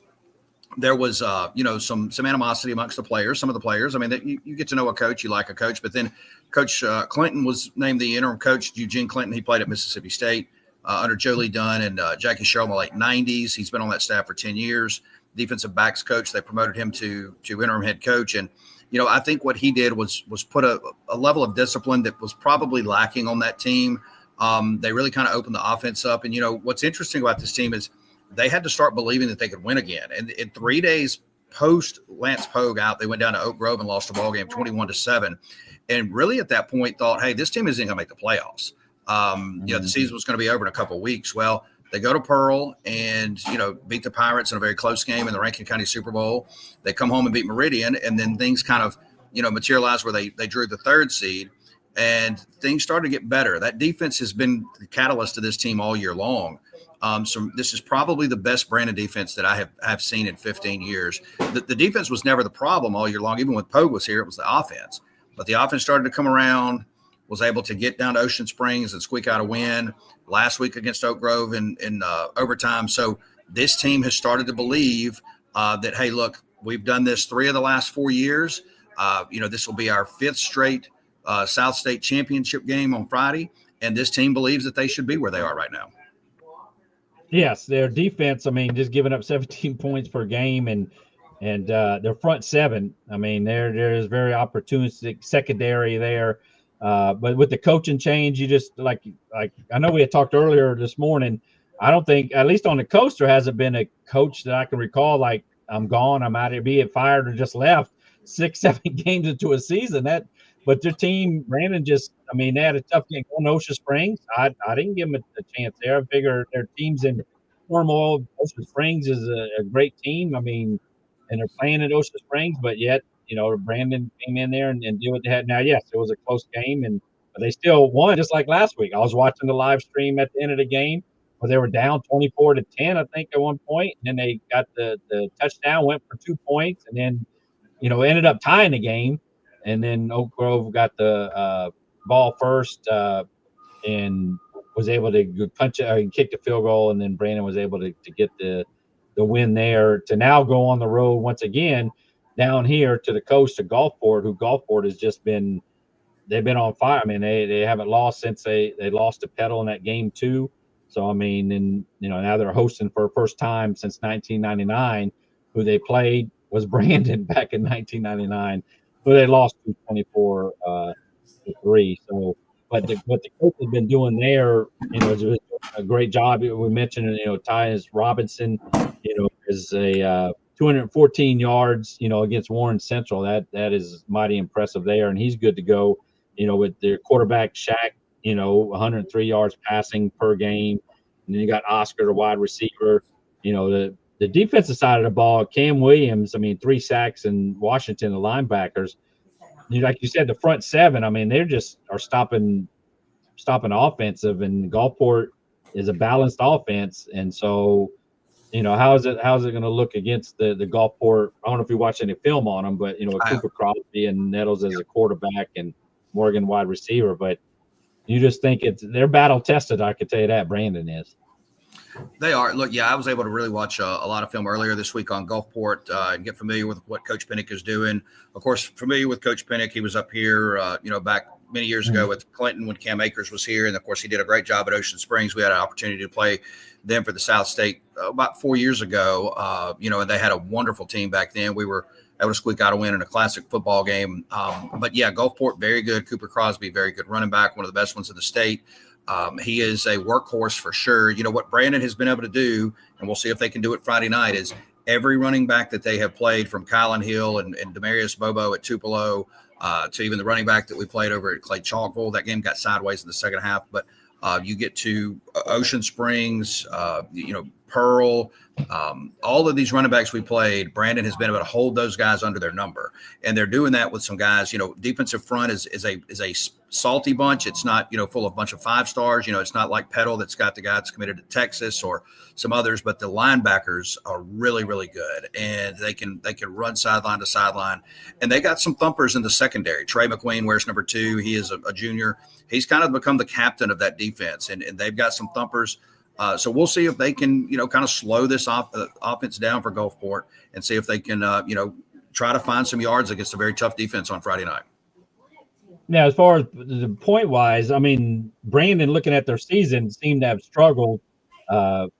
there was some animosity amongst the players. Some of the players. I mean, you get to know a coach, you like a coach. But then Coach Clinton was named the interim coach. Eugene Clinton. He played at Mississippi State. Under Joe Lee Dunn and Jackie Sherrill in the late 90s. He's been on that staff for 10 years. Defensive backs coach, they promoted him to interim head coach. And, I think what he did was put a level of discipline that was probably lacking on that team. They really kind of opened the offense up. And, what's interesting about this team is they had to start believing that they could win again. And in 3 days post Lance Pogue out, they went down to Oak Grove and lost a ball game 21-7. And really at that point thought, hey, this team isn't going to make the playoffs. The season was going to be over in a couple of weeks. Well, they go to Pearl and, beat the Pirates in a very close game in the Rankin County Super Bowl. They come home and beat Meridian, and then things kind of, materialized where they drew the 3rd seed, and things started to get better. That defense has been the catalyst to this team all year long. This is probably the best Brandon defense that I have seen in 15 years. The defense was never the problem all year long. Even when Pogue was here, it was the offense. But the offense started to come around, was able to get down to Ocean Springs and squeak out a win last week against Oak Grove in overtime. So this team has started to believe that, hey, look, we've done this 3 of the last 4 years. This will be our 5th straight South State championship game on Friday. And this team believes that they should be where they are right now. Yes, their defense, I mean, just giving up 17 points per game and their front 7, I mean, there is very opportunistic secondary there. But with the coaching change, you just like I know we had talked earlier this morning. I don't think, at least on the coast, there hasn't been a coach that I can recall like, I'm gone, I'm out of here, be it fired or just left 6-7 games into a season. But their team, Brandon they had a tough game on Ocean Springs. I didn't give them a chance there. I figure their team's in turmoil. Ocean Springs is a great team. I mean, and they're playing at Ocean Springs, but yet, Brandon came in there and did what they had. Now, yes, it was a close game, but they still won, just like last week. I was watching the live stream at the end of the game where they were down 24-10, I think, at one point, and then they got the touchdown, went for 2 points, and then, ended up tying the game. And then Oak Grove got the ball first and was able to punch it, kick the field goal, and then Brandon was able to get the win there to now go on the road once again down here to the coast to Gulfport, who Gulfport has just been – they've been on fire. I mean, they haven't lost since they lost to Petal in that game 2. So, I mean, and, now they're hosting for the first time since 1999. Who they played was Brandon back in 1999. So they lost 24-3. So, but what the coach has been doing there, is a great job. We mentioned, Tyus Robinson, is a 214 yards, against Warren Central. That is mighty impressive there, and he's good to go. With their quarterback Shaq, 103 yards passing per game, and then you got Oscar, the wide receiver. The defensive side of the ball, Cam Williams, 3 sacks, and Washington, the linebackers. Like you said, the front 7, they just are stopping offensive, and Gulfport is a balanced offense. And so, how's it going to look against the Gulfport? I don't know if you watched any film on them, but, with Cooper Crosby and Nettles as a quarterback and Morgan wide receiver. But you just think they're battle tested. I can tell you that Brandon is. They are. Look, I was able to really watch a lot of film earlier this week on Gulfport and get familiar with what Coach Pinnock is doing. Of course, familiar with Coach Pinnock. He was up here, back many years ago with Clinton when Cam Akers was here. And, of course, he did a great job at Ocean Springs. We had an opportunity to play them for the South State about 4 years ago, and they had a wonderful team back then. We were able to squeak out a win in a classic football game. But, Gulfport, very good. Cooper Crosby, very good running back, one of the best ones in the state. He is a workhorse for sure. What Brandon has been able to do, and we'll see if they can do it Friday night, is every running back that they have played, from Kylan Hill and Demarius Bobo at Tupelo to even the running back that we played over at Clay Chalkville. That game got sideways in the second half, but you get to Ocean Springs, Pearl, all of these running backs we played, Brandon has been able to hold those guys under their number. And they're doing that with some guys. Defensive front is a salty bunch. It's not, full of a bunch of 5 stars. It's not like Petal that's got the guy that's committed to Texas or some others, but the linebackers are really, really good. And they can run sideline to sideline. And they got some thumpers in the secondary. Trey McQueen wears number 2. He is a junior. He's kind of become the captain of that defense. And they've got some thumpers. So we'll see if they can, kind of slow this offense down for Gulfport and see if they can, try to find some yards against a very tough defense on Friday night. Now, as far as the point-wise, Brandon, looking at their season, seemed to have struggled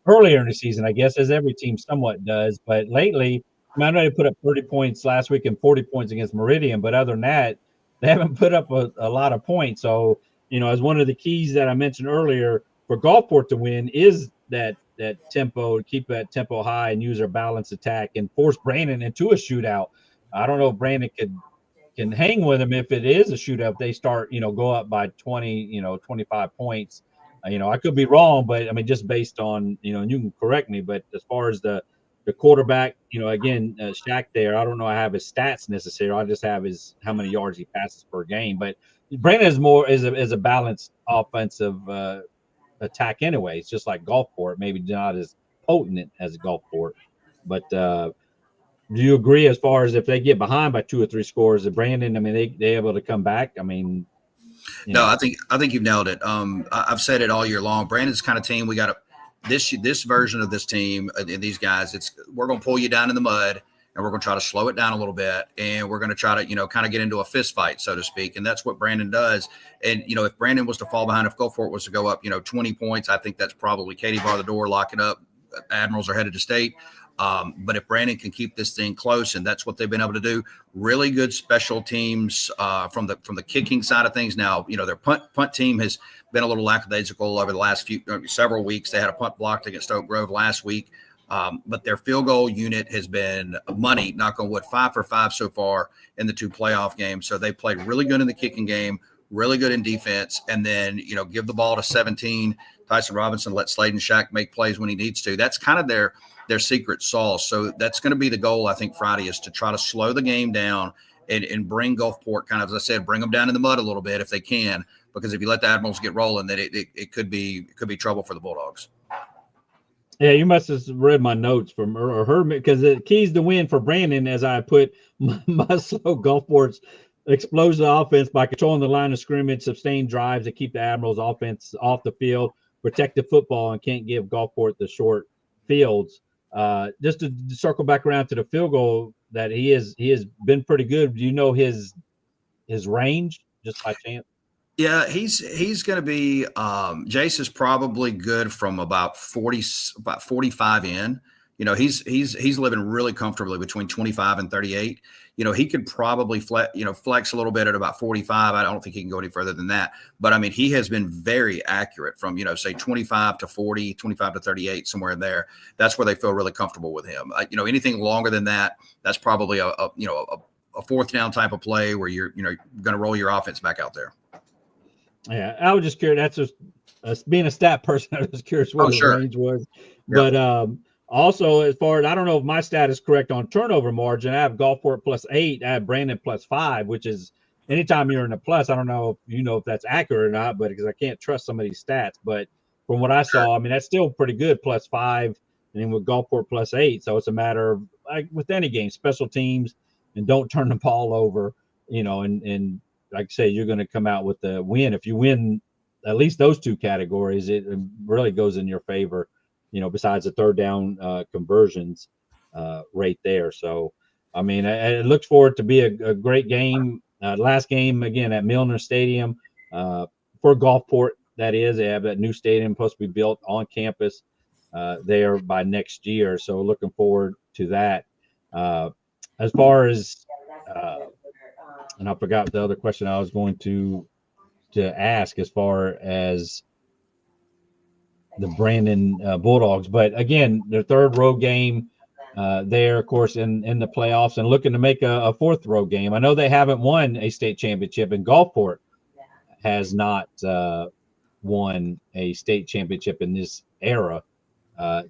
earlier in the season, I guess, as every team somewhat does. But lately, I know they put up 30 points last week and 40 points against Meridian. But other than that, they haven't put up a lot of points. So, as one of the keys that I mentioned earlier, for Gulfport to win is that tempo, keep that tempo high and use their balanced attack and force Brandon into a shootout. I don't know if Brandon can hang with them if it is a shootout. If they start, go up by 20, 25 points. I could be wrong, but just based on, and you can correct me, but as far as the quarterback, again, Shaq there, I don't know I have his stats necessarily. I just have his how many yards he passes per game. But Brandon is a balanced offensive attack anyway. It's just like Gulfport, maybe not as potent as Gulfport. But do you agree as far as if they get behind by 2 or 3 scores, that Brandon, I mean, they able to come back? I mean, no, I think you've nailed it. I've said it all year long. Brandon's kind of team we got to this version of this team and these guys. We're going to pull you down in the mud, and we're going to try to slow it down a little bit, and we're going to try to kind of get into a fist fight, so to speak. And that's what Brandon does. And if Brandon was to fall behind, if Gulfport was to go up 20 points, I think that's probably Katie bar the door, lock it up. Admirals are headed to state. But if Brandon can keep this thing close, and that's what they've been able to do, really good special teams from the kicking side of things. Now, their punt team has been a little lackadaisical over the last several weeks. They had a punt blocked against Oak Grove last week, but their field goal unit has been money. Knock on wood, 5 for 5 so far in the 2 playoff games. So they played really good in the kicking game, really good in defense, and then give the ball to 17. Tyson Robinson, let Sladen Shack make plays when he needs to. That's kind of their secret sauce. So that's going to be the goal, I think, Friday, is to try to slow the game down and bring Gulfport kind of, as I said, bring them down in the mud a little bit if they can, because if you let the Admirals get rolling, then it could be trouble for the Bulldogs. Yeah, you must have read my notes from or heard me, because the keys to win for Brandon, as I put, must slow Gulfport's explosive offense by controlling the line of scrimmage, sustained drives that keep the Admirals offense off the field, protect the football, and can't give Gulfport the short fields. Just to circle back around to the field goal, that he has been pretty good. Do you know his range, just by chance? Yeah, he's going to be Jace is probably good from about 45 in. He's living really comfortably between 25 and 38. He could probably flex a little bit at about 45. I don't think he can go any further than that. But I mean, he has been very accurate from, say 25 to 40, 25 to 38, somewhere in there. That's where they feel really comfortable with him. Anything longer than that, that's probably a fourth down type of play where you're going to roll your offense back out there. Yeah, I was just curious. That's just being a stat person. I was curious what his range was. Yep. But also, as far as, I don't know if my stat is correct on turnover margin, I have Gulfport +8. I have Brandon +5, which is, anytime you're in the plus, I don't know if that's accurate or not, but because I can't trust some of these stats. But from what I saw, I mean, that's still pretty good, +5, and then with Gulfport +8. So it's a matter of, like with any game, special teams, and don't turn the ball over, and like I say, you're going to come out with the win. If you win at least those 2 categories, it really goes in your favor, besides the third down conversions rate there. So, I mean, it looks forward to be a great game. Last game, again, at Milner Stadium for Gulfport, that is. They have that new stadium supposed to be built on campus there by next year. So looking forward to that. As far as and I forgot the other question I was going to ask as far as the Brandon Bulldogs. But again, their third road game there, of course, in the playoffs, and looking to make a fourth road game. I know they haven't won a state championship, and Gulfport has not won a state championship in this era.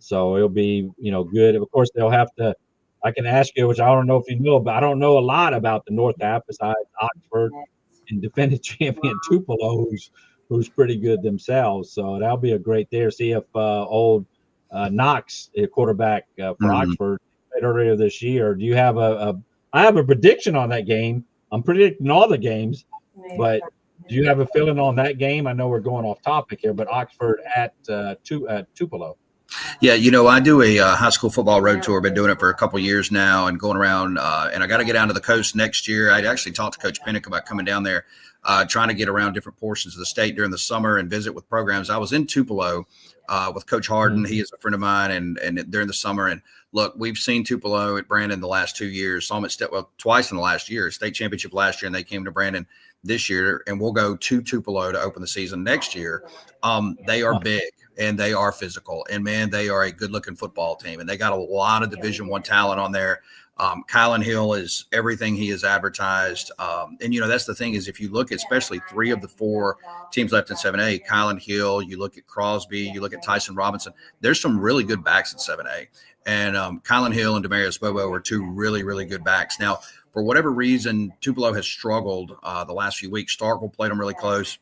So it'll be, good. Of course, they'll have to, I can ask you, which I don't know if you know, but I don't know a lot about the North App besides Oxford and defending champion Tupelo, who's pretty good themselves. So that'll be a great there. See if old Knox, a quarterback for Oxford, earlier this year. Do you have I have a prediction on that game. I'm predicting all the games, but do you have a feeling on that game? I know we're going off topic here, but Oxford at Tupelo. Yeah, I do a high school football road tour. Been doing it for a couple of years now, and going around. And I got to get down to the coast next year. I'd actually talked to Coach Pinnock about coming down there, trying to get around different portions of the state during the summer and visit with programs. I was in Tupelo with Coach Harden. He is a friend of mine, and during the summer. And look, we've seen Tupelo at Brandon the last 2 years. Saw them at twice in the last year. State championship last year, and they came to Brandon this year. And we'll go to Tupelo to open the season next year. They are big. And they are physical, and man, they are a good-looking football team, and they got a lot of Division I talent on there. Kylan Hill is everything he has advertised, and that's the thing is, if you look at especially 3 of the 4 teams left in 7A, Kylan Hill, you look at Crosby, you look at Tyson Robinson. There's some really good backs in 7A, and Kylan Hill and Demarius Bobo are 2 really, really good backs. Now, for whatever reason, Tupelo has struggled the last few weeks. Starkville played them really close.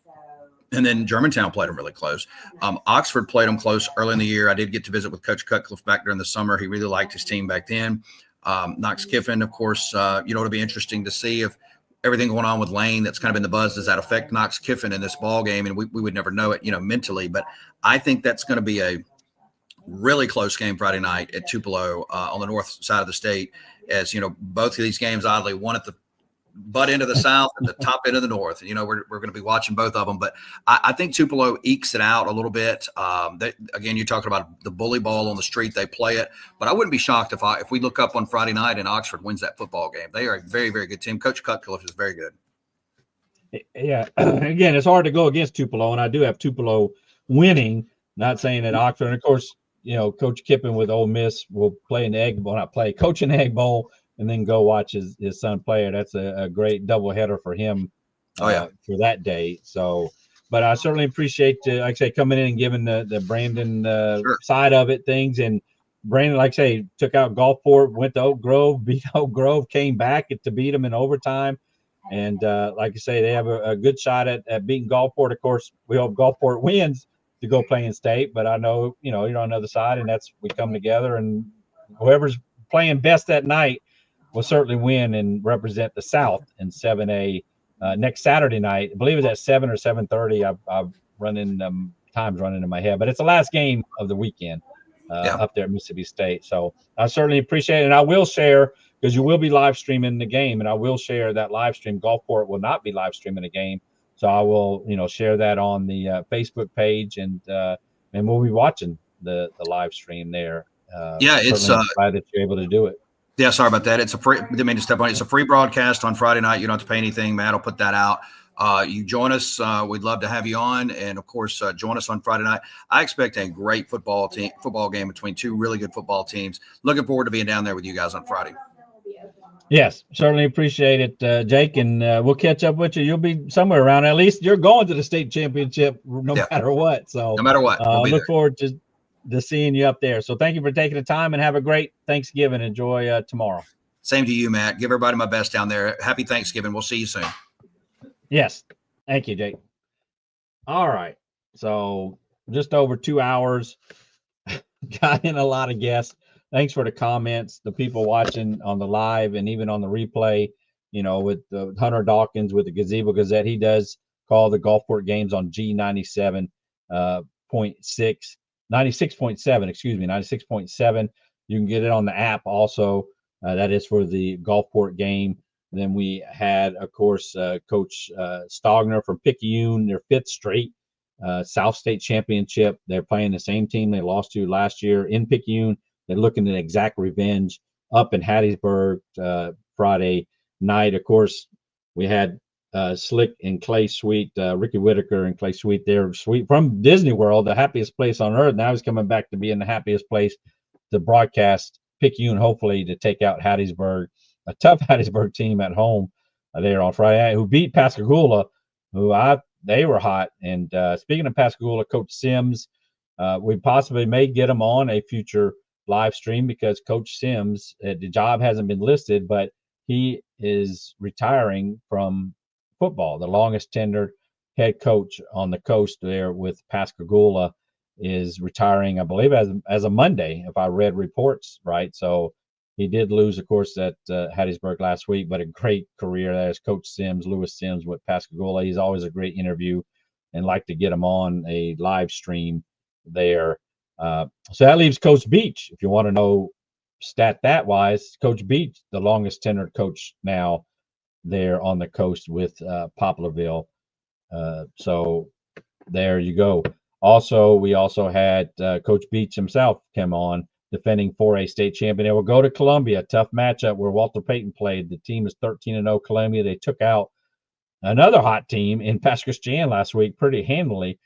And then Germantown played them really close. Oxford played them close early in the year. I did get to visit with Coach Cutcliffe back during the summer. He really liked his team back then. Knox Kiffin, of course, it'll be interesting to see if everything going on with Lane that's kind of in the buzz, does that affect Knox Kiffin in this ball game? And we would never know it, mentally. But I think that's going to be a really close game Friday night at Tupelo on the north side of the state. As both of these games, oddly, one at the butt end of the south and the top end of the north. We're going to be watching both of them. But I think Tupelo ekes it out a little bit. Again, you're talking about the bully ball on the street. They play it. But I wouldn't be shocked if we look up on Friday night and Oxford wins that football game. They are a very, very good team. Coach Cutcliffe is very good. Yeah. Again, it's hard to go against Tupelo, and I do have Tupelo winning. Not saying that Oxford. And, of course, Coach Kippen with Ole Miss will play in the Egg Bowl, coach in the Egg Bowl, and then go watch his son play. That's a great doubleheader for him for that day. So, but I certainly appreciate, like I say, coming in and giving the Brandon side of it things. And Brandon, like I say, took out Gulfport, went to Oak Grove, beat Oak Grove, came back to beat them in overtime. And like I say, they have a good shot at beating Gulfport. Of course, we hope Gulfport wins to go play in state, but I know, you're on the other side, and we come together, and whoever's playing best that night will certainly win and represent the South in 7A next Saturday night. I believe it's at 7 or 7:30. I've times running in my head, but it's the last game of the weekend up there at Mississippi State. So I certainly appreciate it. And I will share, because you will be live streaming the game, and I will share that live stream. Gulfport will not be live streaming the game. So I will, share that on the Facebook page, and we'll be watching the live stream there. It's glad that you're able to do it. Yeah, sorry about that. It's a free. Didn't mean to step on. It's a free broadcast on Friday night. You don't have to pay anything. Matt will put that out. You join us. We'd love to have you on, and of course, join us on Friday night. I expect a great football game between two really good football teams. Looking forward to being down there with you guys on Friday. Yes, certainly appreciate it, Jake, and we'll catch up with you. You'll be somewhere around. At least you're going to the state championship no matter what. So no matter what, we'll look forward to seeing you up there. So thank you for taking the time, and have a great Thanksgiving. Enjoy tomorrow. Same to you, Matt. Give everybody my best down there. Happy Thanksgiving. We'll see you soon. Yes. Thank you, Jake. All right. So just over 2 hours. Got in a lot of guests. Thanks for the comments, the people watching on the live and even on the replay, with Hunter Dawkins with the Gazebo Gazette. He does call the Gulfport games on G97.6, 96.7. You can get it on the app also. That is for the Gulfport game. Then we had, of course, Coach Stogner from Picayune, their 5th straight South State championship. They're playing the same team they lost to last year in Picayune. They're looking at exact revenge up in Hattiesburg Friday night. Of course, we had Slick and Clay Sweet, Ricky Whitaker and Clay Sweet. They're from Disney World, the happiest place on earth. Now he's coming back to being the happiest place to broadcast Picayune, hopefully to take out Hattiesburg, a tough Hattiesburg team at home there on Friday night, who beat Pascagoula, they were hot. And speaking of Pascagoula, Coach Sims, we possibly may get him on a future live stream, because Coach Sims, the job hasn't been listed, but he is retiring from football. The longest tenured head coach on the coast there with Pascagoula is retiring, I believe, as a Monday, if I read reports right. So he did lose, of course, at Hattiesburg last week, but a great career. That is Coach Sims, Lewis Sims with Pascagoula. He's always a great interview, and like to get him on a live stream there. So that leaves Coach Beach. If you want to know stat that wise, Coach Beach, the longest tenured coach now there on the coast with Poplarville. So there you go. Also, we also had Coach Beach himself come on, defending 4A state champion. They will go to Columbia, tough matchup where Walter Payton played. The team is 13-0 Columbia. They took out another hot team in Pass Christian last week pretty handily.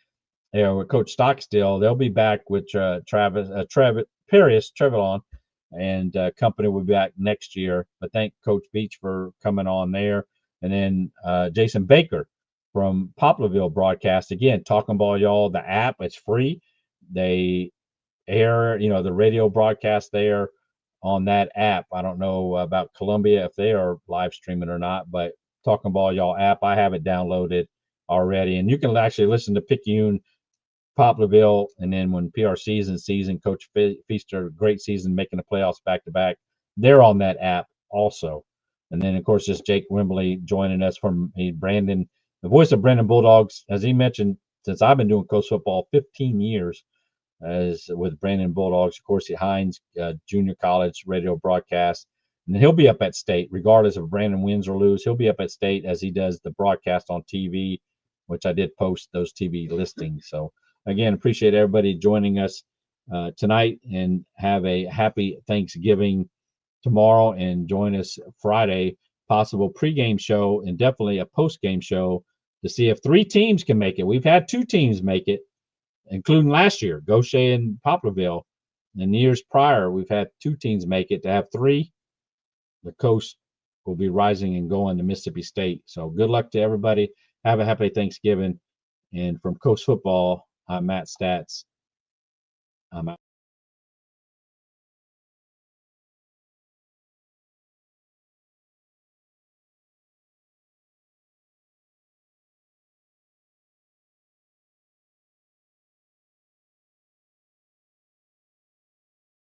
With Coach Stockstill. They'll be back with Trevelon, and company will be back next year. But thank Coach Beach for coming on there. And then Jason Baker from Poplarville broadcast, again, Talking Ball Y'all, the app, it's free. They air, the radio broadcast there on that app. I don't know about Columbia if they are live streaming or not, but Talking Ball Y'all app, I have it downloaded. already. And you can actually listen to Picayune, Poplarville, and then when PRC's in season, Coach Feaster, great season, making the playoffs back-to-back. They're on that app also. And then, of course, just Jake Wembley joining us from Brandon, the voice of Brandon Bulldogs. As he mentioned, since I've been doing coast football 15 years, as with Brandon Bulldogs, of course, at Hines Junior College radio broadcast. And he'll be up at state, regardless if Brandon wins or lose. He'll be up at state as he does the broadcast on TV, which I did post those TV listings. So, again, appreciate everybody joining us tonight, and have a happy Thanksgiving tomorrow, and join us Friday, possible pregame show and definitely a postgame show to see if 3 teams can make it. We've had 2 teams make it, including last year, Gaucher and Poplarville. And years prior, we've had 2 teams make it. To have 3, the coast will be rising and going to Mississippi State. So good luck to everybody. Have a happy Thanksgiving. And from Coast Football, I'm Matt Stats. I'm out.